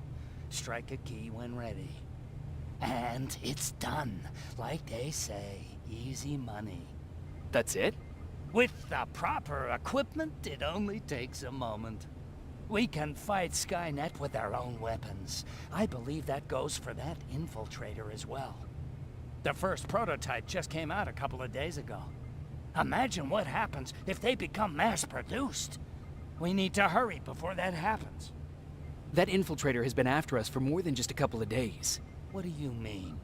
Strike a key when ready. And it's done. Like they say, easy money. That's it? With the proper equipment, it only takes a moment. We can fight Skynet with our own weapons. I believe that goes for that infiltrator as well. The first prototype just came out a couple of days ago. Imagine what happens if they become mass-produced. We need to hurry before that happens. That infiltrator has been after us for more than just a couple of days. What do you mean?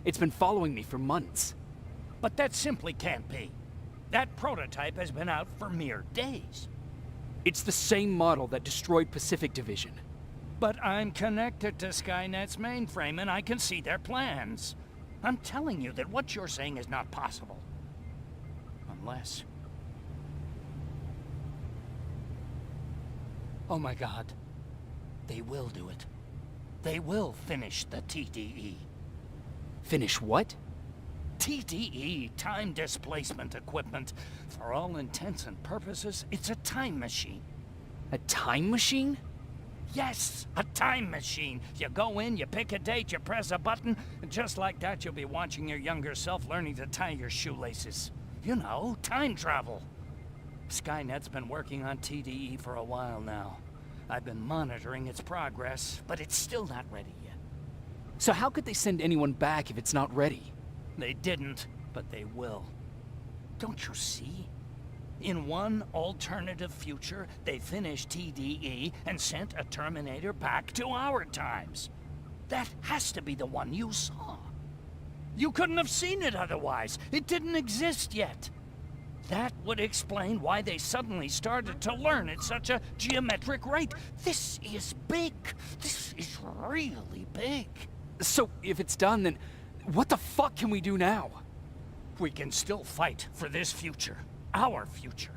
It's been following me for months. But that simply can't be. That prototype has been out for mere days. It's the same model that destroyed Pacific Division. But I'm connected to Skynet's mainframe and I can see their plans. I'm telling you that what you're saying is not possible. Unless... Oh my God. They will do it. They will finish the TDE. Finish what? TDE, time displacement equipment. For all intents and purposes, it's a time machine. A time machine? Yes, a time machine. You go in, you pick a date, you press a button, and just like that you'll be watching your younger self learning to tie your shoelaces. You know, time travel. Skynet's been working on TDE for a while now. I've been monitoring its progress, but it's still not ready yet. So how could they send anyone back if it's not ready? They didn't, but they will. Don't you see? In one alternative future, they finished TDE and sent a Terminator back to our times. That has to be the one you saw. You couldn't have seen it otherwise. It didn't exist yet. That would explain why they suddenly started to learn at such a geometric rate. This is big. This is really big. So, if it's done, then what the fuck can we do now? We can still fight for this future. Our future.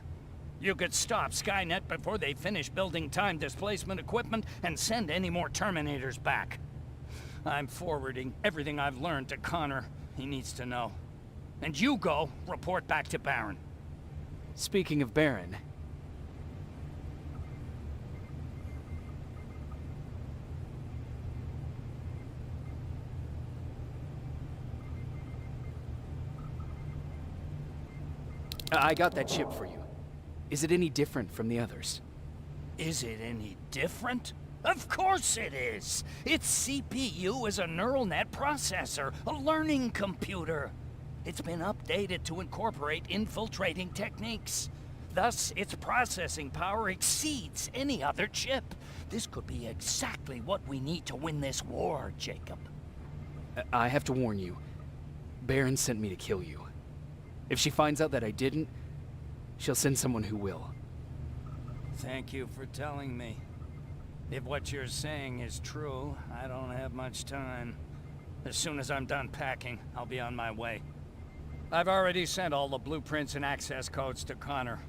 You could stop Skynet before they finish building time displacement equipment and send any more Terminators back. I'm forwarding everything I've learned to Connor. He needs to know. And you go report back to Baron. Speaking of Baron... I got that chip for you. Is it any different from the others? Is it any different? Of course it is! Its CPU is a neural net processor, a learning computer. It's been updated to incorporate infiltrating techniques. Thus, its processing power exceeds any other chip. This could be exactly what we need to win this war, Jacob. I have to warn you. Baron sent me to kill you. If she finds out that I didn't, she'll send someone who will. Thank you for telling me. If what you're saying is true, I don't have much time. As soon as I'm done packing, I'll be on my way. I've already sent all the blueprints and access codes to Connor.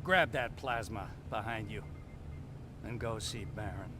Grab that plasma behind you, and go see Baron.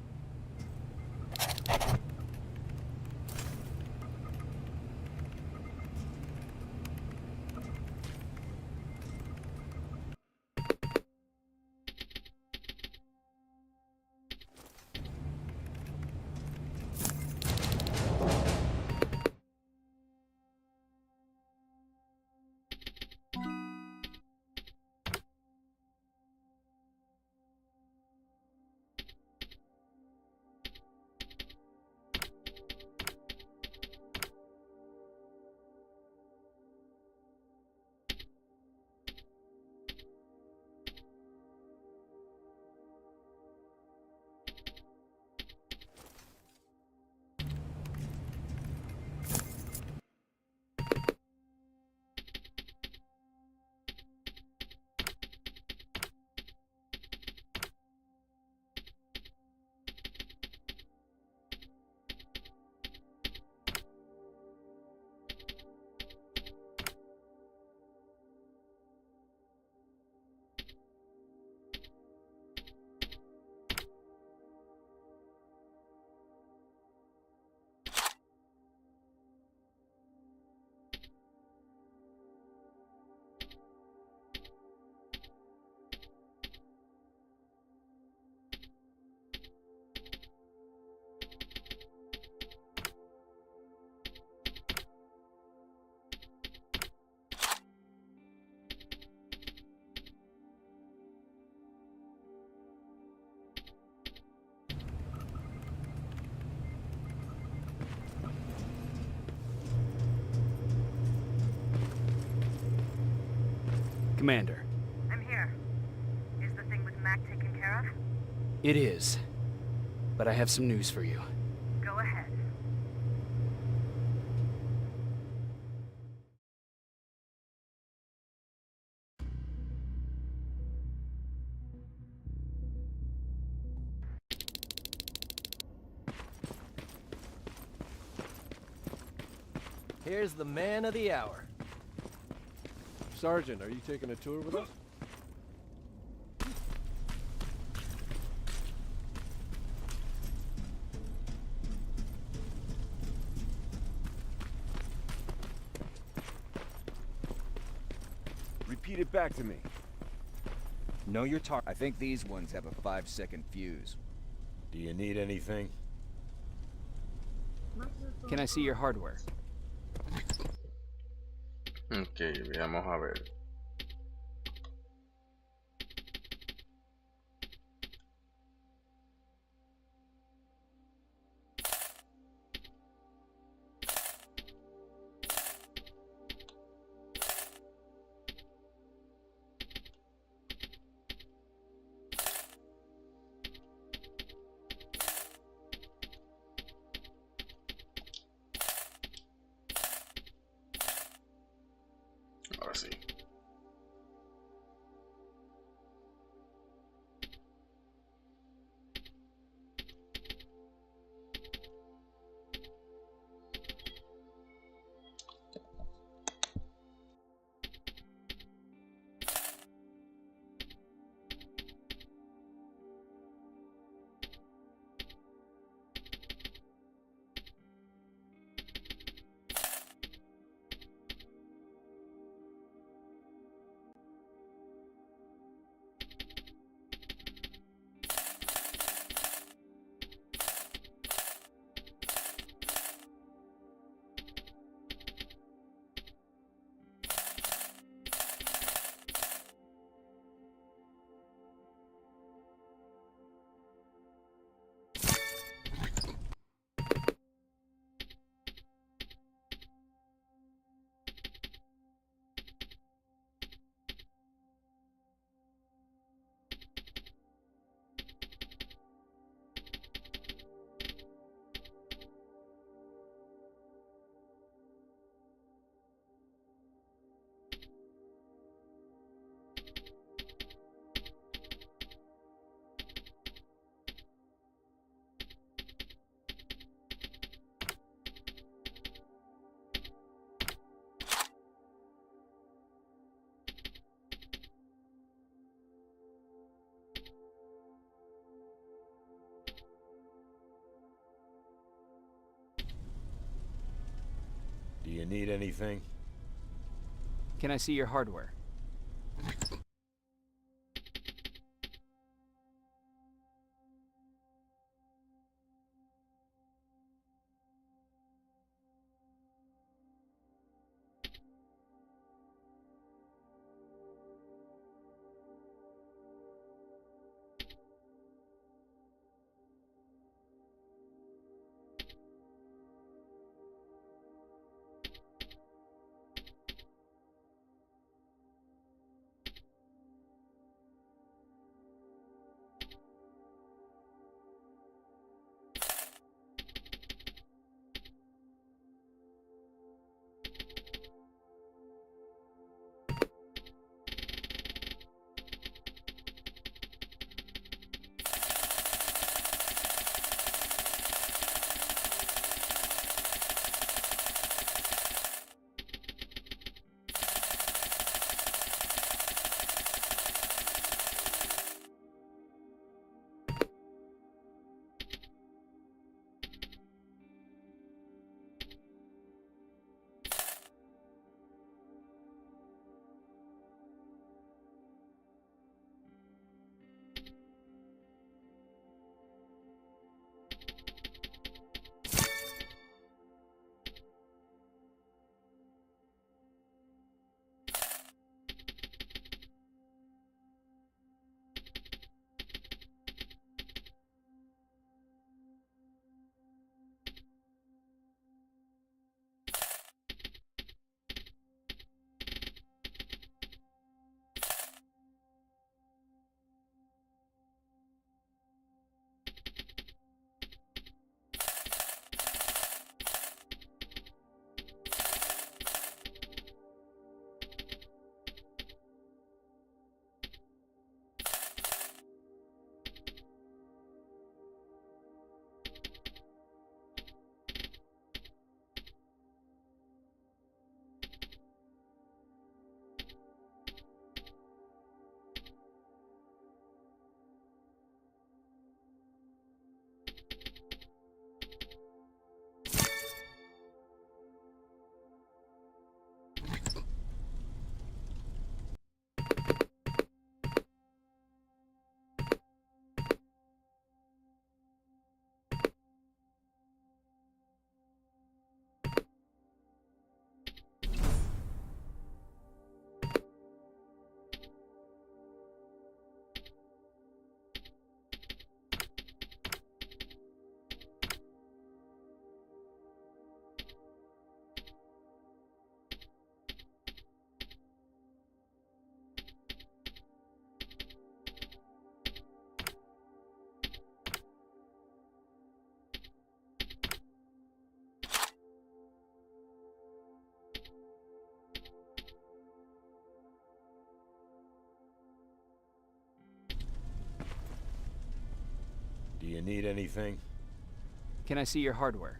Commander. I'm here. Is the thing with Mac taken care of? It is. But I have some news for you. Go ahead. Here's the man of the hour. Sergeant, are you taking a tour with us? Repeat it back to me. Know your target. I think these ones have a 5-second fuse. Do you need anything? Can I see your hardware? Ok, veamos a ver. Ahora sí. Do you need anything? Can I see your hardware? You need anything? Can I see your hardware?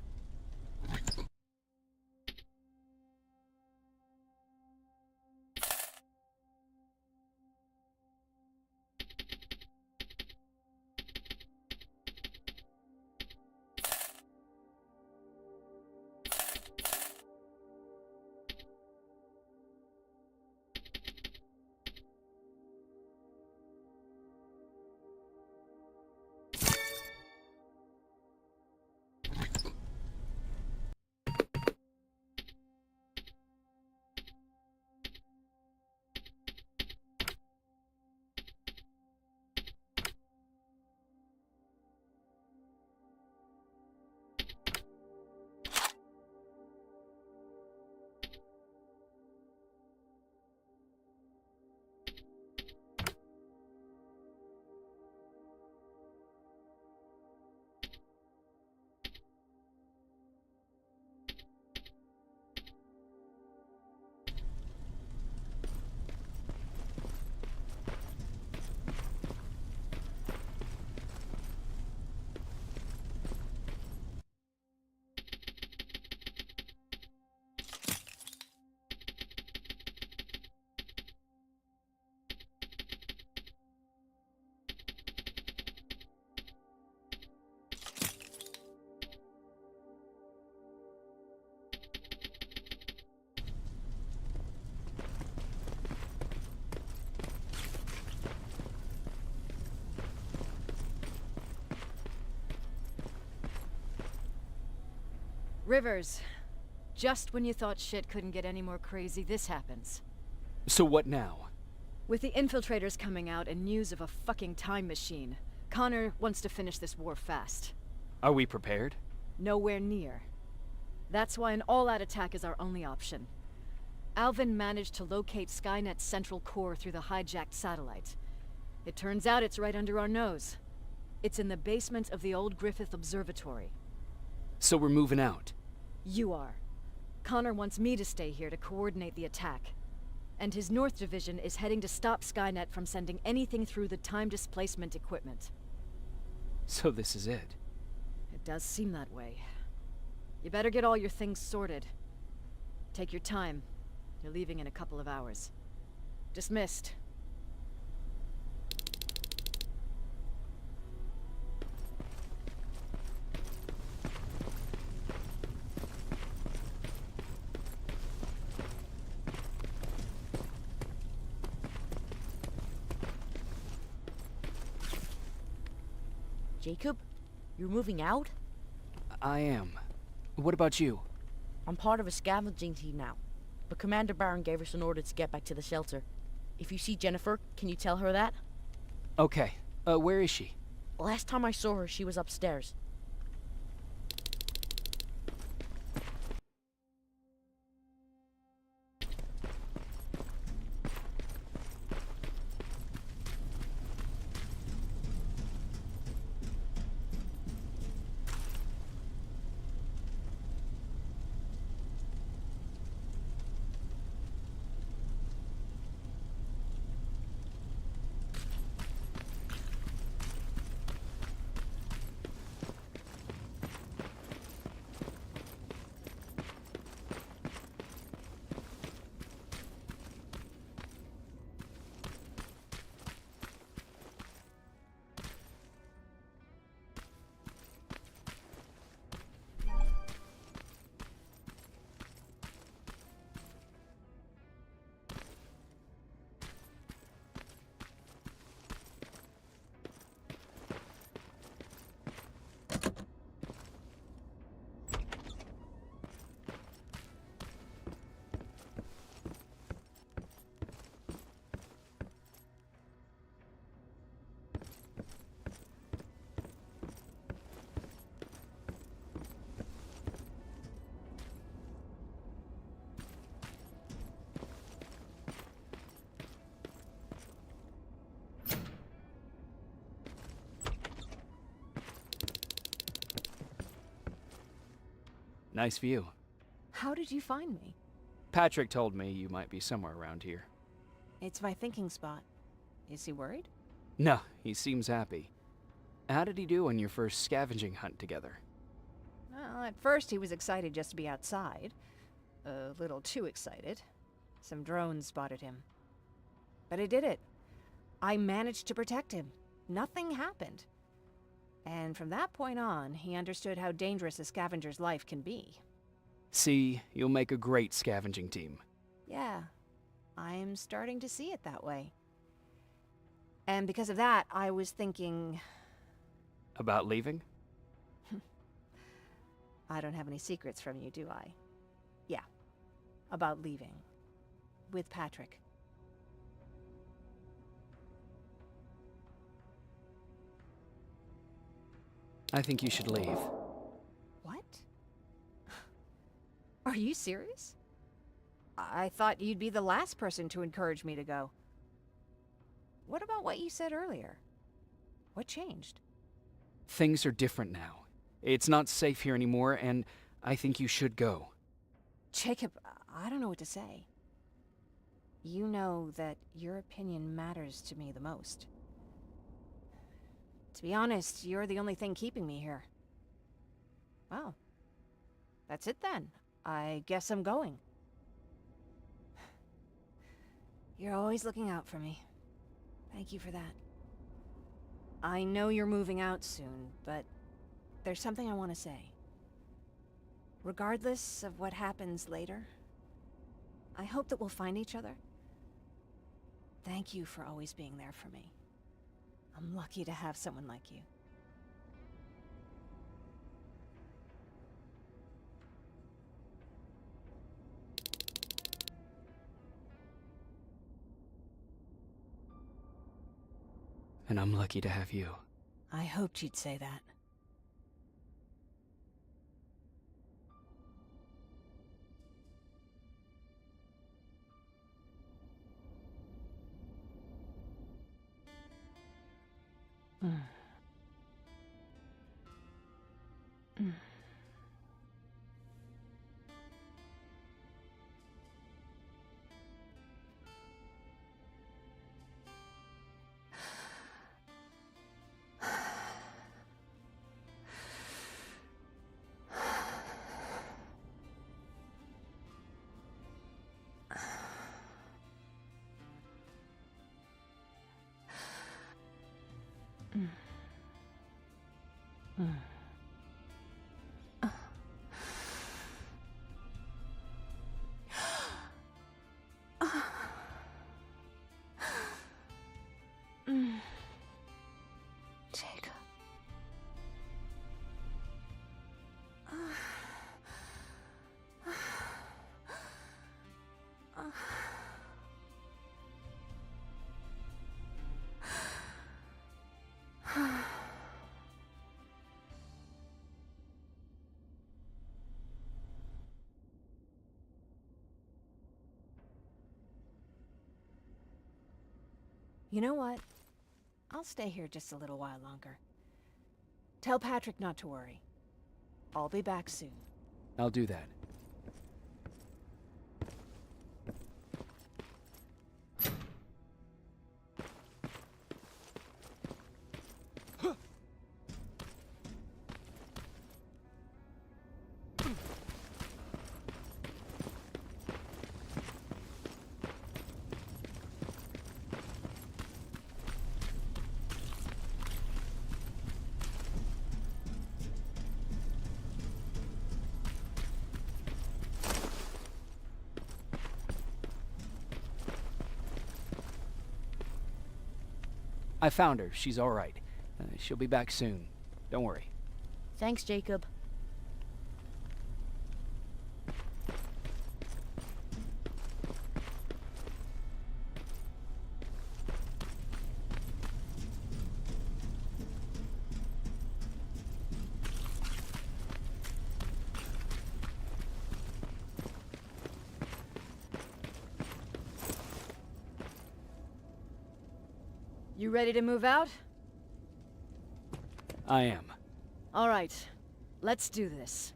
Rivers, just when you thought shit couldn't get any more crazy, this happens. So what now? With the infiltrators coming out and news of a fucking time machine, Connor wants to finish this war fast. Are we prepared? Nowhere near. That's why an all-out attack is our only option. Alvin managed to locate Skynet's central core through the hijacked satellite. It turns out it's right under our nose. It's in the basement of the old Griffith Observatory. So we're moving out? You are. Connor wants me to stay here to coordinate the attack. And his North Division is heading to stop Skynet from sending anything through the time displacement equipment. So this is it? It does seem that way. You better get all your things sorted. Take your time. You're leaving in a couple of hours. Dismissed. Jacob, you're moving out? I am. What about you? I'm part of a scavenging team now, but Commander Barron gave us an order to get back to the shelter. If you see Jennifer, can you tell her that? Okay. Where is she? Last time I saw her, she was upstairs. Nice view. How did you find me? Patrick told me you might be somewhere around here. It's my thinking spot. Is he worried? No, he seems happy. How did he do on your first scavenging hunt together? Well, at first he was excited just to be outside. A little too excited. Some drones spotted him. But I did it. I managed to protect him. Nothing happened. And from that point on, he understood how dangerous a scavenger's life can be. See, you'll make a great scavenging team. Yeah, I'm starting to see it that way. And because of that, I was thinking... About leaving? I don't have any secrets from you, do I? Yeah, about leaving. With Patrick. I think you should leave. What? Are you serious? I thought you'd be the last person to encourage me to go. What about what you said earlier? What changed? Things are different now. It's not safe here anymore, and I think you should go. Jacob, I don't know what to say. You know that your opinion matters to me the most. To be honest, you're the only thing keeping me here. Well, that's it then. I guess I'm going. You're always looking out for me. Thank you for that. I know you're moving out soon, but there's something I want to say. Regardless of what happens later, I hope that we'll find each other. Thank you for always being there for me. I'm lucky to have someone like you. And I'm lucky to have you. I hoped you'd say that. Jacob. You know what? I'll stay here just a little while longer. Tell Patrick not to worry. I'll be back soon. I'll do that. I found her. She's all right. She'll be back soon. Don't worry. Thanks, Jacob. You ready to move out? I am. All right, let's do this.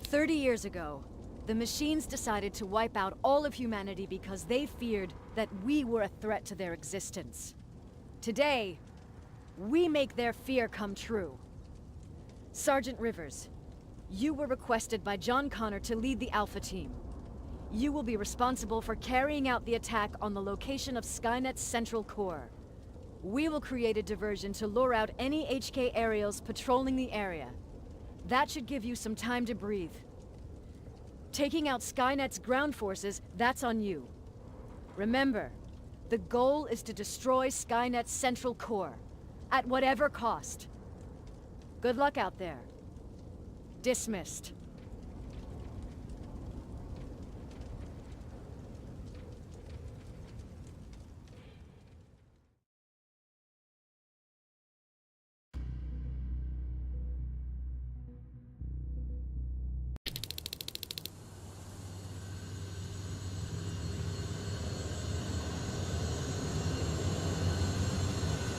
"30 years ago, The machines decided to wipe out all of humanity because they feared that we were a threat to their existence. Today, we make their fear come true. Sergeant Rivers, you were requested by John Connor to lead the Alpha team. You will be responsible for carrying out the attack on the location of Skynet's central core. We will create a diversion to lure out any HK aerials patrolling the area. That should give you some time to breathe. Taking out Skynet's ground forces, that's on you. Remember, the goal is to destroy Skynet's central core, at whatever cost. Good luck out there. Dismissed.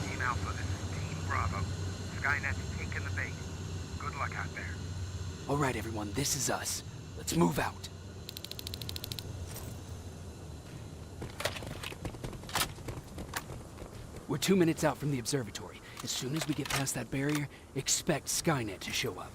Team Alpha, this is Team Bravo. Skynet's taken the base. Good luck out there. All right, everyone, this is us. Let's move out. We're 2 minutes out from the observatory. As soon as we get past that barrier, expect Skynet to show up.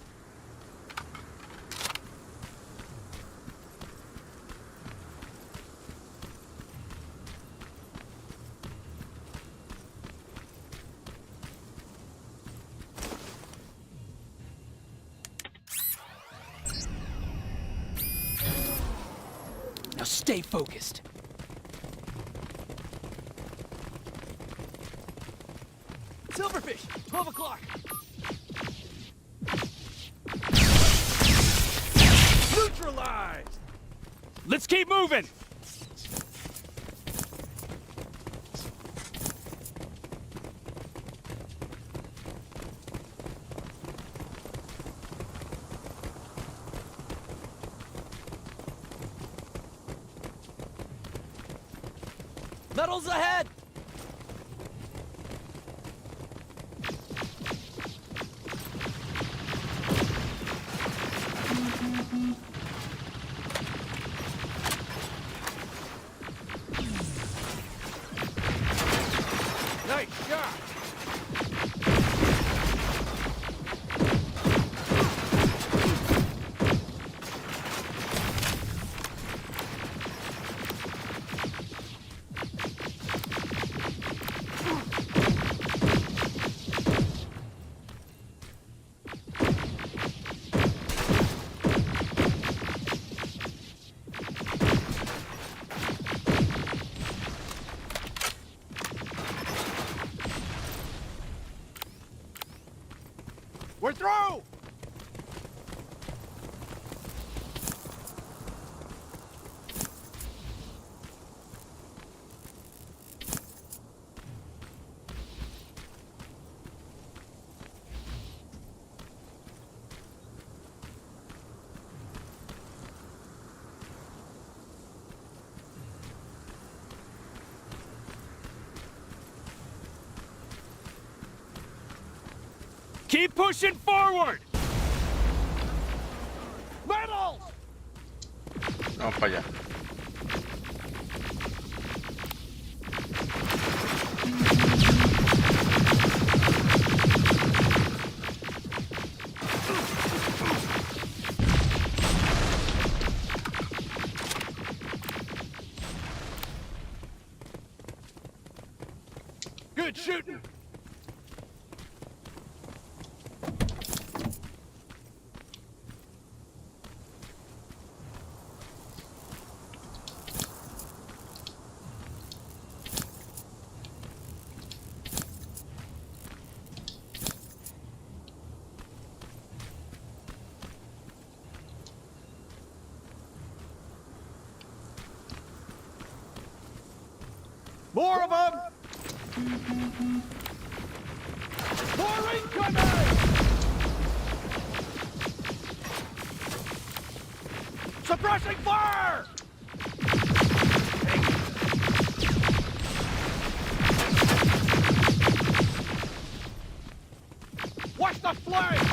Now stay focused. Silverfish, 12 o'clock. Neutralized! Let's keep moving! Metals ahead! Nice shot! We're through! Keep pushing forward! Metals! Vamos para allá. Good shooting! More of them! More incoming! Suppressing fire! Watch the flank!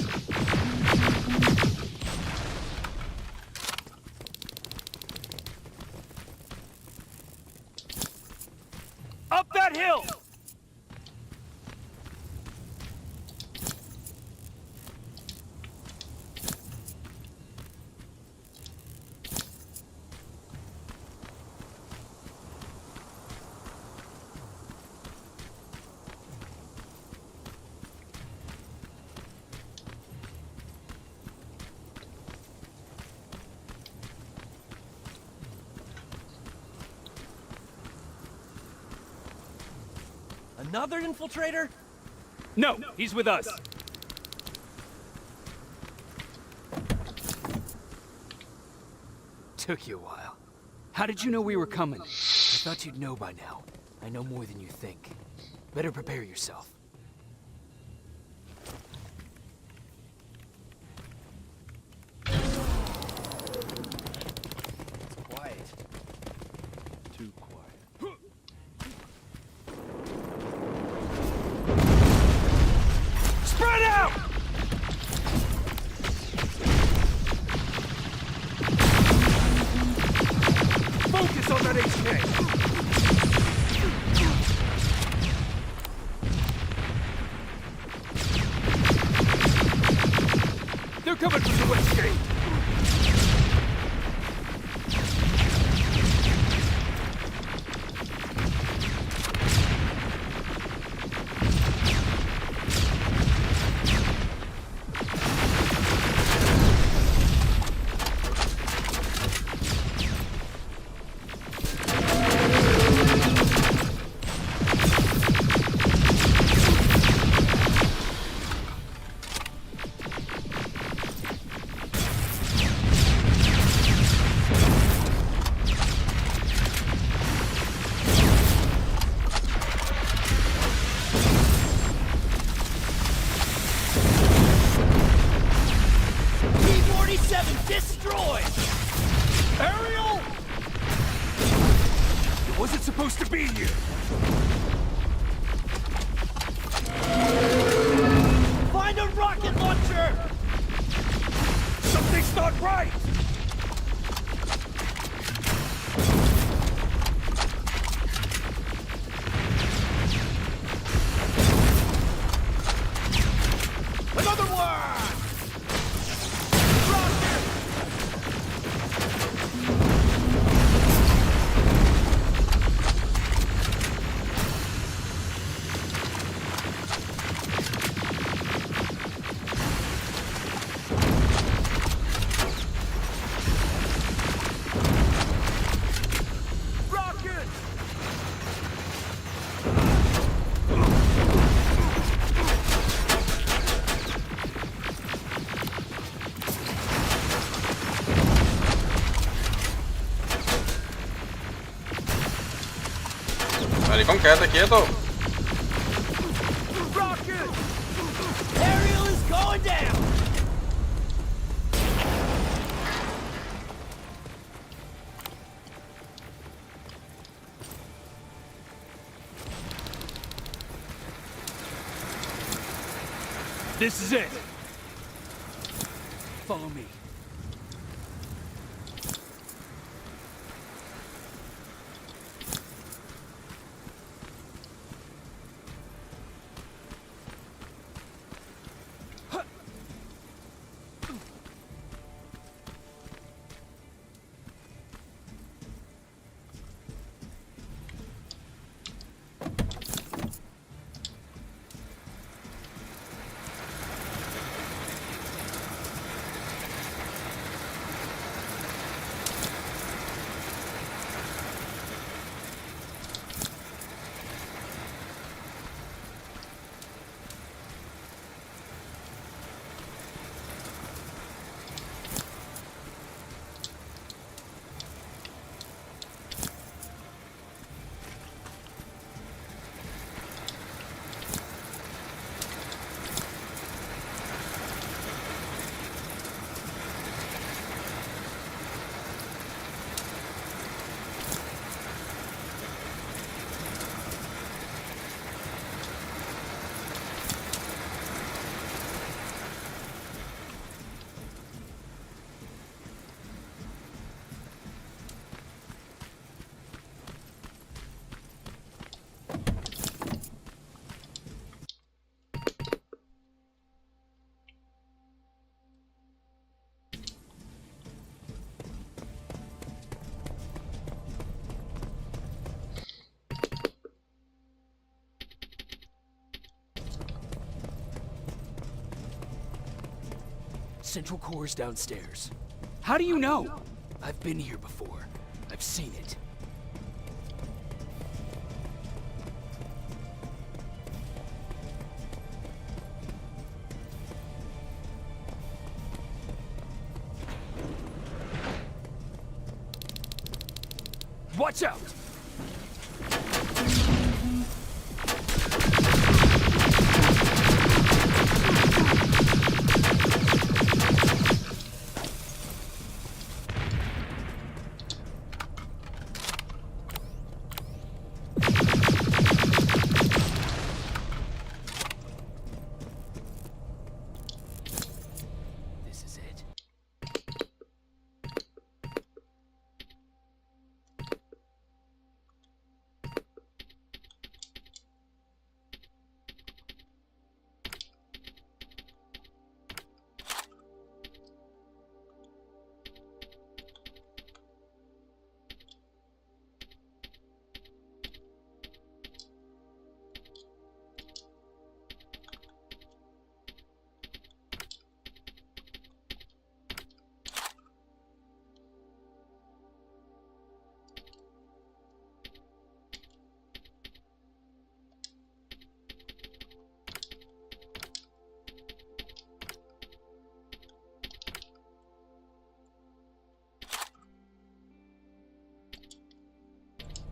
Another infiltrator? No, he's with us. Took you a while. How did you know we were coming? I thought you'd know by now. I know more than you think. Better prepare yourself. It's quiet. Too quiet. Spread out! Focus on that HK! They're coming from the west gate! Destroyed! Ariel! It wasn't supposed to be here! Find a rocket launcher! Something's not right! Another one! Maricón, quédate quieto. Rocket! Ariel is going down! This is it! Follow me. Central Core's downstairs. How do you know? I've been here before. I've seen it. Watch out! This is it.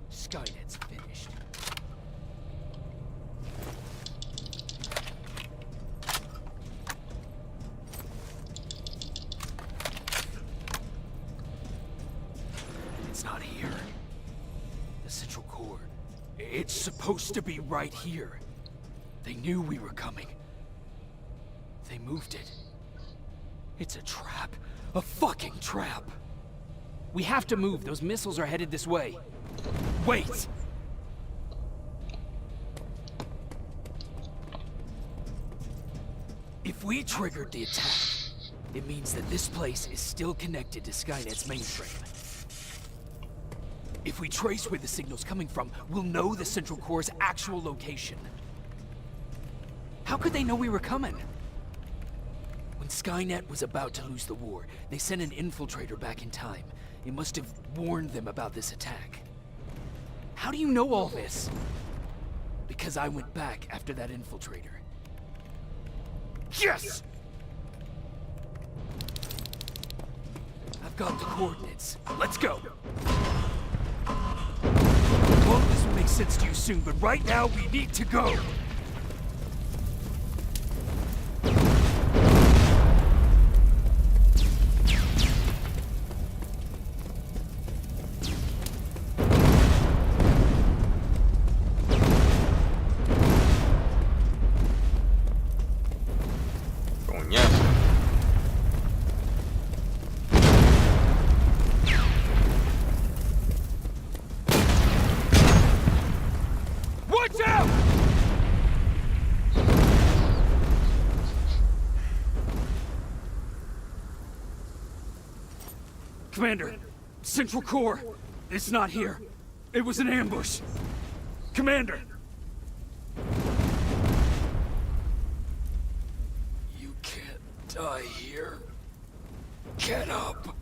Skynet's finished. It's not here. The central core. It's supposed to be right here. They knew we were coming. They moved it. It's a trap. A fucking trap. We have to move. Those missiles are headed this way. Wait! If we triggered the attack, it means that this place is still connected to Skynet's mainframe. If we trace where the signal's coming from, we'll know the Central Core's actual location. How could they know we were coming? When Skynet was about to lose the war, they sent an infiltrator back in time. It must have warned them about this attack. How do you know all this? Because I went back after that infiltrator. Yes! I've got the coordinates. Let's go! Well, this will make sense to you soon, but right now we need to go! Commander, Central Core, it's not here. It was an ambush. Commander! You can't die here. Get up!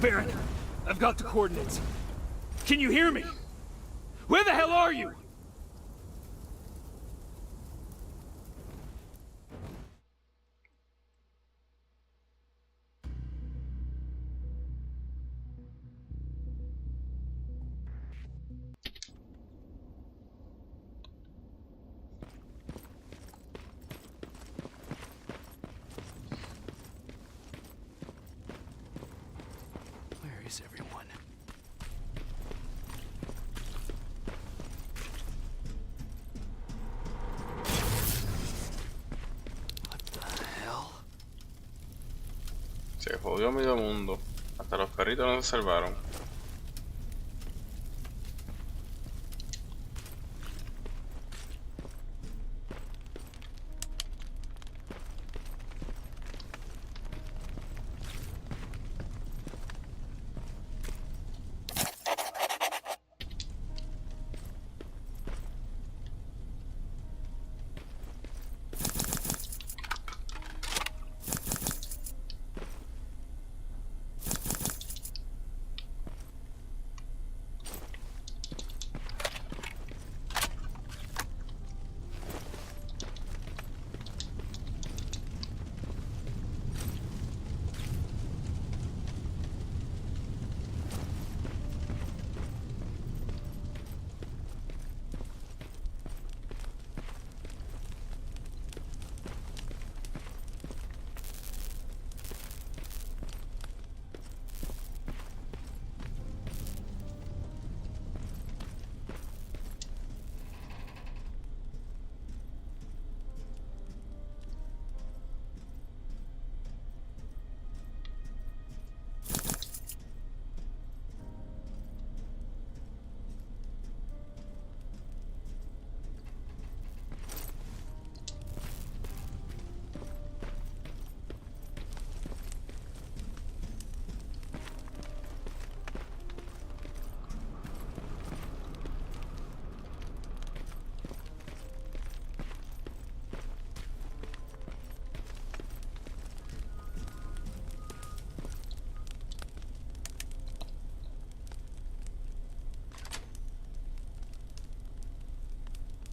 Baron, I've got the coordinates. Can you hear me? Where the hell are you? Where is everyone? What the hell? Se jodió medio mundo. Hasta los perritos no se salvaron.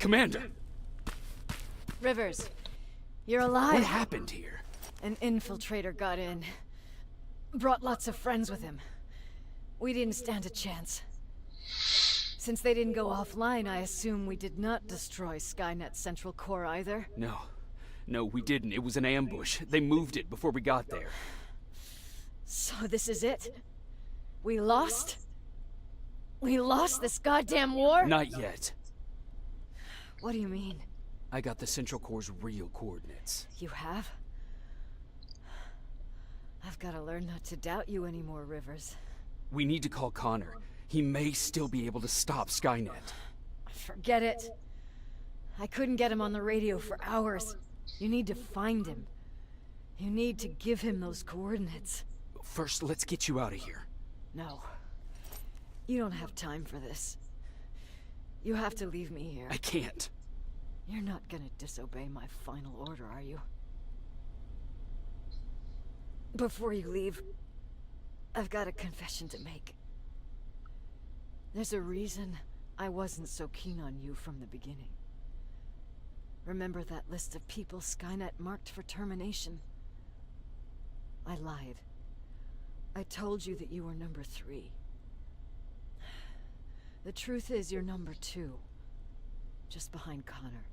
Commander! Rivers, you're alive. What happened here? An infiltrator got in. Brought lots of friends with him. We didn't stand a chance. Since they didn't go offline, I assume we did not destroy Skynet's central core either. No. No, we didn't. It was an ambush. They moved it before we got there. So this is it? We lost? We lost this goddamn war? Not yet. What do you mean? I got the Central Core's real coordinates. You have? I've got to learn not to doubt you anymore, Rivers. We need to call Connor. He may still be able to stop Skynet. Forget it. I couldn't get him on the radio for hours. You need to find him. You need to give him those coordinates. First, let's get you out of here. No. You don't have time for this. You have to leave me here. I can't. You're not gonna disobey my final order, are you? Before you leave, I've got a confession to make. There's a reason I wasn't so keen on you from the beginning. Remember that list of people Skynet marked for termination? I lied. I told you that you were number 3. The truth is you're number 2, just behind Connor.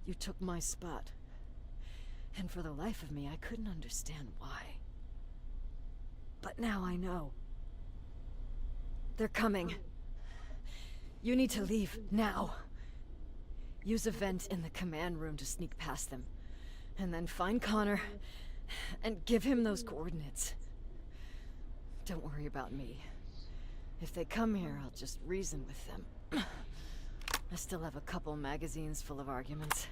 You took my spot, and for the life of me, I couldn't understand why. But now I know. They're coming. You need to leave, now. Use a vent in the command room to sneak past them, and then find Connor, and give him those coordinates. Don't worry about me. If they come here, I'll just reason with them. I still have a couple magazines full of arguments.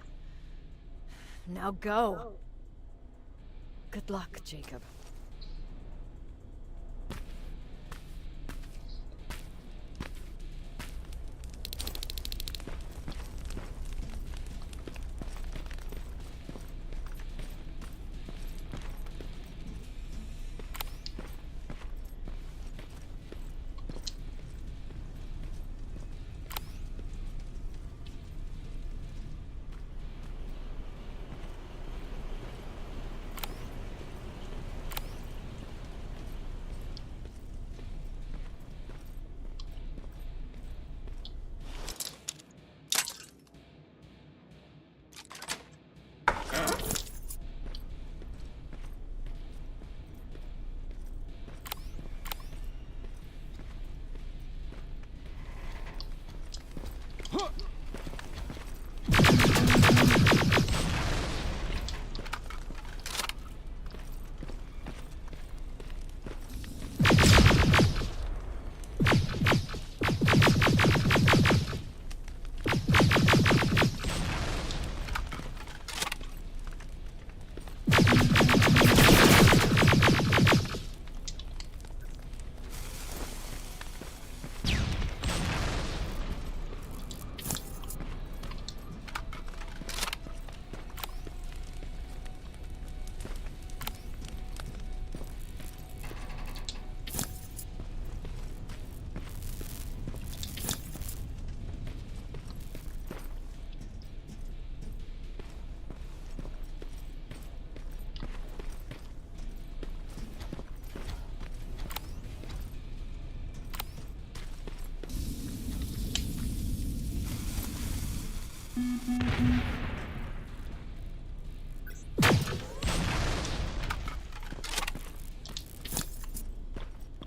Now go! Good luck, Jacob.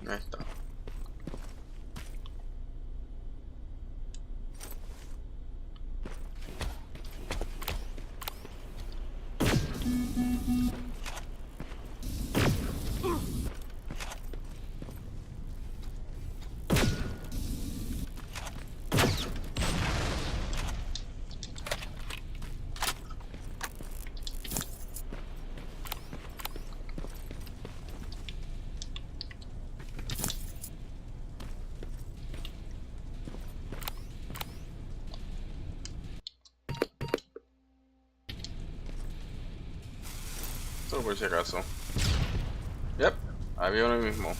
Ahí está. Solo por si acaso. Yep, había uno mismo.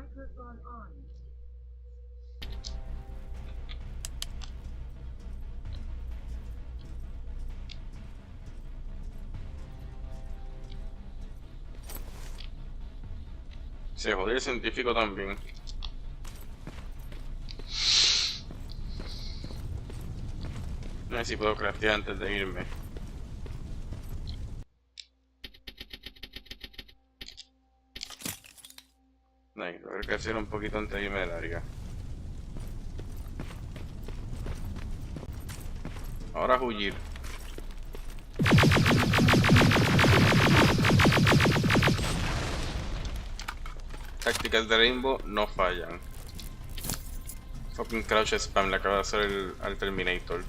Microphone on. Se jodió el científico también. No sé si puedo craftear antes de irme. No, tengo que hacer un poquito antes de irme del área. Ahora huir. Tácticas de Rainbow no fallan. Fucking crouch spam le acaba de hacer al Terminator.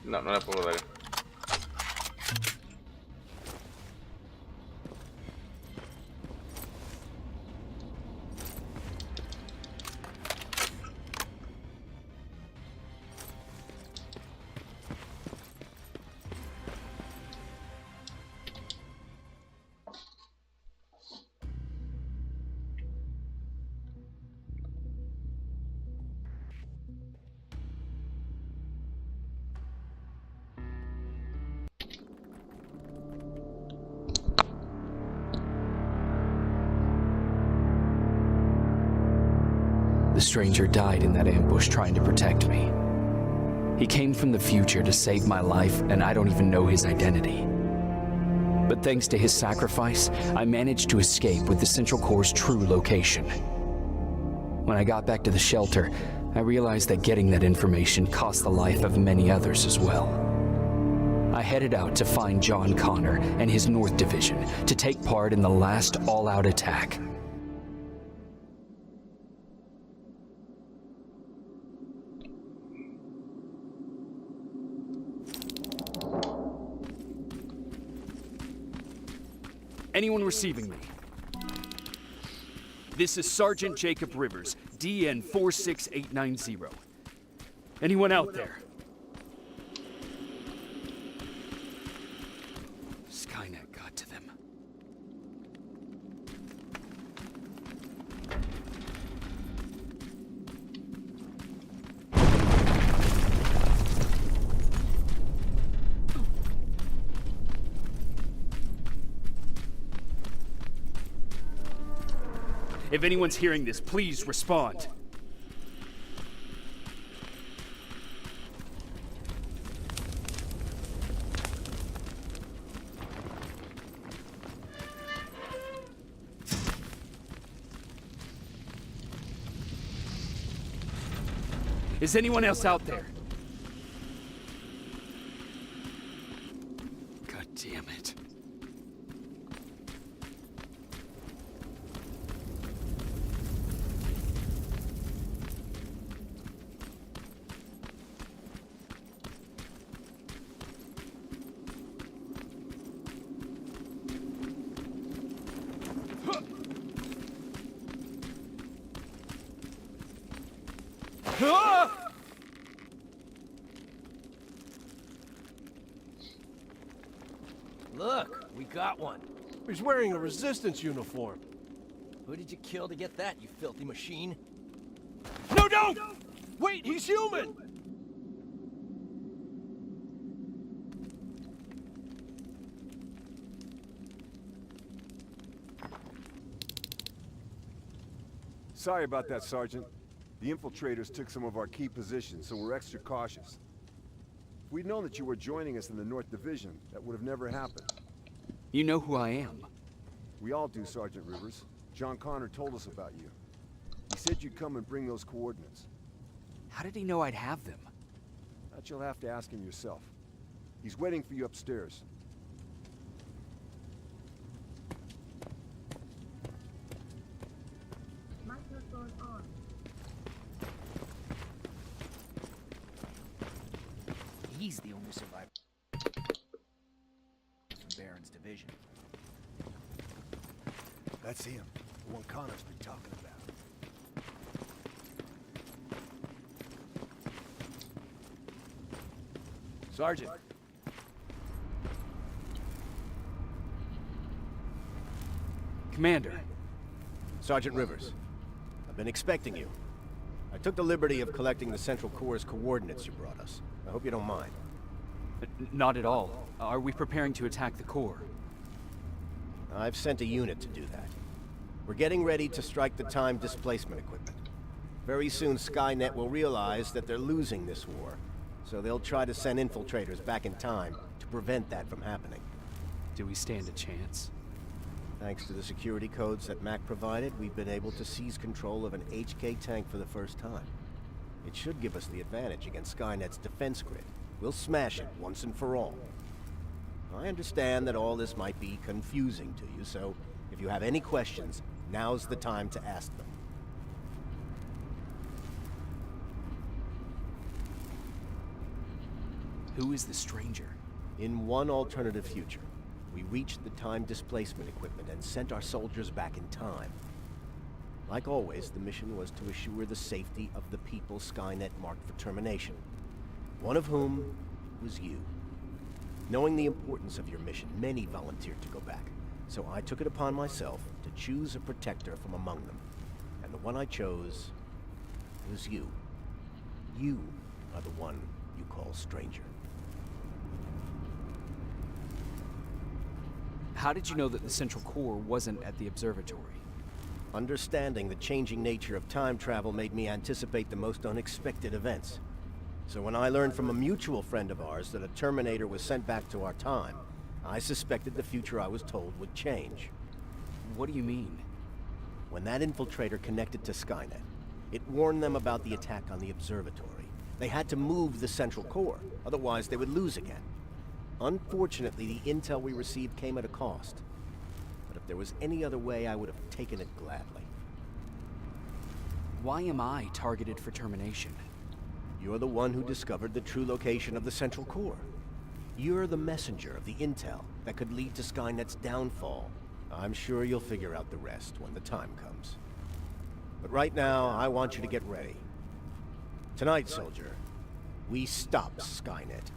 No, no le puedo dar. The stranger died in that ambush trying to protect me. He came from the future to save my life, and I don't even know his identity. But thanks to his sacrifice, I managed to escape with the Central Core's true location. When I got back to the shelter, I realized that getting that information cost the life of many others as well. I headed out to find John Connor and his North Division to take part in the last all-out attack. Anyone receiving me? This is Sergeant Jacob Rivers, DN 46890. Anyone out there? Skynet got to them. If anyone's hearing this, please respond. Is anyone else out there? God damn it. Look, we got one. He's wearing a resistance uniform. Who did you kill to get that, you filthy machine? No, don't! Wait, he's human! Sorry about that, Sergeant. The infiltrators took some of our key positions, so we're extra cautious. If we'd known that you were joining us in the North Division, that would have never happened. You know who I am. We all do, Sergeant Rivers. John Connor told us about you. He said you'd come and bring those coordinates. How did he know I'd have them? That you'll have to ask him yourself. He's waiting for you upstairs. Microphone on. He's the only survivor. Division. That's him. The one Connor's been talking about. Sergeant. Commander. Sergeant Rivers. I've been expecting you. I took the liberty of collecting the Central Corps' coordinates you brought us. I hope you don't mind. Not at all. Are we preparing to attack the Corps? I've sent a unit to do that. We're getting ready to strike the time displacement equipment. Very soon Skynet will realize that they're losing this war, so they'll try to send infiltrators back in time to prevent that from happening. Do we stand a chance? Thanks to the security codes that Mac provided, we've been able to seize control of an HK tank for the first time. It should give us the advantage against Skynet's defense grid. We'll smash it once and for all. I understand that all this might be confusing to you, so if you have any questions, now's the time to ask them. Who is the stranger? In one alternative future, we reached the time displacement equipment and sent our soldiers back in time. Like always, the mission was to assure the safety of the people Skynet marked for termination. One of whom was you. Knowing the importance of your mission, many volunteered to go back. So I took it upon myself to choose a protector from among them. And the one I chose was you. You are the one you call stranger. How did you know that the Central Corps wasn't at the observatory? Understanding the changing nature of time travel made me anticipate the most unexpected events. So when I learned from a mutual friend of ours that a Terminator was sent back to our time, I suspected the future I was told would change. What do you mean? When that infiltrator connected to Skynet, it warned them about the attack on the observatory. They had to move the Central Corps, otherwise they would lose again. Unfortunately, the intel we received came at a cost. But if there was any other way, I would have taken it gladly. Why am I targeted for termination? You're the one who discovered the true location of the Central Corps. You're the messenger of the intel that could lead to Skynet's downfall. I'm sure you'll figure out the rest when the time comes. But right now, I want you to get ready. Tonight, soldier, we stop Skynet.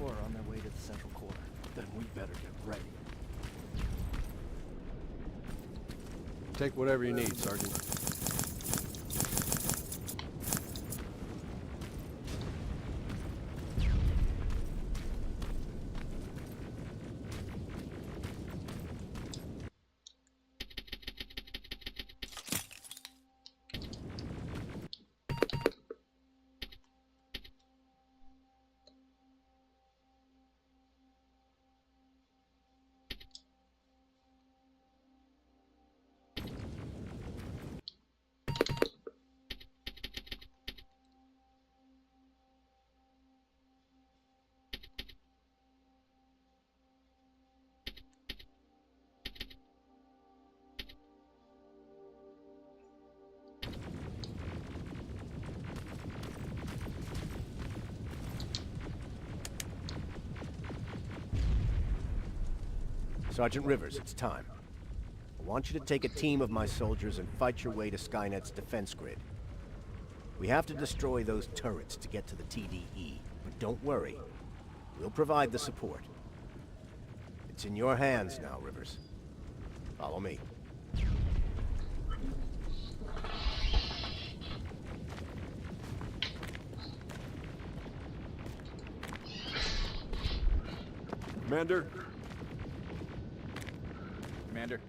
On their way to the Central Corps. Then we better get ready. Take whatever you need, Sergeant. Sergeant Rivers, it's time. I want you to take a team of my soldiers and fight your way to Skynet's defense grid. We have to destroy those turrets to get to the TDE, but don't worry. We'll provide the support. It's in your hands now, Rivers. Follow me. Commander? Commander?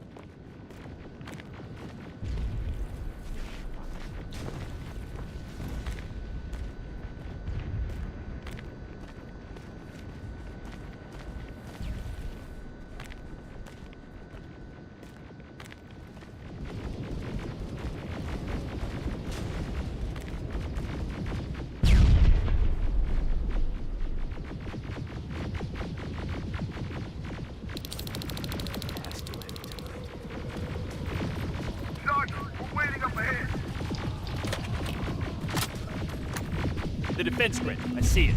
the defense grid. I see it.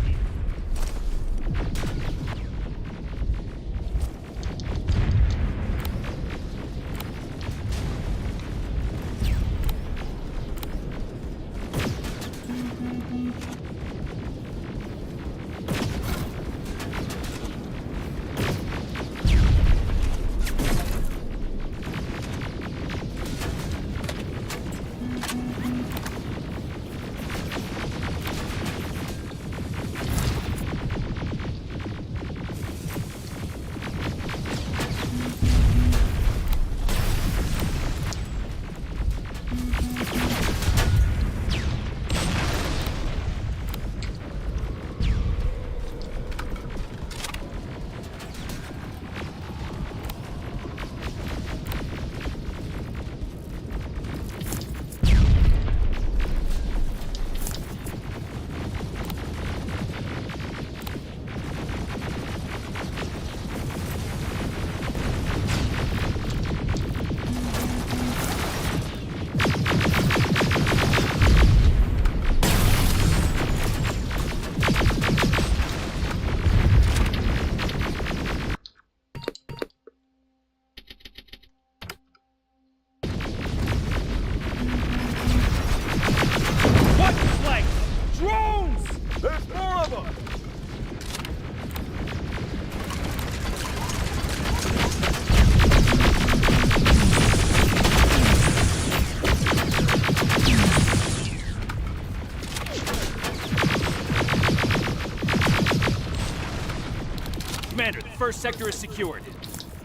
Commander, the first sector is secured.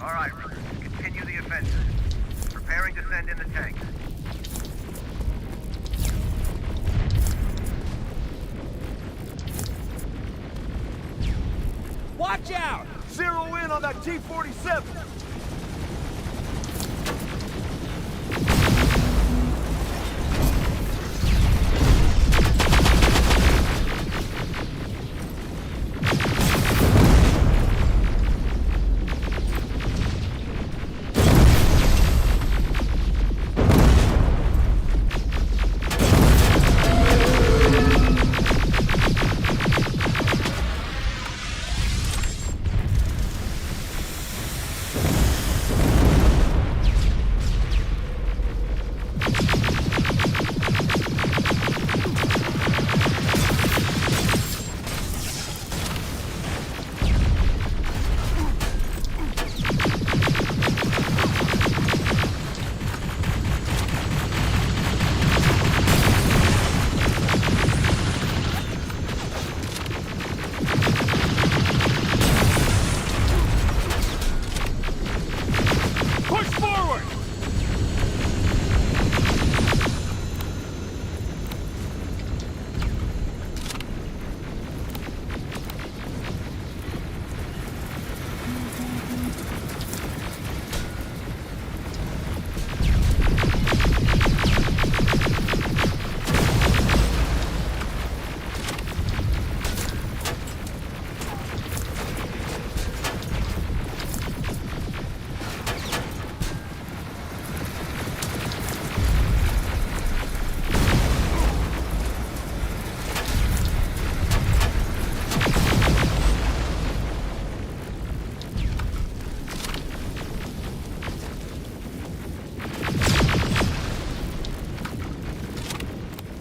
All right, continue the offensive. Preparing to send in the tanks. Watch out! Zero in on that T-47!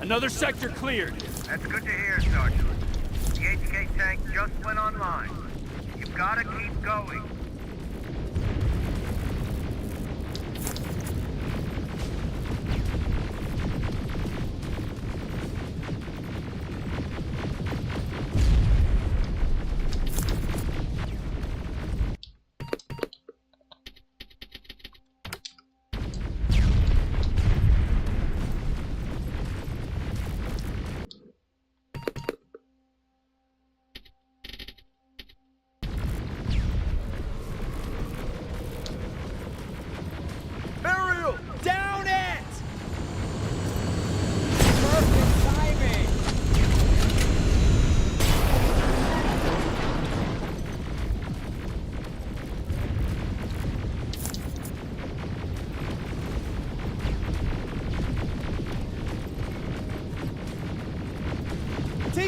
Another sector cleared. That's good to hear, Sergeant. The HK tank just went online. You've got to keep going.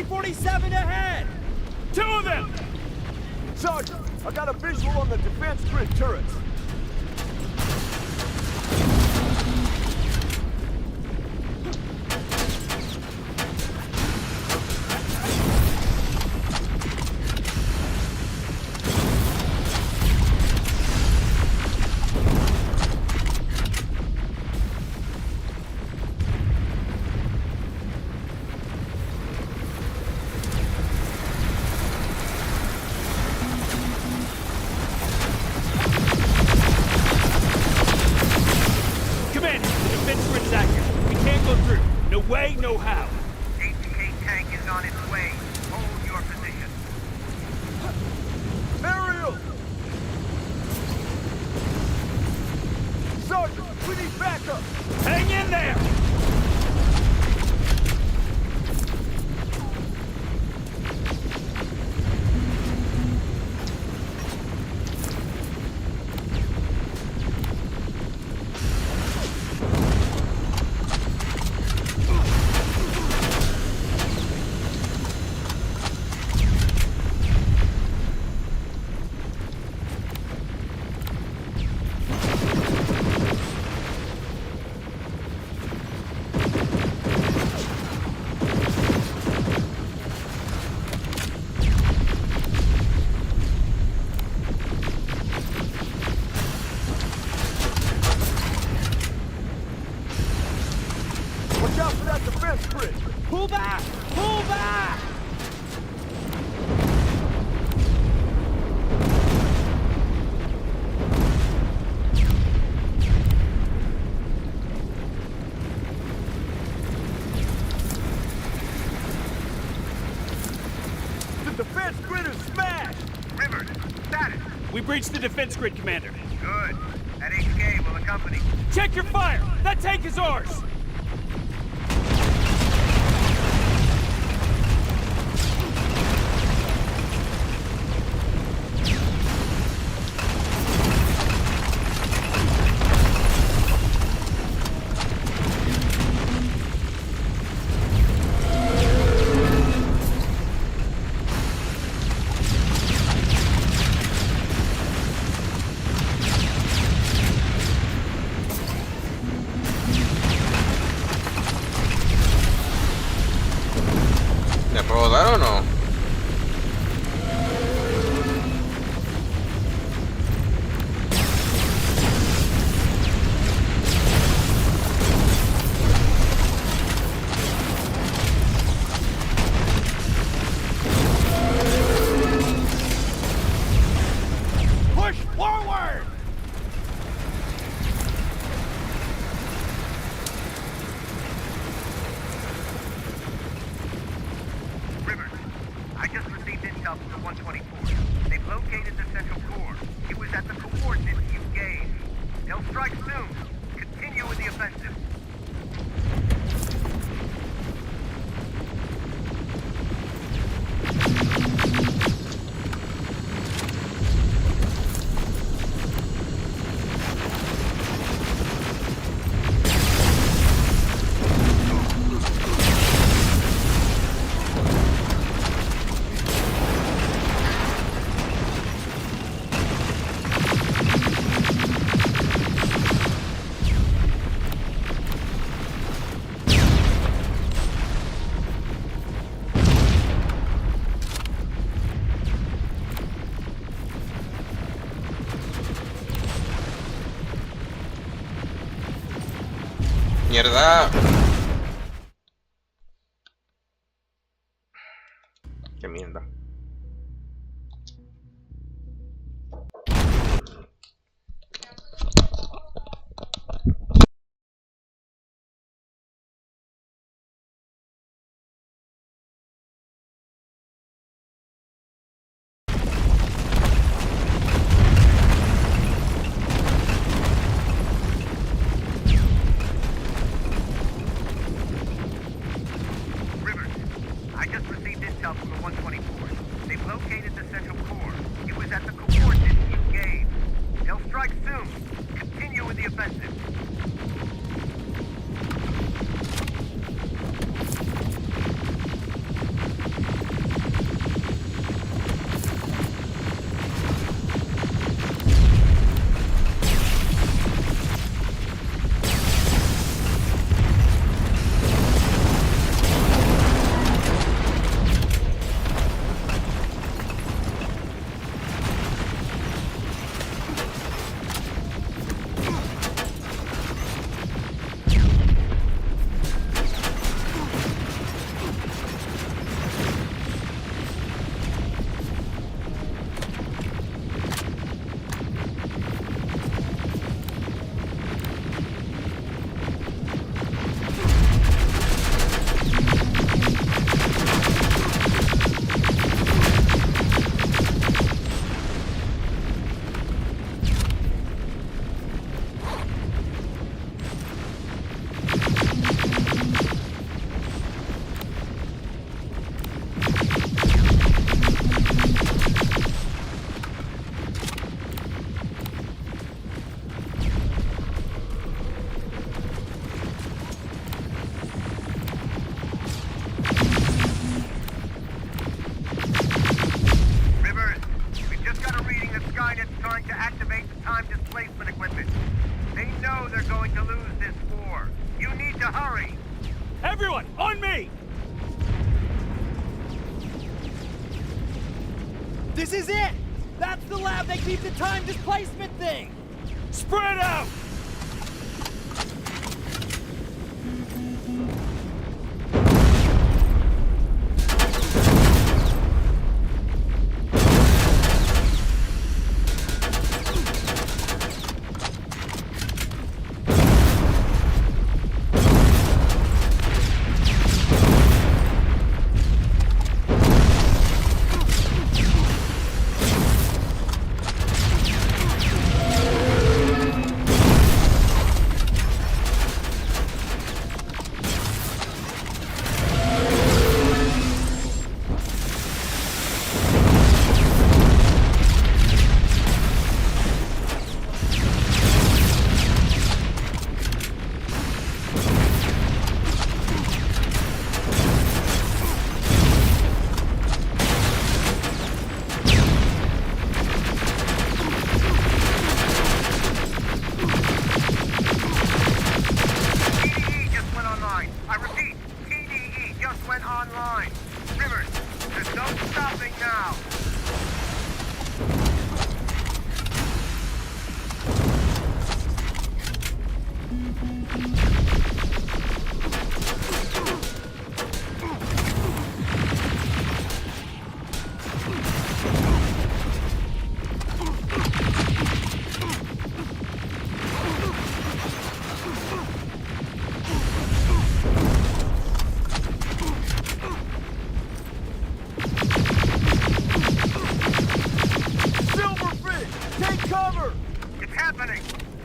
T-47 ahead! 2 of them! Sergeant, I got a visual on the defense grid turrets. Commander, the defense grid's active. We can't go through. No way, no how. HK tank is on its way. Hold your position. Ariel! Sergeant, we need backup! Hang in there! Watch out for that defense grid! Pull back! Pull back! The defense grid is smashed! Rivers, status. We breached the defense grid, Commander. Good. That HK will accompany. Check your fire! That tank is ours! ¿Le puedo dar o no? Push forward! Rivers, I just received intel from the 124. They've located the central core. It was at the coordinates you gave. They'll strike soon. Continue with the offensive. Mierda. Qué mierda. Rivers, I just received intel from the 124. Everyone, on me! This is it! That's the lab that keeps the time displacement thing! Spread out!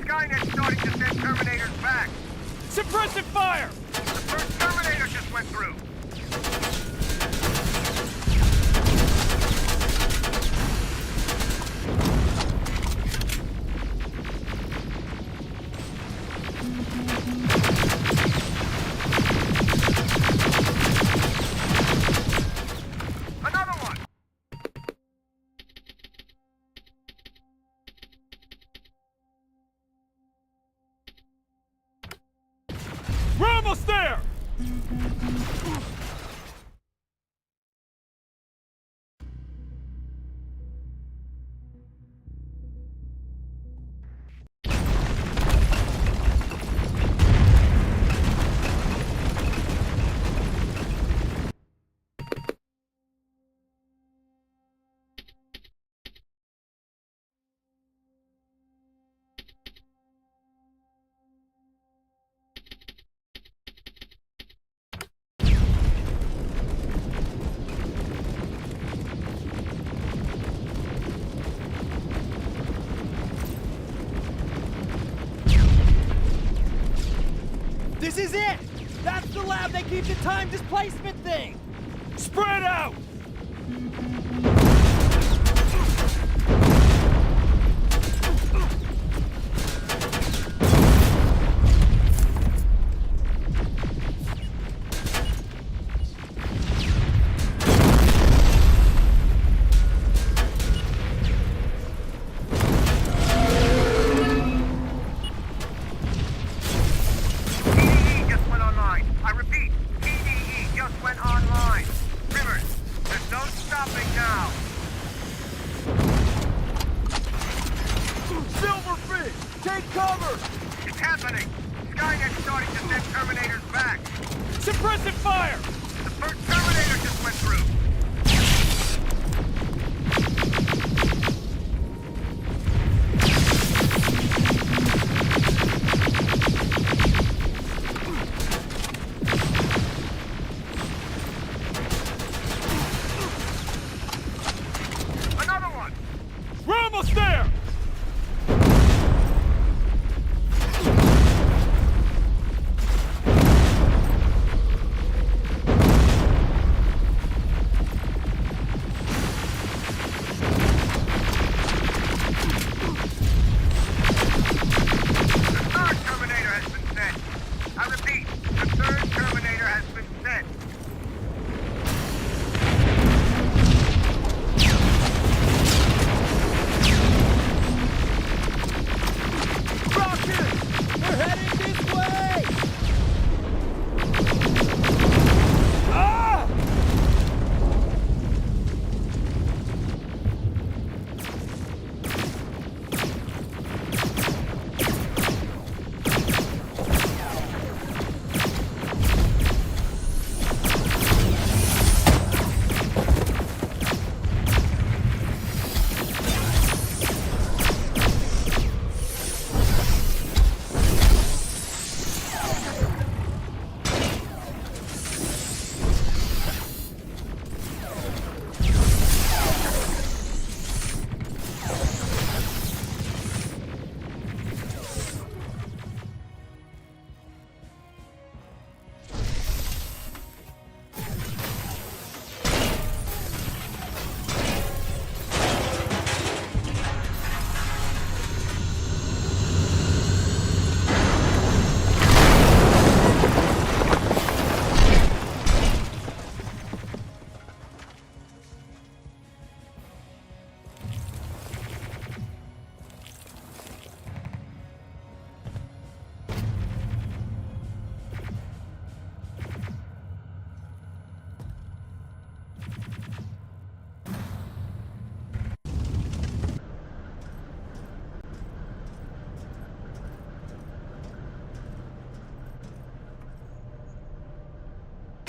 Skynet's starting to send Terminators back. Suppressive fire! The first Terminator just went through. Another one! We're almost there! This is it! That's the lab that keeps the time displacement thing! Spread out! TDE just went online. I repeat, TDE just went online. Rivers, there's no stopping now. Silverfish! Take cover! It's happening. Skynet's starting to send Terminators back. Suppressive fire! The first Terminator just went through. Another one! We're almost there! The third Terminator has been sent. I repeat, the third Terminator has been sent. Rocket! We're heading this way!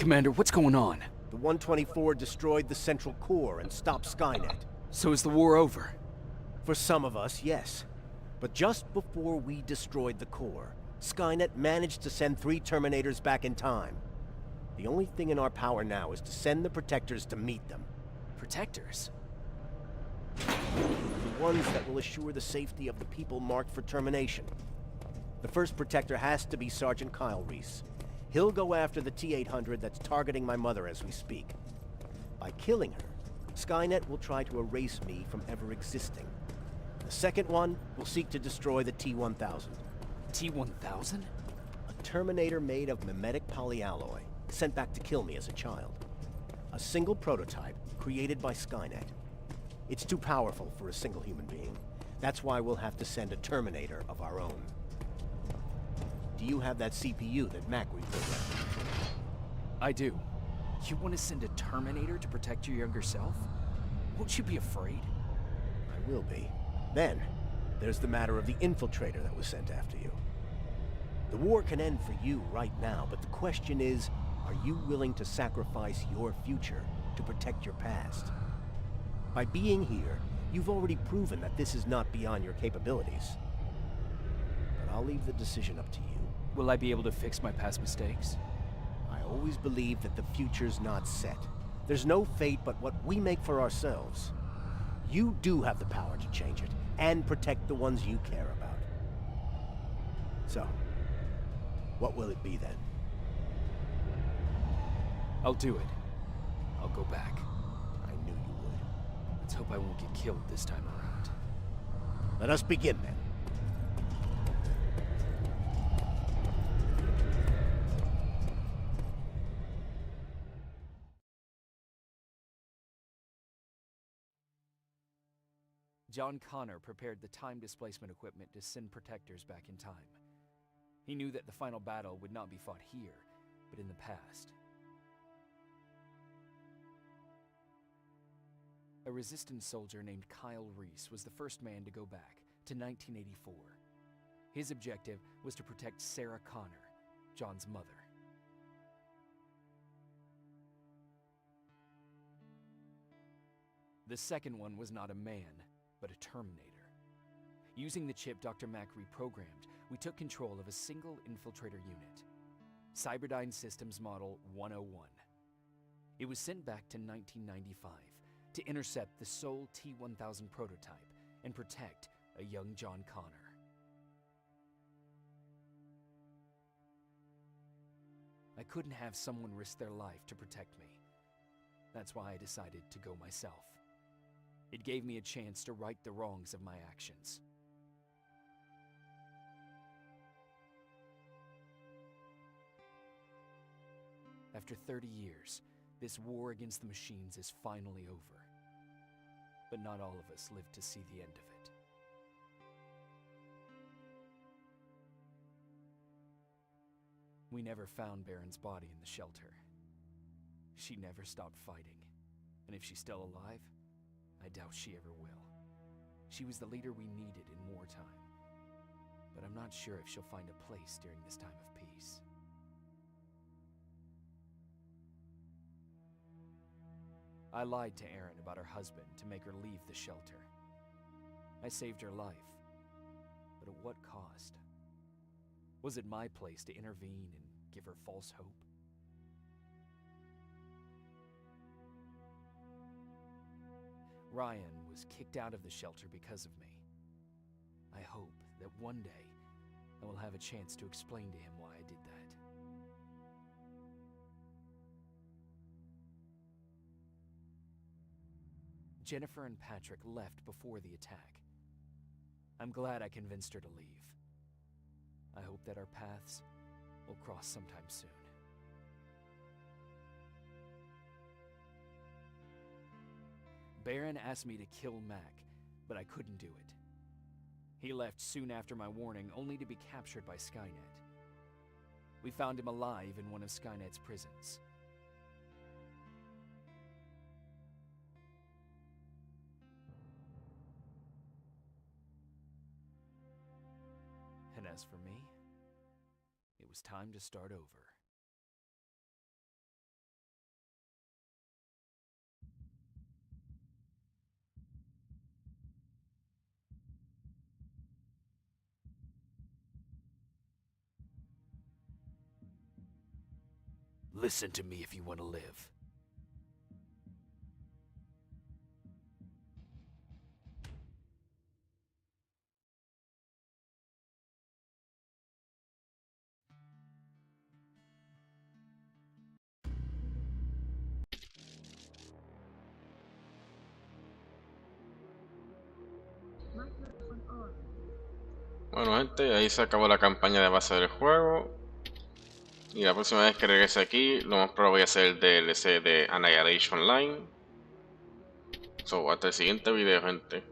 Commander, what's going on? The 124 destroyed the central core and stopped Skynet. So is the war over? For some of us, yes. But just before we destroyed the core, Skynet managed to send 3 Terminators back in time. The only thing in our power now is to send the Protectors to meet them. Protectors? The ones that will assure the safety of the people marked for termination. The first Protector has to be Sergeant Kyle Reese. He'll go after the T-800 that's targeting my mother as we speak. By killing her, Skynet will try to erase me from ever existing. The second one will seek to destroy the T-1000. T-1000? A Terminator made of mimetic polyalloy, sent back to kill me as a child. A single prototype created by Skynet. It's too powerful for a single human being. That's why we'll have to send a Terminator of our own. Do you have that CPU that Mac reprogrammed? I do. You want to send a Terminator to protect your younger self? Won't you be afraid? I will be. Then, there's the matter of the infiltrator that was sent after you. The war can end for you right now, but the question is, are you willing to sacrifice your future to protect your past? By being here, you've already proven that this is not beyond your capabilities. But I'll leave the decision up to you. Will I be able to fix my past mistakes? I always believe that the future's not set. There's no fate but what we make for ourselves. You do have the power to change it, and protect the ones you care about. So, what will it be then? I'll do it. I'll go back. I knew you would. Let's hope I won't get killed this time around. Let us begin then. John Connor prepared the time displacement equipment to send Protectors back in time. He knew that the final battle would not be fought here, but in the past. A Resistance soldier named Kyle Reese was the first man to go back to 1984. His objective was to protect Sarah Connor, John's mother. The second one was not a man, but a Terminator. Using the chip Dr. Mack reprogrammed, we took control of a single infiltrator unit, Cyberdyne Systems Model 101. It was sent back to 1995 to intercept the sole T-1000 prototype and protect a young John Connor. I couldn't have someone risk their life to protect me. That's why I decided to go myself. It gave me a chance to right the wrongs of my actions. After 30 years, this war against the machines is finally over. But not all of us lived to see the end of it. We never found Baron's body in the shelter. She never stopped fighting, and if she's still alive, I doubt she ever will. She was the leader we needed in wartime, but I'm not sure if she'll find a place during this time of peace. I lied to Erin about her husband to make her leave the shelter. I saved her life, but at what cost? Was it my place to intervene and give her false hope? Ryan was kicked out of the shelter because of me. I hope that one day I will have a chance to explain to him why I did that. Jennifer and Patrick left before the attack. I'm glad I convinced her to leave. I hope that our paths will cross sometime soon. Baron asked me to kill Mac, but I couldn't do it. He left soon after my warning, only to be captured by Skynet. We found him alive in one of Skynet's prisons. And as for me, it was time to start over. Listen to me if you want to live. Bueno, gente, ahí se acabó la campaña de base del juego. Y la próxima vez que regrese aquí, lo más probable voy a hacer el DLC de Annihilation Online. So, hasta el siguiente video, gente.